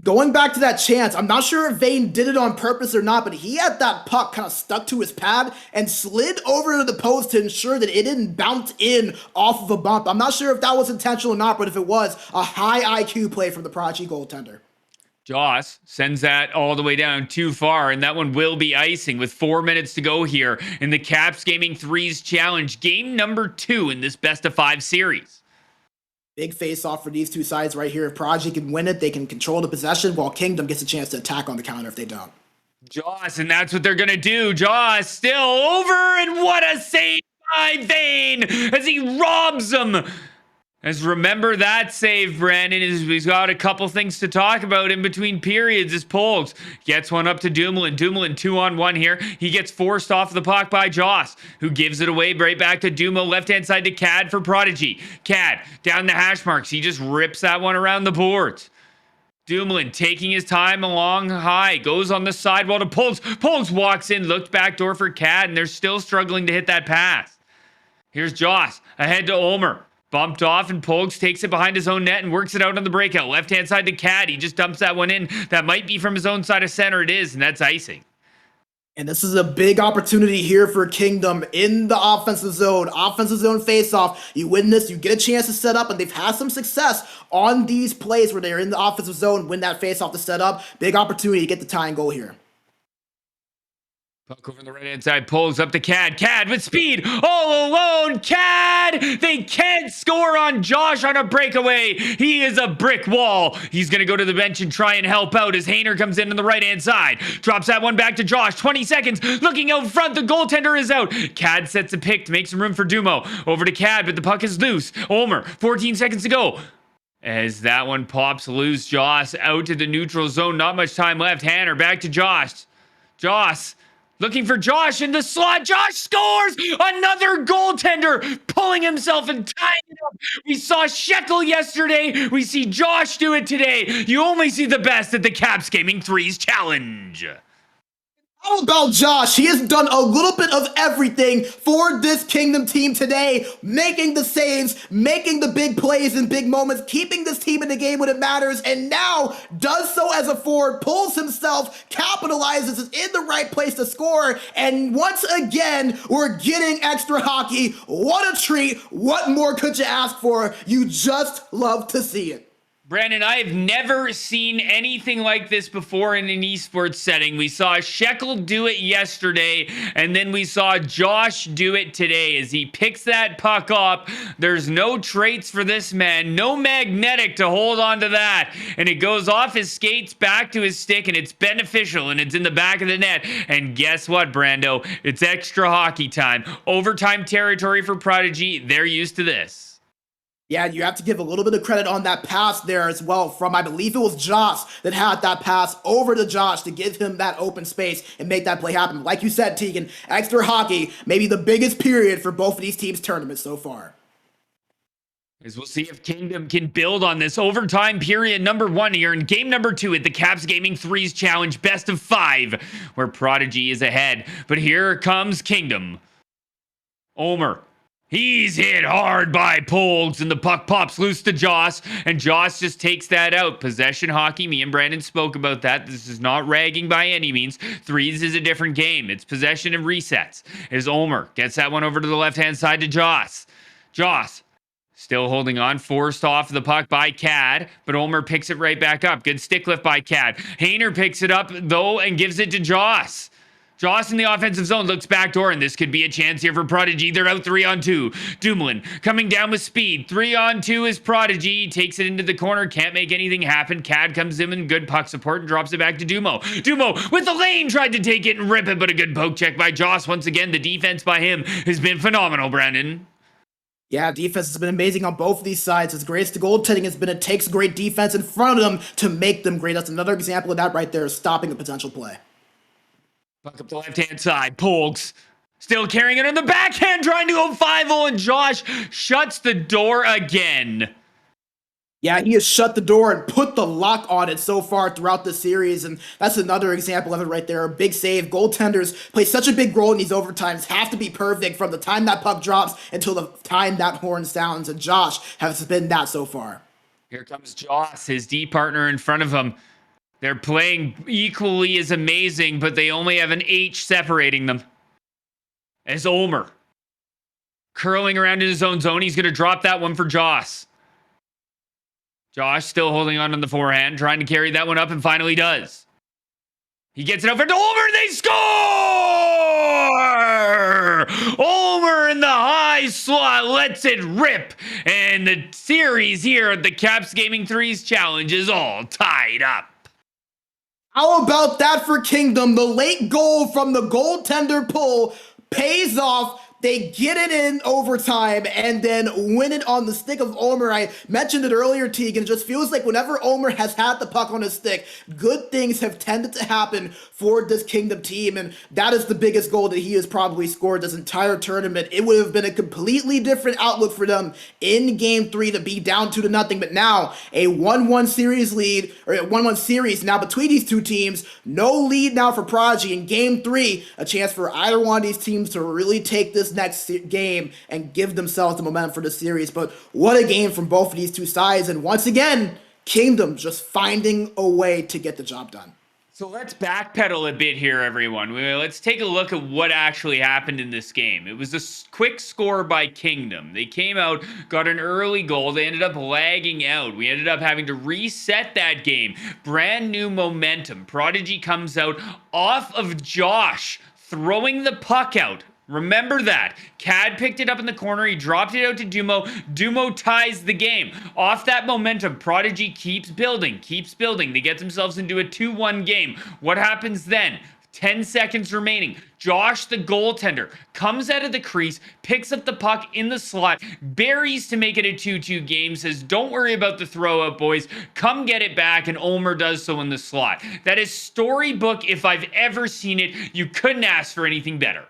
Speaker 2: Going back to that chance, I'm not sure if Vane did it on purpose or not, but he had that puck kind of stuck to his pad and slid over to the post to ensure that it didn't bounce in off of a bump. I'm not sure if that was intentional or not, but if it was, a high IQ play from the Prodigy goaltender.
Speaker 1: Joss sends that all the way down too far, and that one will be icing with 4 minutes to go here in the Caps Gaming 3's Challenge, game number 2 in this best-of-5 series.
Speaker 2: Big face-off for these two sides right here. If Prodigy can win it, they can control the possession, while Kingdom gets a chance to attack on the counter if they don't.
Speaker 1: Joss, and that's what they're going to do. Joss still over, and what a save by Vane as he robs them. As remember that save, Brandon, is he's got a couple things to talk about in between periods as Polks gets one up to Dumoulin. Dumoulin 2-on-1 here. He gets forced off the puck by Joss, who gives it away right back to Dumo. Left-hand side to Cad for Prodigy. Cad down the hash marks. He just rips that one around the boards. Dumoulin taking his time along high. Goes on the sidewall to Polks. Polks walks in, looked backdoor for Cad, and they're still struggling to hit that pass. Here's Joss ahead to Ulmer. Bumped off, and Polks takes it behind his own net and works it out on the breakout. Left-hand side to Cad. He just dumps that one in. That might be from his own side of center. It is, and that's icing.
Speaker 2: And this is a big opportunity here for Kingdom in the offensive zone. Offensive zone face-off. You win this, you get a chance to set up, and they've had some success on these plays where they're in the offensive zone, win that face-off to set up. Big opportunity to get the tying goal here.
Speaker 1: Puck over on the right-hand side, pulls up to Cad. Cad with speed, all alone. Cad! They can't score on Josh on a breakaway. He is a brick wall. He's going to go to the bench and try and help out as Hayner comes in on the right-hand side. Drops that one back to Josh. 20 seconds. Looking out front. The goaltender is out. Cad sets a pick to make some room for Dumo. Over to Cad, but the puck is loose. Ulmer, 14 seconds to go. As that one pops loose, Josh out to the neutral zone. Not much time left. Hanner back to Josh. Josh looking for Josh in the slot. Josh scores! Another goaltender pulling himself and tying it up. We saw Shekel yesterday. We see Josh do it today. You only see the best at the Caps Gaming 3's Challenge.
Speaker 2: How about Josh? He has done a little bit of everything for this Kingdom team today, making the saves, making the big plays in big moments, keeping this team in the game when it matters, and now does so as a forward, pulls himself, capitalizes, is in the right place to score, and once again, we're getting extra hockey. What a treat. What more could you ask for? You just love to see it.
Speaker 1: Brandon, I have never seen anything like this before in an esports setting. We saw Shekel do it yesterday, and then we saw Josh do it today as he picks that puck up. There's no traits for this man, no magnetic to hold on to that, and it goes off his skates back to his stick, and it's beneficial, and it's in the back of the net. And guess what, Brando? It's extra hockey time. Overtime territory for Prodigy. They're used to this.
Speaker 2: Yeah, you have to give a little bit of credit on that pass there as well from, I believe it was Josh that had that pass over to Josh to give him that open space and make that play happen. Like you said, Tegan, extra hockey, maybe the biggest period for both of these teams' tournaments so far.
Speaker 1: As we'll see if Kingdom can build on this overtime period number 1 here in game number 2 at the Caps Gaming 3's Challenge Best of 5, where Prodigy is ahead. But here comes Kingdom. Omer. He's hit hard by Polgs, and the puck pops loose to Joss, and Joss just takes that out. Possession hockey, me and Brandon spoke about that. This is not ragging by any means. Threes is a different game. It's possession and resets. As Omer gets that one over to the left-hand side to Joss. Joss still holding on, forced off the puck by Cad, but Omer picks it right back up. Good stick lift by Cad. Hayner picks it up, though, and gives it to Joss. Joss in the offensive zone looks backdoor, and this could be a chance here for Prodigy. They're out 3-on-2. Dumoulin coming down with speed. 3-on-2 is Prodigy. Takes it into the corner. Can't make anything happen. Cad comes in good puck support and drops it back to Dumo. Dumo with the lane tried to take it and rip it, but a good poke check by Joss. Once again, the defense by him has been phenomenal, Brandon.
Speaker 2: Yeah, defense has been amazing on both of these sides. As great as the goaltending has been, it takes great defense in front of them to make them great. That's another example of that right there, stopping a potential play.
Speaker 1: Puck up the left-hand side. Polgs still carrying it on the backhand, trying to go 5-0, and Josh shuts the door again.
Speaker 2: Yeah, he has shut the door and put the lock on it so far throughout the series, and that's another example of it right there. A big save. Goaltenders play such a big role in these overtimes, have to be perfect from the time that puck drops until the time that horn sounds, and Josh has been that so far.
Speaker 1: Here comes Joss, his D partner in front of him. They're playing equally as amazing, but they only have an H separating them. As Omer curling around in his own zone, he's going to drop that one for Joss. Josh still holding on the forehand, trying to carry that one up, and finally does. He gets it over to Omer, they score! Omer in the high slot lets it rip, and the series here at the Caps Gaming 3's Challenge is all tied up.
Speaker 2: How about that for Kingdom? The late goal from the goaltender pull pays off. They get it in overtime and then win it on the stick of Omer. I mentioned it earlier, Tegan. It just feels like whenever Omer has had the puck on his stick, good things have tended to happen for this Kingdom team, and that is the biggest goal that he has probably scored this entire tournament. It would have been a completely different outlook for them in Game 3 to be down 2-0, but now a 1-1 series lead, or a 1-1 series now between these two teams. No lead now for Prodigy in Game 3. A chance for either one of these teams to really take this next game and give themselves the momentum for the series. But what a game from both of these two sides, and once again, Kingdom just finding a way to get the job done.
Speaker 1: So let's backpedal a bit here, everyone. Let's take a look at what actually happened in this game. It was a quick score by Kingdom. They came out, got an early goal. They ended up lagging out. We ended up having to reset that game. Brand new momentum. Prodigy comes out off of Josh throwing the puck out. Remember that. Cad picked it up in the corner. He dropped it out to Dumo. Dumo ties the game. Off that momentum, Prodigy keeps building. They get themselves into a 2-1 game. What happens then? 10 seconds remaining. Josh, the goaltender, comes out of the crease, picks up the puck in the slot, buries to make it a 2-2 game, says, don't worry about the throw out, boys. Come get it back, and Omer does so in the slot. That is storybook if I've ever seen it. You couldn't ask for anything better.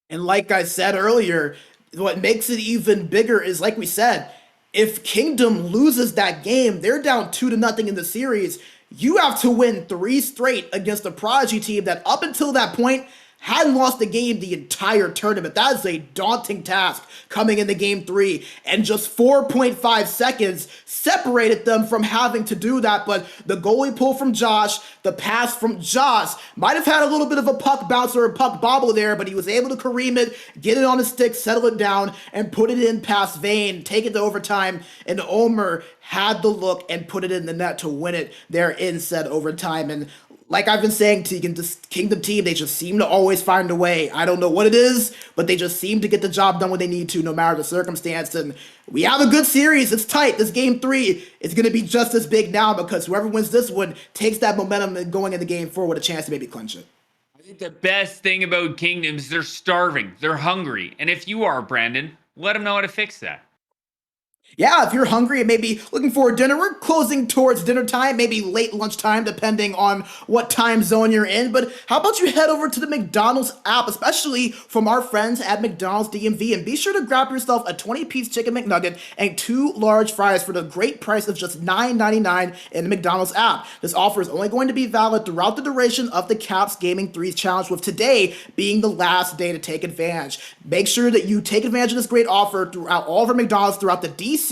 Speaker 2: And like I said earlier, what makes it even bigger is, like we said, if Kingdom loses that game, they're down 2-0 in the series. You have to win 3 straight against a Prodigy team that up until that point hadn't lost a game the entire tournament. That is a daunting task coming into Game 3, and just 4.5 seconds separated them from having to do that. But the goalie pull from Josh, the pass from Josh, might have had a little bit of a puck bounce or a puck bobble there, but he was able to careem it, get it on his stick, settle it down, and put it in past Vane, take it to overtime, and Omer had the look and put it in the net to win it there in said overtime. And like I've been saying, Tegan, this Kingdom team, they just seem to always find a way. I don't know what it is, but they just seem to get the job done when they need to, no matter the circumstance. And we have a good series. It's tight. This Game 3 is going to be just as big now, because whoever wins this one takes that momentum and going into Game 4 with a chance to maybe clinch it.
Speaker 1: I think the best thing about Kingdom is they're starving. They're hungry. And if you are, Brandon, let them know how to fix that.
Speaker 2: Yeah, if you're hungry and maybe looking for dinner, we're closing towards dinner time, maybe late lunchtime, depending on what time zone you're in. But how about you head over to the McDonald's app, especially from our friends at McDonald's DMV, and be sure to grab yourself a 20-piece chicken McNugget and 2 large fries for the great price of just $9.99 in the McDonald's app. This offer is only going to be valid throughout the duration of the Caps Gaming 3's challenge, with today being the last day to take advantage. Make sure that you take advantage of this great offer throughout all of our McDonald's throughout the DC,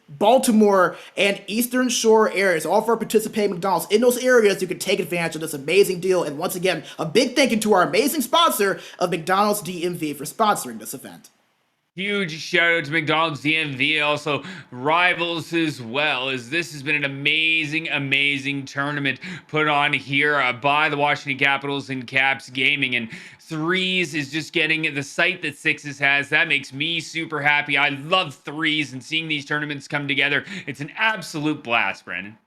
Speaker 2: Baltimore, and Eastern Shore areas. All of our participating McDonald's in those areas, you can take advantage of this amazing deal. And once again, a big thank you to our amazing sponsor of McDonald's DMV for sponsoring this event.
Speaker 1: Huge shout out to McDonald's DMV, also Rivals as well, as this has been an amazing tournament put on here by the Washington Capitals and Caps Gaming. And threes is just getting the sight that sixes has. That makes me super happy. I love threes, and seeing these tournaments come together, it's an absolute blast, Brandon.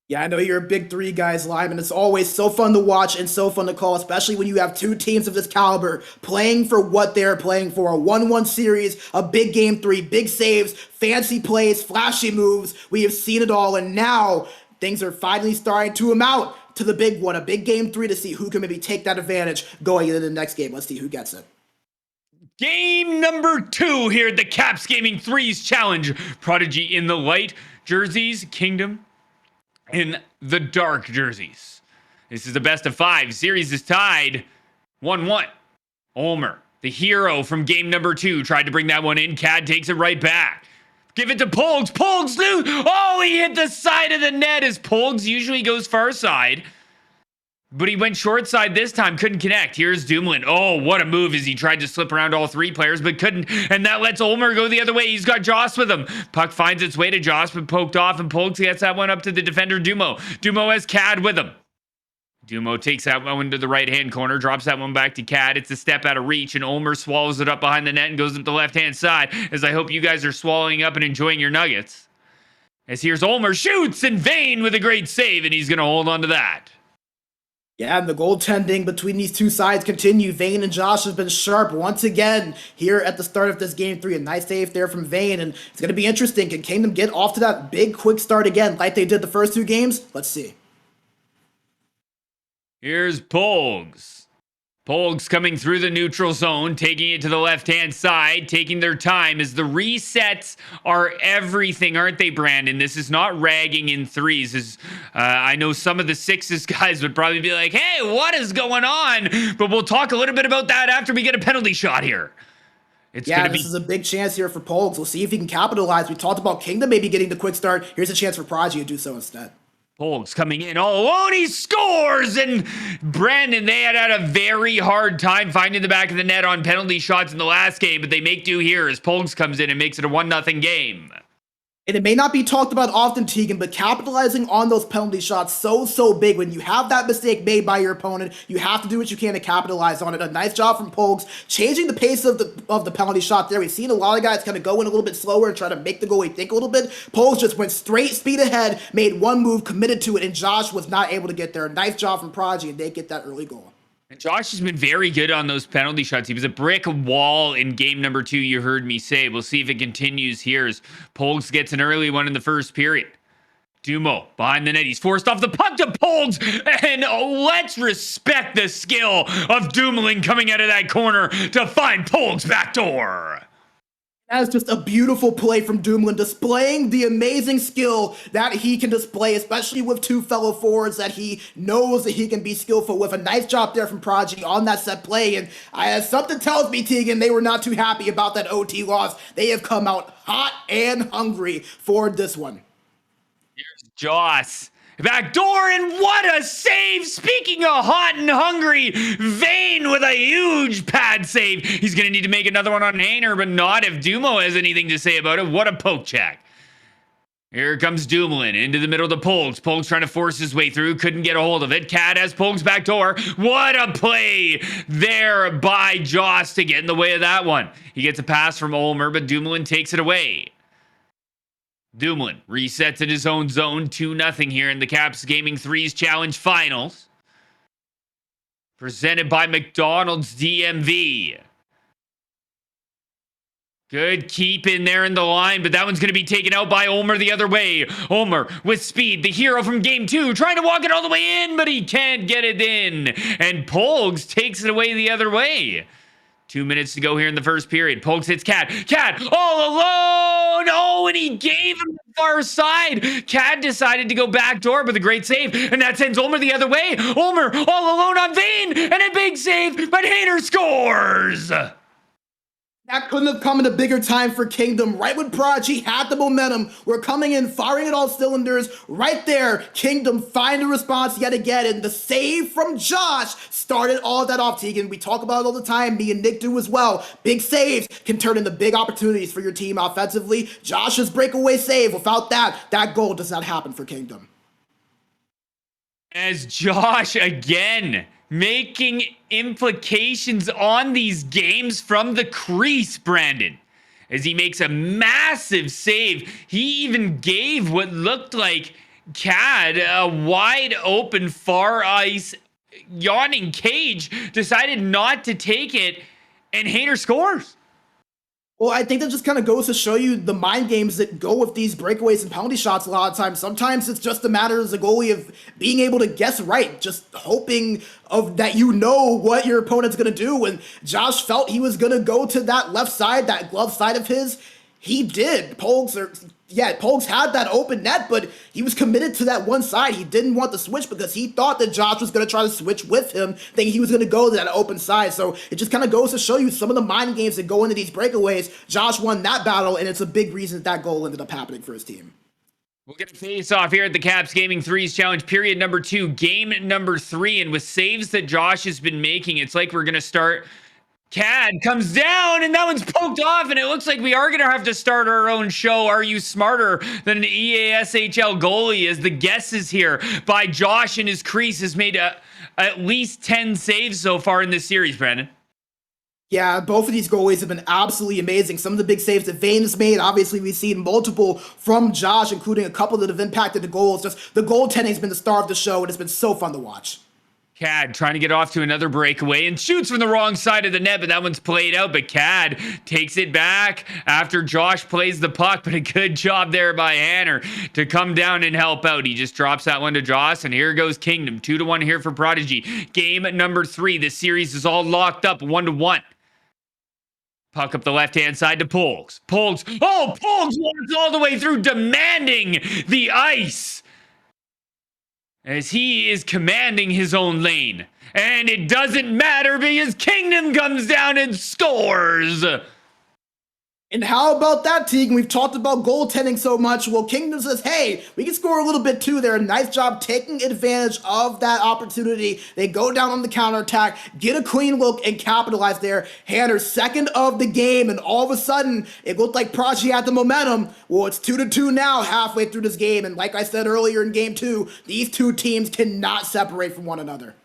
Speaker 2: Yeah, I know you're a big three guys live, and it's always so fun to watch and so fun to call, especially when you have two teams of this caliber playing for what they're playing for. A 1-1 series, a big game three, big saves, fancy plays, flashy moves. We have seen it all, and now things are finally starting to amount to the big one, a big game three, to see who can maybe take that advantage going into the next game. Let's see who gets it.
Speaker 1: Game number 2 here at the Caps Gaming 3's Challenge. Prodigy in the light jerseys, Kingdom in the dark jerseys. This is the best of 5. Series is tied 1-1. Ulmer, the hero from game number 2, tried to bring that one in. Cad takes it right back. Give it to Polgs. Polgs, dude! Oh, he hit the side of the net, as Polgs usually goes far side. But he went short side this time, couldn't connect. Here's Dumoulin. Oh, what a move, as he tried to slip around all 3 players, but couldn't. And that lets Ulmer go the other way. He's got Joss with him. Puck finds its way to Joss, but poked off, and Polks gets that one up to the defender, Dumo. Dumo has Cad with him. Dumo takes that one to the right-hand corner, drops that one back to Cad. It's a step out of reach, and Ulmer swallows it up behind the net and goes up the left-hand side, as I hope you guys are swallowing up and enjoying your nuggets. As here's Ulmer, shoots, and Vane with a great save, and he's going to hold on to that.
Speaker 2: Yeah, and the goaltending between these two sides continue. Vane and Josh have been sharp once again here at the start of this game 3. A nice save there from Vane, and it's going to be interesting. Can Kingdom get off to that big, quick start again like they did the first 2 games? Let's see.
Speaker 1: Here's Polgs. Polgs coming through the neutral zone, taking it to the left-hand side, taking their time, as the resets are everything, aren't they, Brandon? This is not ragging in threes. As I know some of the sixes guys would probably be like, hey, what is going on? But we'll talk a little bit about that after we get a penalty shot here.
Speaker 2: This is a big chance here for Polgs. We'll see if he can capitalize. We talked about Kingdom maybe getting the quick start. Here's a chance for Prodigy to do so instead.
Speaker 1: Polgs coming in. Oh, and he scores! And Brandon, they had a very hard time finding the back of the net on penalty shots in the last game, but they make do here as Polgs comes in and makes it a 1-0 game.
Speaker 2: And it may not be talked about often, Tegan, but capitalizing on those penalty shots so big. When you have that mistake made by your opponent, you have to do what you can to capitalize on it. A nice job from Polgs, changing the pace of the penalty shot there. We've seen a lot of guys kind of go in a little bit slower and try to make the goalie think a little bit. Polgs just went straight speed ahead, made one move, committed to it, and Josh was not able to get there. Nice job from Prodigy, and they get that early goal.
Speaker 1: And Josh has been very good on those penalty shots. He was a brick wall in game number 2, you heard me say. We'll see if it continues here as Polgs gets an early one in the first period. Dumo behind the net. He's forced off the puck to Polgs. And let's respect the skill of Dumoulin coming out of that corner to find Polgs' backdoor.
Speaker 2: That is just a beautiful play from Dumoulin, displaying the amazing skill that he can display, especially with 2 fellow forwards that he knows that he can be skillful with. A nice job there from Prodigy on that set play, and something tells me, Tegan, they were not too happy about that OT loss. They have come out hot and hungry for this one.
Speaker 1: Here's Joss. Backdoor, and what a save! Speaking of hot and hungry, Vane with a huge pad save. He's going to need to make another one on Hainer, but not if Dumo has anything to say about it. What a poke check. Here comes Dumoulin into the middle to Polgs. Polgs trying to force his way through. Couldn't get a hold of it. Cad has Polgs backdoor. What a play there by Joss to get in the way of that one. He gets a pass from Ulmer, but Dumoulin takes it away. Dumoulin resets in his own zone, 2-0 here in the Caps Gaming 3's Challenge Finals. Presented by McDonald's DMV. Good keep in there in the line, but that one's going to be taken out by Ulmer the other way. Ulmer with speed, the hero from game 2, trying to walk it all the way in, but he can't get it in. And Polgs takes it away the other way. 2 minutes to go here in the first period. Polgs hits Cad. Cad all alone. Oh, and he gave him the far side. Cad decided to go back door with a great save, and that sends Ulmer the other way. Ulmer all alone on Vayne, and a big save, but Hater scores.
Speaker 2: That couldn't have come in a bigger time for Kingdom. Right when Prodigy had the momentum, we're coming in, firing at all cylinders. Right there, Kingdom find a response yet again, and the save from Josh started all of that off, Tegan. We talk about it all the time. Me and Nick do as well. Big saves can turn into big opportunities for your team offensively. Josh's breakaway save, without that goal does not happen for Kingdom.
Speaker 1: As Josh again making implications on these games from the crease, Brandon. As he makes a massive save. He even gave what looked like Cad a wide open far ice yawning cage, decided not to take it, and Hater scores.
Speaker 2: Well, I think that just kind of goes to show you the mind games that go with these breakaways and penalty shots a lot of times. Sometimes it's just a matter as a goalie of being able to guess right, just hoping of that you know what your opponent's going to do. When Josh felt he was going to go to that left side, that glove side of his, he did. Polgs had that open net, but he was committed to that one side. He didn't want to switch because he thought that Josh was going to try to switch with him, thinking he was going to go to that open side. So it just kind of goes to show you some of the mind games that go into these breakaways. Josh won that battle, and it's a big reason that goal ended up happening for his team.
Speaker 1: We'll get a face off here at the Caps Gaming 3's Challenge, period number 2, game number 3. And with saves that Josh has been making, it's like we're going to start. Cad comes down, and that one's poked off, and it looks like we are going to have to start our own show. Are you smarter than an EASHL goalie? As the guesses here by Josh and his crease has made at least 10 saves so far in this series, Brandon.
Speaker 2: Yeah, both of these goalies have been absolutely amazing. Some of the big saves that Vayne has made, obviously we've seen multiple from Josh, including a couple that have impacted the goals. Just the goaltending has been the star of the show, and it's been so fun to watch.
Speaker 1: Cad trying to get off to another breakaway and shoots from the wrong side of the net, but that one's played out. But Cad takes it back after Josh plays the puck, but a good job there by Hanner to come down and help out. He just drops that one to Josh, and here goes Kingdom. 2-1 here for Prodigy. Game number 3. The series is all locked up 1-1. Puck up the left-hand side to Polgs. Polgs walks all the way through, demanding the ice, as he is commanding his own lane. And it doesn't matter because Kingdom comes down and scores.
Speaker 2: And how about that, Teague? We've talked about goaltending so much. Well, Kingdom says, hey, we can score a little bit too there. Nice job taking advantage of that opportunity. They go down on the counterattack, get a clean look, and capitalize there. Hanner's second of the game, and all of a sudden, it looked like Prodigy had the momentum. Well, it's 2-2 now, halfway through this game. And like I said earlier in game 2, these two teams cannot separate from one another.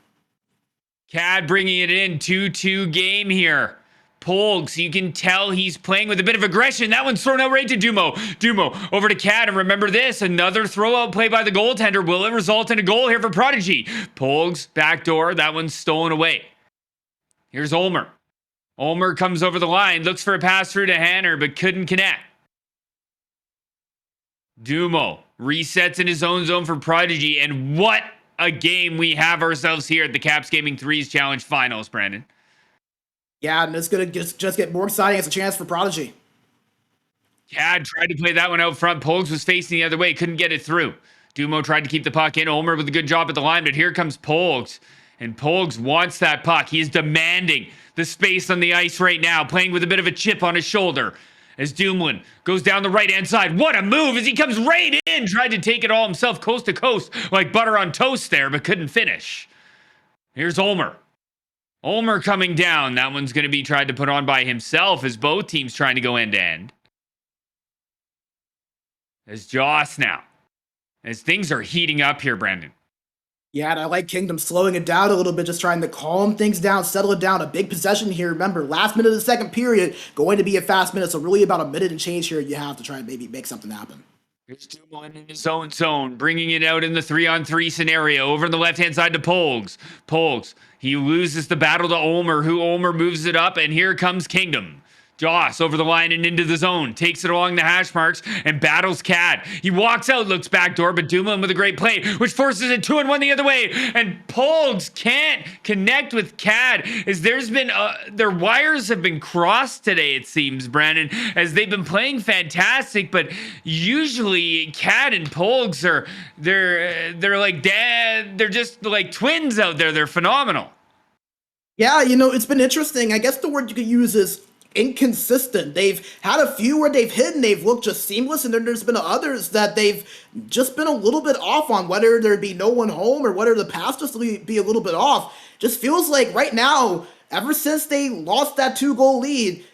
Speaker 1: Cad bringing it in, 2-2 game here. Polgs, you can tell he's playing with a bit of aggression. That one's thrown out right to Dumo. Dumo over to Cad, and remember this, another throw-out play by the goaltender. Will it result in a goal here for Prodigy? Polgs, backdoor, that one's stolen away. Here's Ulmer. Ulmer comes over the line, looks for a pass through to Hanner, but couldn't connect. Dumo resets in his own zone for Prodigy, and what a game we have ourselves here at the Caps Gaming 3's Challenge Finals, Brandon.
Speaker 2: Yeah, and it's going to just get more exciting as a chance for Prodigy.
Speaker 1: Cad tried to play that one out front. Polgs was facing the other way, couldn't get it through. Dumo tried to keep the puck in. Ulmer with a good job at the line, but here comes Polgs. And Polgs wants that puck. He is demanding the space on the ice right now, playing with a bit of a chip on his shoulder. As Dumoulin goes down the right-hand side. What a move as he comes right in. Tried to take it all himself coast to coast like butter on toast there, but couldn't finish. Here's Ulmer. Ulmer coming down. That one's going to be tried to put on by himself as both teams trying to go end-to-end. As Joss now. As things are heating up here, Brandon.
Speaker 2: Yeah, and I like Kingdom slowing it down a little bit, just trying to calm things down, settle it down. A big possession here. Remember, last minute of the second period, going to be a fast minute, so really about a minute and change here you have to try and maybe make something happen.
Speaker 1: Here's Dumoulin in his own zone, bringing it out in the 3-on-3 scenario. Over on the left-hand side to Polgs. Polgs, he loses the battle to Ulmer, who Ulmer moves it up, and here comes Kingdom. Joss over the line and into the zone, takes it along the hash marks and battles Cad. He walks out, looks backdoor, but Dumoulin with a great play, which forces it 2-1 the other way. And Polgs can't connect with Cad, as there's been their wires have been crossed today, it seems, Brandon, as they've been playing fantastic. But usually Cad and Polgs are they're like dad, they're just like twins out there. They're phenomenal.
Speaker 2: Yeah, it's been interesting. I guess the word you could use is inconsistent. They've had a few where they've hit and they've looked just seamless, and then there's been others that they've just been a little bit off on, whether there be no one home or whether the pass just be a little bit off. Just feels like right now, ever since they lost that 2-goal lead,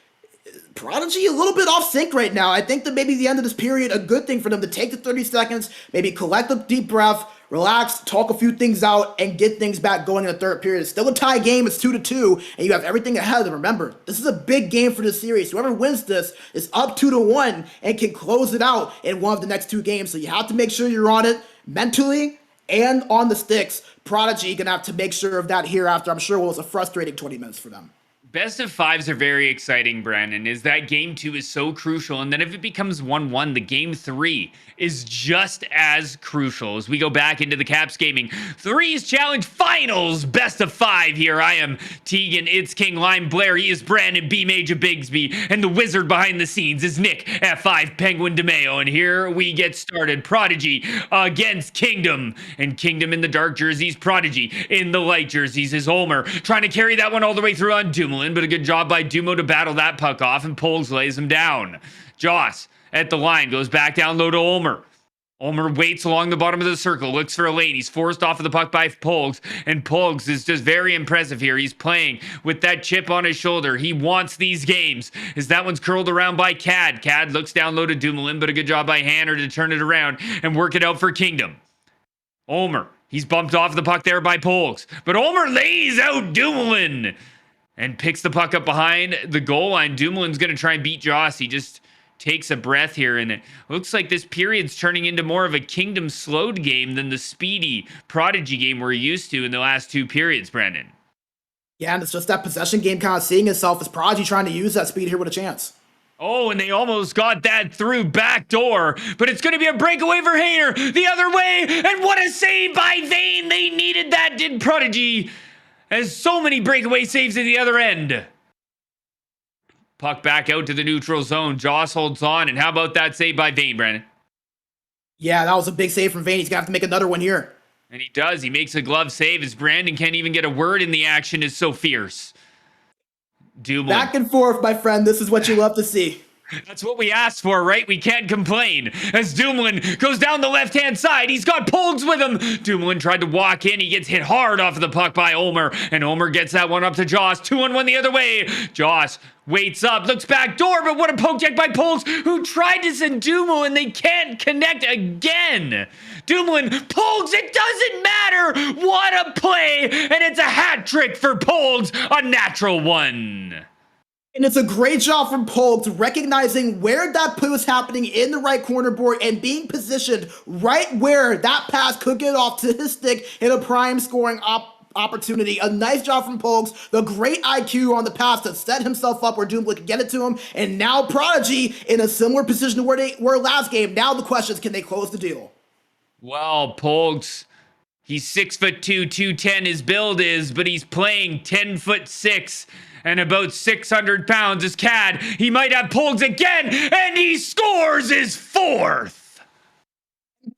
Speaker 2: Prodigy a little bit off sync right now. I think that maybe the end of this period, a good thing for them to take the 30 seconds, maybe collect a deep breath, relax, talk a few things out, and get things back going in the third period. It's still a tie game. It's 2-2, and you have everything ahead of them. Remember, this is a big game for this series. Whoever wins this is up 2-1 and can close it out in one of the next two games. So you have to make sure you're on it mentally and on the sticks. Prodigy gonna have to make sure of that here after I'm sure it was a frustrating 20 minutes for them.
Speaker 1: Best of fives are very exciting, Brandon, is that game 2 is so crucial. And then if it becomes 1-1, the game 3 is just as crucial as we go back into the Caps Gaming Threes Challenge Finals. Best of 5 here. I am Tegan, it's King Lime Blair. He is Brandon B. Major Bigsby. And the wizard behind the scenes is Nick F5 Penguin DeMeo. And here we get started. Prodigy against Kingdom. And Kingdom in the dark jerseys, Prodigy in the light jerseys is Ulmer. Trying to carry that one all the way through on Dumoulin, but a good job by Dumo to battle that puck off, and Polgs lays him down. Joss at the line goes back down low to Ulmer. Ulmer waits along the bottom of the circle, looks for a lane. He's forced off of the puck by Polgs, and Polgs is just very impressive here. He's playing with that chip on his shoulder. He wants these games, as that one's curled around by Cad. Cad looks down low to Dumoulin, but a good job by Hanner to turn it around and work it out for Kingdom. Ulmer, he's bumped off the puck there by Polgs, but Ulmer lays out Dumoulin and picks the puck up behind the goal line. Dumoulin's going to try and beat Joss. He just takes a breath here, and it looks like this period's turning into more of a Kingdom slowed game than the speedy Prodigy game we're used to in the last two periods, Brandon.
Speaker 2: Yeah, and it's just that possession game kind of seeing itself as Prodigy trying to use that speed here with a chance.
Speaker 1: Oh, and they almost got that through back door, but it's going to be a breakaway for Hayner the other way, and what a save by Vane. They needed that, did Prodigy, as so many breakaway saves at the other end. Puck back out to the neutral zone. Joss holds on, and how about that save by Vane, Brandon?
Speaker 2: Yeah, that was a big save from Vane. He's going to have to make another one here.
Speaker 1: And he does. He makes a glove save as Brandon can't even get a word in. The action is so fierce. Dumoulin.
Speaker 2: Back and forth, my friend. This is what you love to see.
Speaker 1: That's what we asked for, right? We can't complain. As Dumoulin goes down the left-hand side, he's got Polgs with him. Dumoulin tried to walk in. He gets hit hard off of the puck by Ulmer, and Ulmer gets that one up to Joss. 2-on-1 the other way. Joss waits up, looks back door, but what a poke check by Polgs, who tried to send Dumoulin. They can't connect again. Dumoulin, Polgs, it doesn't matter. What a play, and it's a hat trick for Polgs, a natural one.
Speaker 2: And it's a great job from Polgs recognizing where that play was happening in the right corner board and being positioned right where that pass could get off to his stick in a prime scoring opportunity. A nice job from Polgs. The great IQ on the pass to set himself up where Dumoulin could get it to him. And now Prodigy in a similar position to where they were last game. Now the question is, can they close the deal?
Speaker 1: Well, Polgs, he's 6'2", 210 his build is, but he's playing 10'6" and about 600 pounds as Cad. He might have Polgs again, and he scores his fourth.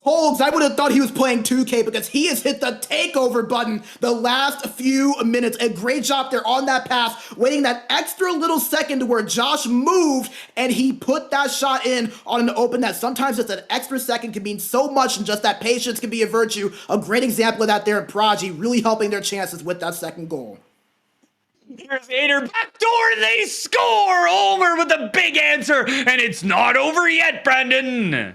Speaker 2: Polgs, I would have thought he was playing 2K because he has hit the takeover button the last few minutes. A great job there on that pass, waiting that extra little second to where Josh moved, and he put that shot in on an open net. Sometimes just an extra second can mean so much, and just that patience can be a virtue. A great example of that there in Prodigy, really helping their chances with that second goal.
Speaker 1: Here's Hayner, backdoor, they score! Ulmer with a big answer, and it's not over yet, Brandon.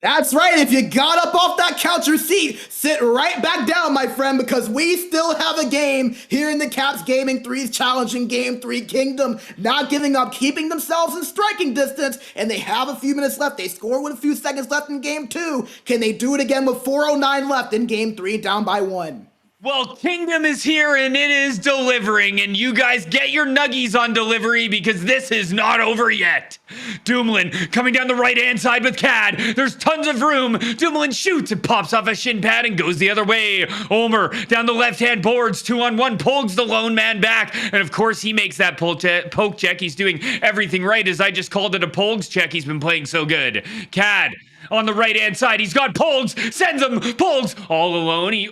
Speaker 2: That's right. If you got up off that couch or seat, sit right back down, my friend, because we still have a game here in the Caps Gaming 3's challenging Game 3. Kingdom not giving up, keeping themselves in striking distance, and they have a few minutes left. They score with a few seconds left in Game 2. Can they do it again with 4:09 left in Game 3, down by 1?
Speaker 1: Well, Kingdom is here and it is delivering, and you guys get your nuggies on delivery because this is not over yet. Doomlin coming down the right-hand side with Cad. There's tons of room. Doomlin shoots and pops off a shin pad and goes the other way. Omer down the left-hand boards, 2-on-1, pulls the lone man back, and of course he makes that poke check. He's doing everything right, as I just called it a Pogues check. He's been playing so good. Cad on the right-hand side, he's got Pogues, sends him Pogues all alone.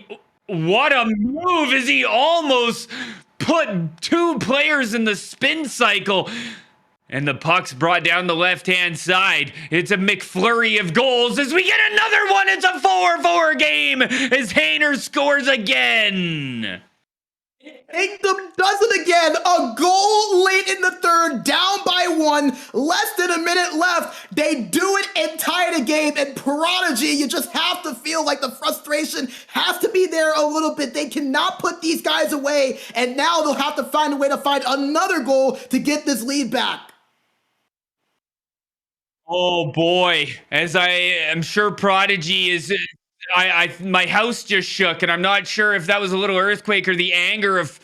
Speaker 1: What a move, as he almost put two players in the spin cycle. And the puck's brought down the left-hand side. It's a McFlurry of goals as we get another one. It's a 4-4 game as Hayner scores again.
Speaker 2: Kingdom does it again. A goal late in the third, down by one, less than a minute left. They do it and tie the game. And Prodigy, you just have to feel like the frustration has to be there a little bit. They cannot put these guys away. And now they'll have to find a way to find another goal to get this lead back.
Speaker 1: Oh boy, as I am sure Prodigy is... my house just shook, and I'm not sure if that was a little earthquake or the anger of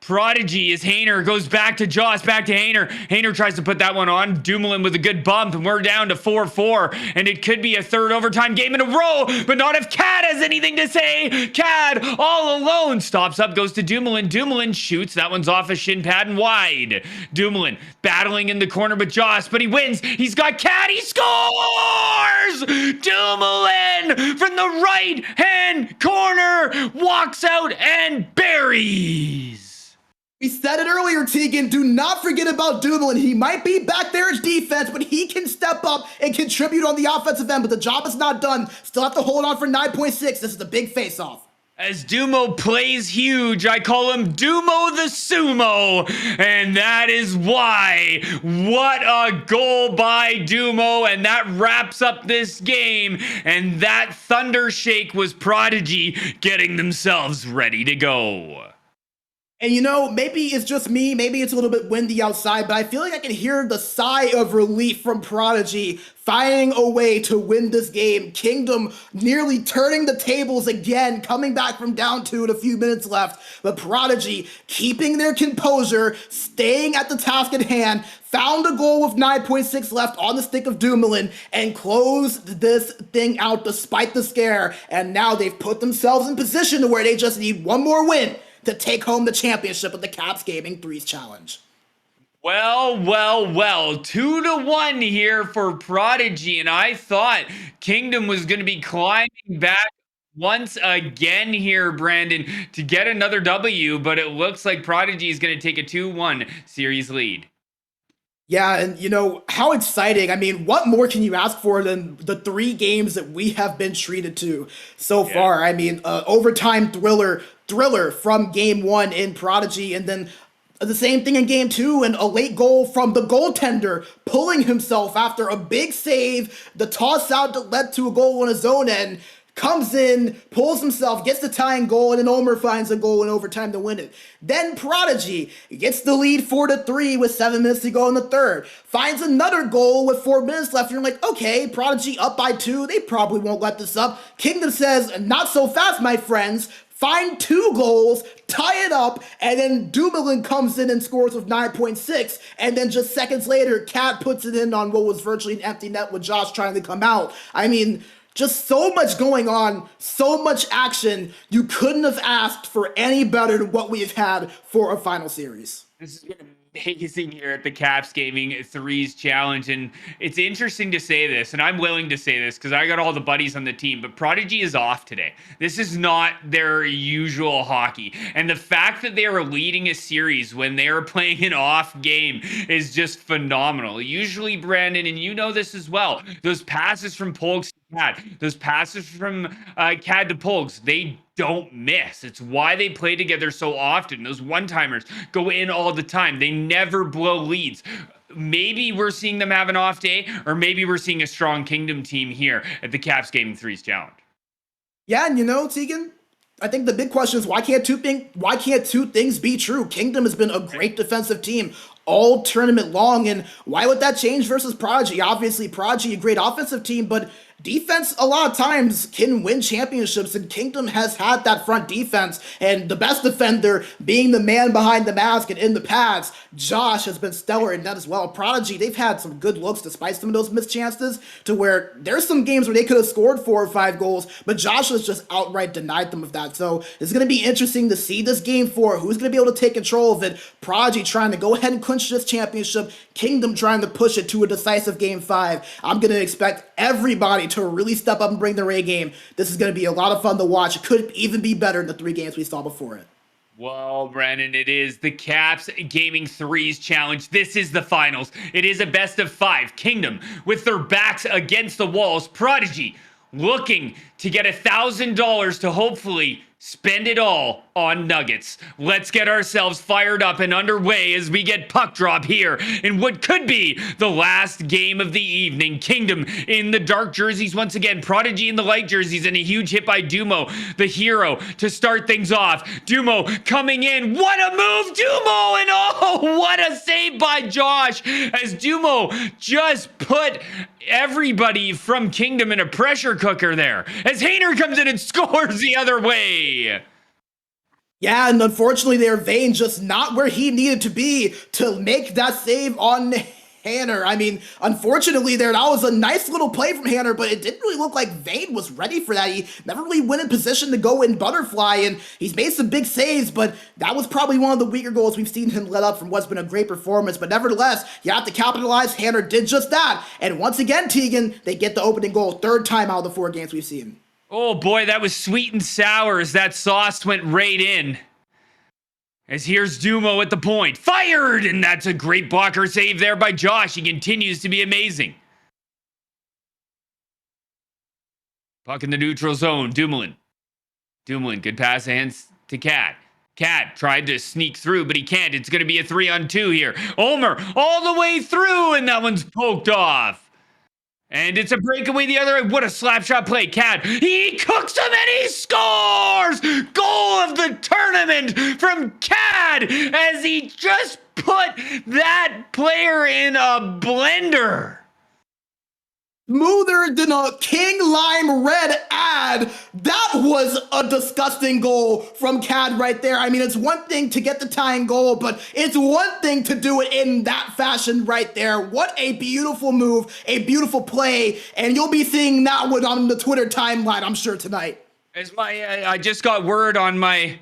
Speaker 1: Prodigy as Hayner goes back to Joss, back to Hayner. Hayner tries to put that one on. Dumoulin with a good bump, and we're down to 4-4, and it could be a third overtime game in a row, but not if Cad has anything to say. Cad all alone stops up, goes to Dumoulin. Dumoulin shoots. That one's off a shin pad and wide. Dumoulin battling in the corner with Joss, but he wins. He's got Cad. He scores! Dumoulin from the right-hand corner walks out and buries.
Speaker 2: We said it earlier, Tegan, do not forget about Dumoulin. He might be back there as defense, but he can step up and contribute on the offensive end, but the job is not done. Still have to hold on for 9.6. This is the big face-off.
Speaker 1: As Dumo plays huge, I call him Dumo the Sumo, and that is why. What a goal by Dumo, and that wraps up this game, and that thunder shake was Prodigy getting themselves ready to go.
Speaker 2: And you know, maybe it's just me, maybe it's a little bit windy outside, but I feel like I can hear the sigh of relief from Prodigy finding a way to win this game. Kingdom nearly turning the tables again, coming back from down 2 with a few minutes left. But Prodigy keeping their composure, staying at the task at hand, found a goal with 9.6 left on the stick of Dumoulin, and closed this thing out despite the scare. And now they've put themselves in position to where they just need one more win to take home the championship of the Caps Gaming 3's Challenge.
Speaker 1: Well, 2-1 here for Prodigy, and I thought Kingdom was going to be climbing back once again here, Brandon, to get another W, but it looks like Prodigy is going to take a 2-1 series lead.
Speaker 2: Yeah, and you know, how exciting. I mean, what more can you ask for than the 3 games that we have been treated to so far? I mean, overtime thriller from game 1 in Prodigy, and then the same thing in game 2, and a late goal from the goaltender pulling himself after a big save, the toss out that led to a goal on his own end, comes in, pulls himself, gets the tying goal, and then Omer finds a goal in overtime to win it. Then Prodigy gets the lead 4-3 with 7 minutes to go in the third. Finds another goal with 4 minutes left. And you're like, okay, Prodigy up by 2. They probably won't let this up. Kingdom says, not so fast, my friends. Find 2 goals, tie it up, and then Dumoulin comes in and scores with 9.6, and then just seconds later, Cat puts it in on what was virtually an empty net with Josh trying to come out. I mean, just so much going on, so much action. You couldn't have asked for any better than what we've had for a final series.
Speaker 1: This is amazing here at the Caps Gaming 3's Challenge, and it's interesting to say this, and I'm willing to say this because I got all the buddies on the team, but Prodigy is off today. This is not their usual hockey, and the fact that they are leading a series when they are playing an off game is just phenomenal. Usually, Brandon, and you know this as well, those passes from Polks to Cad, those passes from Cad to Polks, they don't miss. It's why they play together so often. Those one-timers go in all the time. They never blow leads. Maybe we're seeing them have an off day, or maybe we're seeing a strong Kingdom team here at the Caps Gaming 3's Challenge.
Speaker 2: Yeah, and you know, Tegan, I think the big question is why can't two things be true? Kingdom has been a great defensive team all tournament long, and why would that change versus Prodigy? Obviously, Prodigy, a great offensive team, but defense a lot of times can win championships, and Kingdom has had that front defense, and the best defender being the man behind the mask and in the pads. Josh has been stellar in that as well. Prodigy, they've had some good looks despite some of those missed chances, to where there's some games where they could have scored 4 or 5 goals, but Josh has just outright denied them of that. So it's going to be interesting to see this game 4, who's going to be able to take control of it. Prodigy trying to go ahead and clinch this championship, Kingdom trying to push it to a decisive game 5. I'm going to expect everybody to really step up and bring their A game. This is going to be a lot of fun to watch. It could even be better than the 3 games we saw before it.
Speaker 1: Well, Brandon, it is the Caps Gaming 3's challenge. This is the finals. It is a best of 5. Kingdom with their backs against the walls. Prodigy looking to get $1,000 to hopefully spend it all on nuggets. Let's get ourselves fired up and underway as we get puck drop here in what could be the last game of the evening. Kingdom in the dark jerseys once again. Prodigy in the light jerseys, and a huge hit by Dumo, the hero, to start things off. Dumo coming in. What a move, Dumo! And oh, what a save by Josh as Dumo just put everybody from Kingdom in a pressure cooker there as Hayner comes in and scores the other way.
Speaker 2: Yeah, and unfortunately there, Vane just not where he needed to be to make that save on Hanner. I mean, unfortunately there, that was a nice little play from Hanner, but it didn't really look like Vane was ready for that. He never really went in position to go in butterfly, and he's made some big saves, but that was probably one of the weaker goals we've seen him let up from what's been a great performance. But nevertheless, you have to capitalize. Hanner did just that, and once again, Tegan, they get the opening goal, 3rd time out of the 4 games we've seen.
Speaker 1: Oh boy, that was sweet and sour as that sauce went right in. As here's Dumo at the point. Fired! And that's a great blocker save there by Josh. He continues to be amazing. Puck in the neutral zone. Dumoulin, good pass hands to Cat. Cat tried to sneak through, but he can't. It's going to be a 3-on-2 here. Omer all the way through, and that one's poked off. And it's a breakaway the other way. What a slap shot play. Cad, he cooks him and he scores! Goal of the tournament from Cad as he just put that player in a blender.
Speaker 2: Smoother than a King Lime Red ad. That was a disgusting goal from Cad right there. I mean, it's one thing to get the tying goal, but it's one thing to do it in that fashion right there. What a beautiful move, a beautiful play, and you'll be seeing that one on the Twitter timeline, I'm sure, tonight.
Speaker 1: As I just got word on my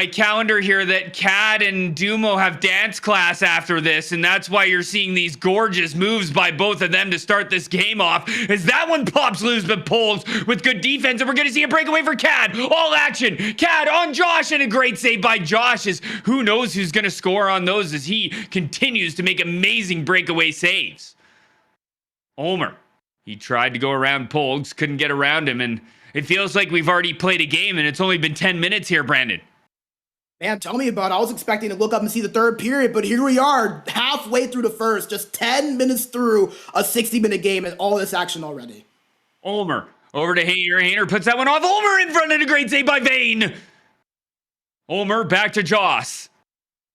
Speaker 1: calendar here that Cad and Dumo have dance class after this, and that's why you're seeing these gorgeous moves by both of them to start this game off. As that one pops loose, but pulls with good defense, and we're going to see a breakaway for Cad. All action. Cad on Josh, and a great save by Josh. As who knows who's going to score on those as he continues to make amazing breakaway saves. Omer, he tried to go around Polgs, couldn't get around him, and it feels like we've already played a game, and it's only been 10 minutes here, Brandon.
Speaker 2: Man, tell me about it. I was expecting to look up and see the 3rd period, but here we are, halfway through the 1st, just 10 minutes through a 60-minute game and all this action already.
Speaker 1: Ulmer over to Hayner. Hayner puts that one off. Ulmer in front, and a great save by Vane. Ulmer back to Joss.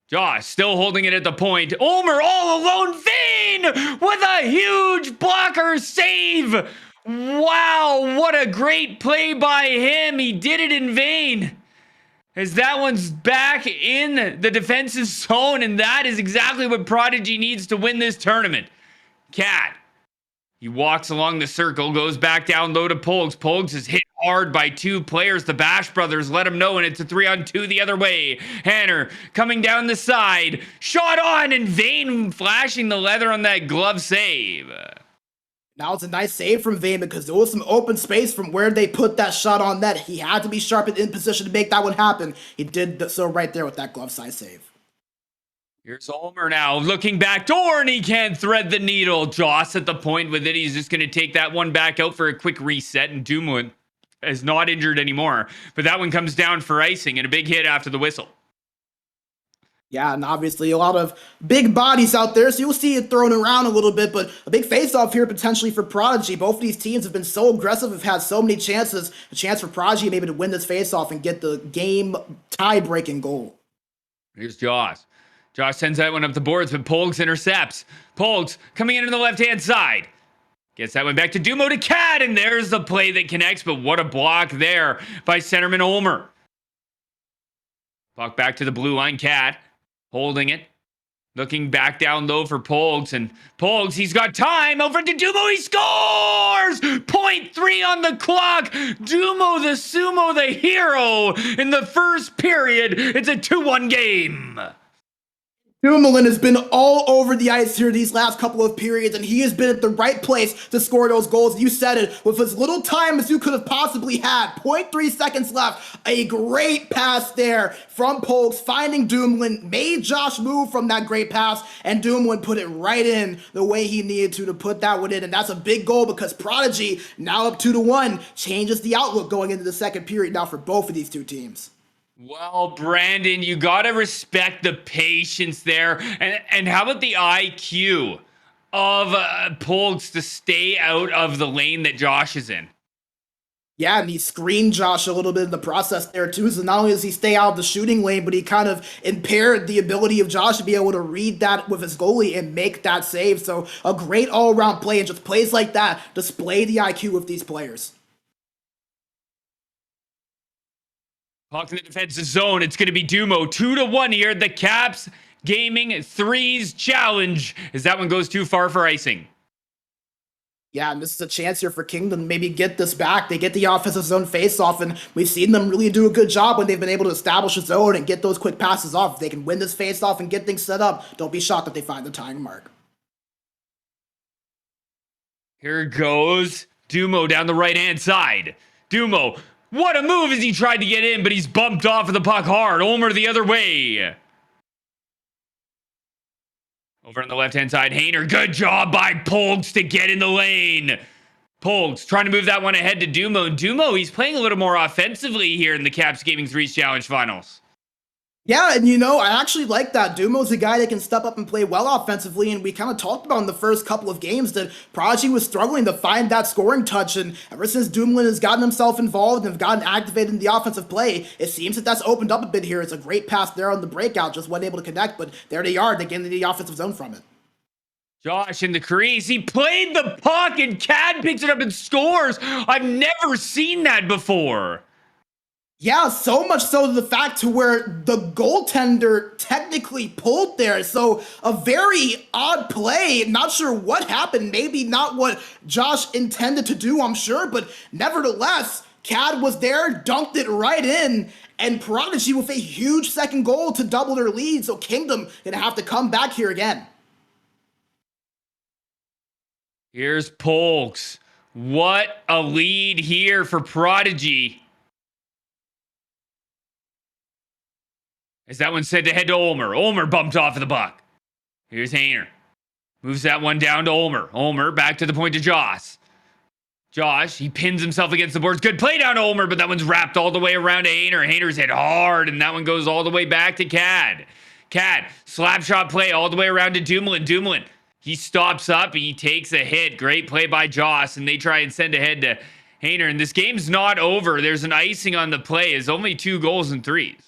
Speaker 1: Josh still holding it at the point. Ulmer all alone. Vane with a huge blocker save. Wow, what a great play by him. He did it in vain. As that one's back in the defensive zone, and that is exactly what Prodigy needs to win this tournament. Cat, he walks along the circle, goes back down low to Polgs. Polgs is hit hard by 2 players. The Bash brothers let him know, and it's a 3-on-2 the other way. Hanner coming down the side. Shot on, and Vane flashing the leather on that glove save.
Speaker 2: Now it's a nice save from Vane because there was some open space from where they put that shot on net. He had to be sharp and in position to make that one happen. He did so right there with that glove side save.
Speaker 1: Here's Ulmer now looking back door, and he can't thread the needle. Joss at the point with it. He's just going to take that one back out for a quick reset, and Dumoulin is not injured anymore. But that one comes down for icing and a big hit after the whistle.
Speaker 2: Yeah, and obviously a lot of big bodies out there, so you'll see it thrown around a little bit, but a big face-off here potentially for Prodigy. Both of these teams have been so aggressive, have had so many chances. A chance for Prodigy maybe to win this face-off and get the game tie-breaking goal.
Speaker 1: Here's Josh. Josh sends that one up the boards, but Polgs intercepts. Polgs coming in on the left-hand side. Gets that one back to Dumo to Cat, and there's the play that connects, but what a block there by centerman Ulmer. Puck back to the blue line, Cat, holding it. Looking back down low for Pogs, and Pogs, he's got time, over to Dumo, he scores! 0.3 on the clock! Dumo the Sumo, the hero in the first period. It's a 2-1 game.
Speaker 2: Dumoulin has been all over the ice here these last couple of periods, and he has been at the right place to score those goals. You said it, with as little time as you could have possibly had. 0.3 seconds left. A great pass there from Polks, finding Dumoulin, made Josh move from that great pass, and Dumoulin put it right in the way he needed to put that one in, and that's a big goal because Prodigy, now up 2-1, changes the outlook going into the second period now for both of these two teams.
Speaker 1: Well, Brandon, you gotta respect the patience there. And how about the IQ of Polks to stay out of the lane that Josh is in?
Speaker 2: Yeah, and he screened Josh a little bit in the process there too. So not only does he stay out of the shooting lane, but he kind of impaired the ability of Josh to be able to read that with his goalie and make that save. So a great all-around play, and just plays like that display the IQ of these players.
Speaker 1: Puck in the defensive zone. It's going to be Dumo. 2-1 here. The Caps Gaming threes challenge, as that one goes too far for icing.
Speaker 2: Yeah, and this is a chance here for Kingdom to maybe get this back. They get the offensive zone face-off, and we've seen them really do a good job when they've been able to establish a zone and get those quick passes off. If they can win this face-off and get things set up, don't be shocked if they find the tying mark.
Speaker 1: Here goes Dumo down the right-hand side. Dumo, what a move as he tried to get in, but he's bumped off of the puck hard. Ulmer the other way. Over on the left-hand side, Hayner. Good job by Polks to get in the lane. Polks trying to move that one ahead to Dumo. Dumo, he's playing a little more offensively here in the Caps Gaming 3's Challenge Finals.
Speaker 2: Yeah, and you know, I actually like that. Dumo's a guy that can step up and play well offensively, and we kind of talked about in the first couple of games that Prodigy was struggling to find that scoring touch, and ever since Dumoulin has gotten himself involved and gotten activated in the offensive play, it seems that that's opened up a bit here. It's a great pass there on the breakout, just wasn't able to connect, but there they are, they get into the offensive zone from it.
Speaker 1: Josh in the crease, he played the puck, and Cad picks it up and scores. I've never seen that before.
Speaker 2: Yeah, so much so to the fact to where the goaltender technically pulled there. So a very odd play. Not sure what happened. Maybe not what Josh intended to do, I'm sure. But nevertheless, Cad was there, dunked it right in. And Prodigy with a huge second goal to double their lead. So Kingdom gonna have to come back here again.
Speaker 1: Here's Polks. What a lead here for Prodigy. As that one said to head to Ulmer. Ulmer bumped off of the puck. Here's Hayner. Moves that one down to Ulmer. Ulmer back to the point to Josh. Josh, he pins himself against the boards. Good play down to Ulmer, but that one's wrapped all the way around to Hayner. Hayner's hit hard, and that one goes all the way back to Cad. Cad, slap shot play all the way around to Dumoulin. Dumoulin, he stops up. He takes a hit. Great play by Josh, and they try and send ahead to Hayner. And this game's not over. There's an icing on the play. It's only 2 goals and 3s.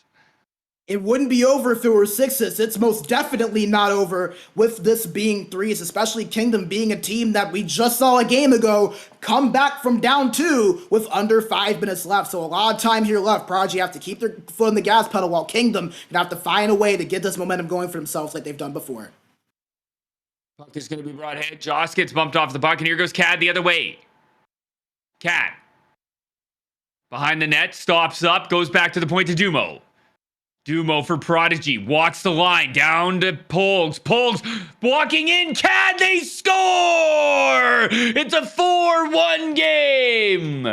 Speaker 2: It wouldn't be over if it were 6s. It's most definitely not over with this being 3s, especially Kingdom being a team that we just saw a game ago come back from down 2 with under 5 minutes left. So a lot of time here left. Prodigy have to keep their foot on the gas pedal, while Kingdom gonna have to find a way to get this momentum going for themselves like they've done before.
Speaker 1: Puck is going to be brought ahead. Josh gets bumped off the puck, and here goes Cad the other way. Cad. Behind the net, stops up, goes back to the point to Dumo. Dumo for Prodigy, walks the line, down to Polks. Polks walking in, Cad, they score! It's a 4-1 game!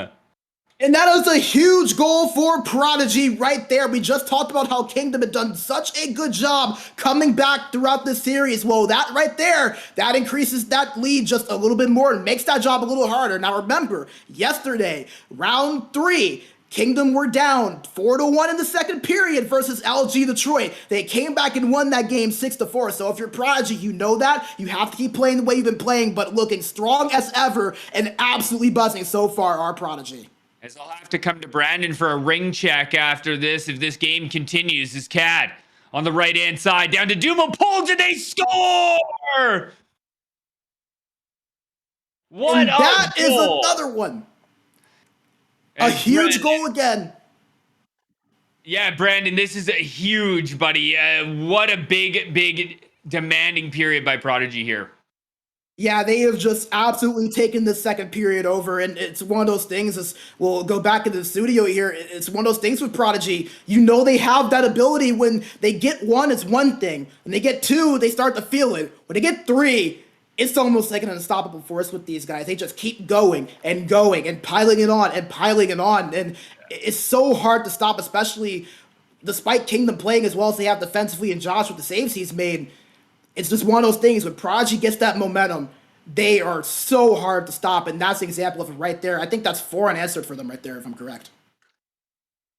Speaker 2: And that is a huge goal for Prodigy right there. We just talked about how Kingdom had done such a good job coming back throughout this series. Well, that right there, that increases that lead just a little bit more and makes that job a little harder. Now remember, yesterday, round 3, Kingdom were down 4-1 in the second period versus LG Detroit. They came back and won that game 6-4. So if you're Prodigy, you know that. You have to keep playing the way you've been playing, but looking strong as ever and absolutely buzzing so far, our Prodigy.
Speaker 1: As I'll have to come to Brandon for a ring check after this if this game continues. This Cad on the right-hand side, down to Dumo, pulls, and they score! What
Speaker 2: And
Speaker 1: a
Speaker 2: that is
Speaker 1: goal!
Speaker 2: another one. A
Speaker 1: And
Speaker 2: huge
Speaker 1: Brandon,
Speaker 2: goal again.
Speaker 1: yeah, Brandon, this is a huge, buddy. What a big demanding period by Prodigy here.
Speaker 2: Yeah, they have just absolutely taken the second period over, and it's one of those things. Is we'll go back into the studio here. It's one of those things with Prodigy. You know they have that ability. When they get one, it's one thing. When they get two, they start to feel it. When they get three, it's almost like an unstoppable force with these guys. They just keep going and piling it on and piling it on, and it's so hard to stop, especially despite Kingdom playing as well as they have defensively and Josh with the saves he's made. It's just one of those things when Prodigy gets that momentum, they are so hard to stop, and that's an example of it right there. I think that's four unanswered for them right there, if I'm correct.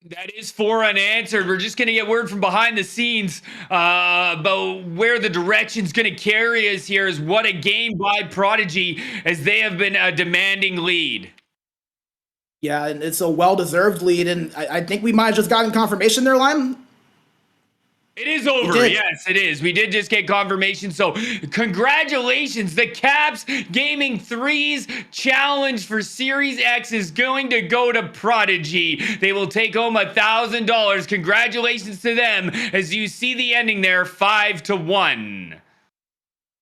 Speaker 1: That is four unanswered. We're just going to get word from behind the scenes about where the direction's going to carry us here. Is what a game by Prodigy, as they have been a demanding lead.
Speaker 2: Yeah, and it's a well-deserved lead, and I think we might have just gotten confirmation there, Lime.
Speaker 1: It is over. Yes, it is. We did just get confirmation. So, congratulations. The Caps Gaming 3's challenge for Series X is going to go to Prodigy. They will take home $1,000. Congratulations to them, as you see the ending there, 5-1.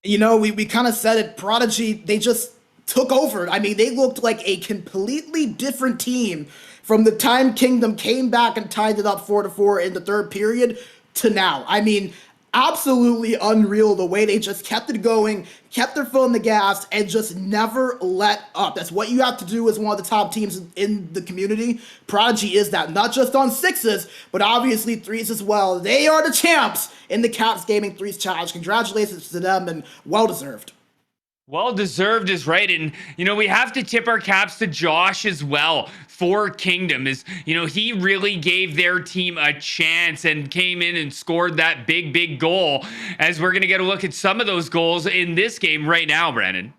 Speaker 2: You know, we kind of said it. Prodigy, they just took over. I mean, they looked like a completely different team from the time Kingdom came back and tied it up 4-4 in the third period to now. I mean, absolutely unreal the way they just kept it going, kept their foot on the gas, and just never let up. That's what you have to do as one of the top teams in the community. Prodigy is that, not just on sixes, but obviously threes as well. They are the champs in the Caps Gaming Threes Challenge. Congratulations to them, and well-deserved.
Speaker 1: Well deserved is right. And, we have to tip our caps to Josh as well for Kingdom. He really gave their team a chance and came in and scored that big goal, as we're going to get a look at some of those goals in this game right now, Brandon.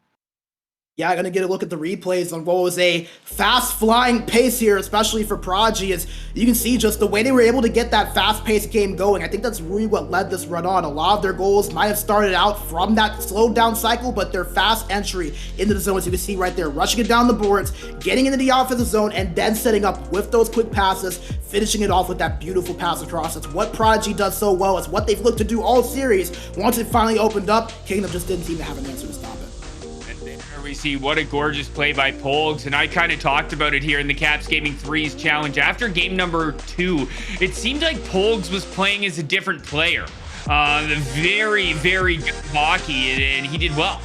Speaker 2: Yeah, gonna get a look at the replays on what was a fast-flying pace here, especially for Prodigy. As you can see, just the way they were able to get that fast-paced game going, I think that's really what led this run on. A lot of their goals might have started out from that slowed down cycle, but their fast entry into the zone, as you can see right there, rushing it down the boards, getting into the offensive zone, and then setting up with those quick passes, finishing it off with that beautiful pass across. That's what Prodigy does so well. It's what they've looked to do all series. Once it finally opened up, Kingdom just didn't seem to have an answer to stop it.
Speaker 1: We see what a gorgeous play by Polgs, and I kind of talked about it here in the Caps Gaming 3's challenge. After game number 2, it seemed like Polgs was playing as a different player. Very good hockey, and he did well.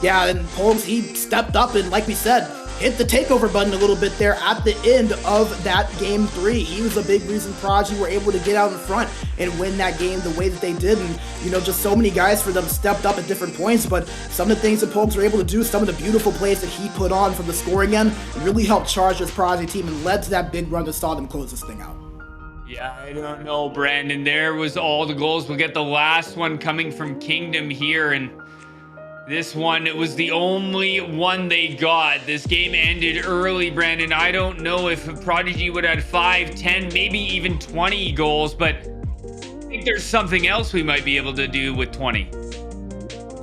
Speaker 2: Yeah, and Polgs, he stepped up and, like we said, hit the takeover button a little bit there at the end of that game 3. He was a big reason Prodigy were able to get out in front and win that game the way that they did. And, just so many guys for them stepped up at different points, but some of the things that Polks were able to do, some of the beautiful plays that he put on from the scoring end, really helped charge this Prodigy team and led to that big run that saw them close this thing out.
Speaker 1: Yeah, I don't know, Brandon. There was all the goals. We'll get the last one coming from Kingdom here, and this one, it was the only one they got. This game ended early, Brandon. I don't know if Prodigy would have had 5, 10, maybe even 20 goals, but I think there's something else we might be able to do with 20.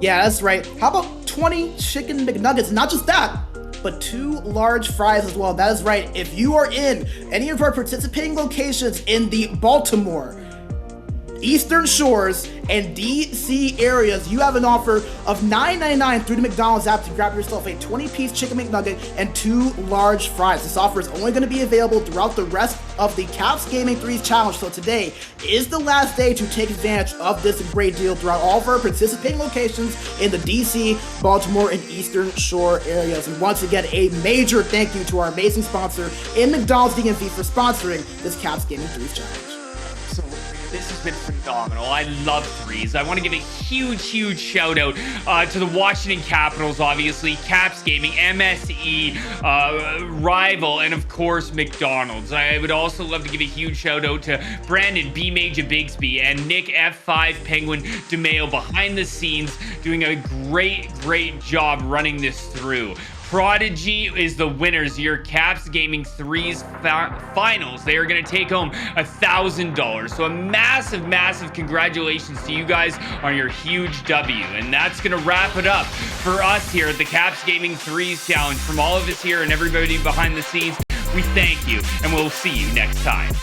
Speaker 2: Yeah, that's right. How about 20 chicken McNuggets? Not just that, but 2 large fries as well. That is right. If you are in any of our participating locations in the Baltimore, Eastern Shores, and DC areas, you have an offer of $9.99 through the McDonald's app to grab yourself a 20-piece chicken McNugget and 2 large fries. This offer is only going to be available throughout the rest of the Caps Gaming 3's challenge, so today is the last day to take advantage of this great deal throughout all of our participating locations in the DC, Baltimore, and Eastern Shore areas. And once again, a major thank you to our amazing sponsor in McDonald's DMV for sponsoring this Caps Gaming 3's challenge.
Speaker 1: This has been phenomenal. I love threes. I want to give a huge shout out to the Washington Capitals, obviously, Caps Gaming, MSE, Rival, and of course McDonald's. I would also love to give a huge shout out to Brandon B. Major Bigsby and Nick F5 Penguin DeMeo behind the scenes, doing a great job running this through. Prodigy is the winners of your Caps Gaming 3's finals. They are going to take home $1,000. So a massive, massive congratulations to you guys on your huge W. And that's going to wrap it up for us here at the Caps Gaming 3's Challenge. From all of us here and everybody behind the scenes, we thank you, and we'll see you next time.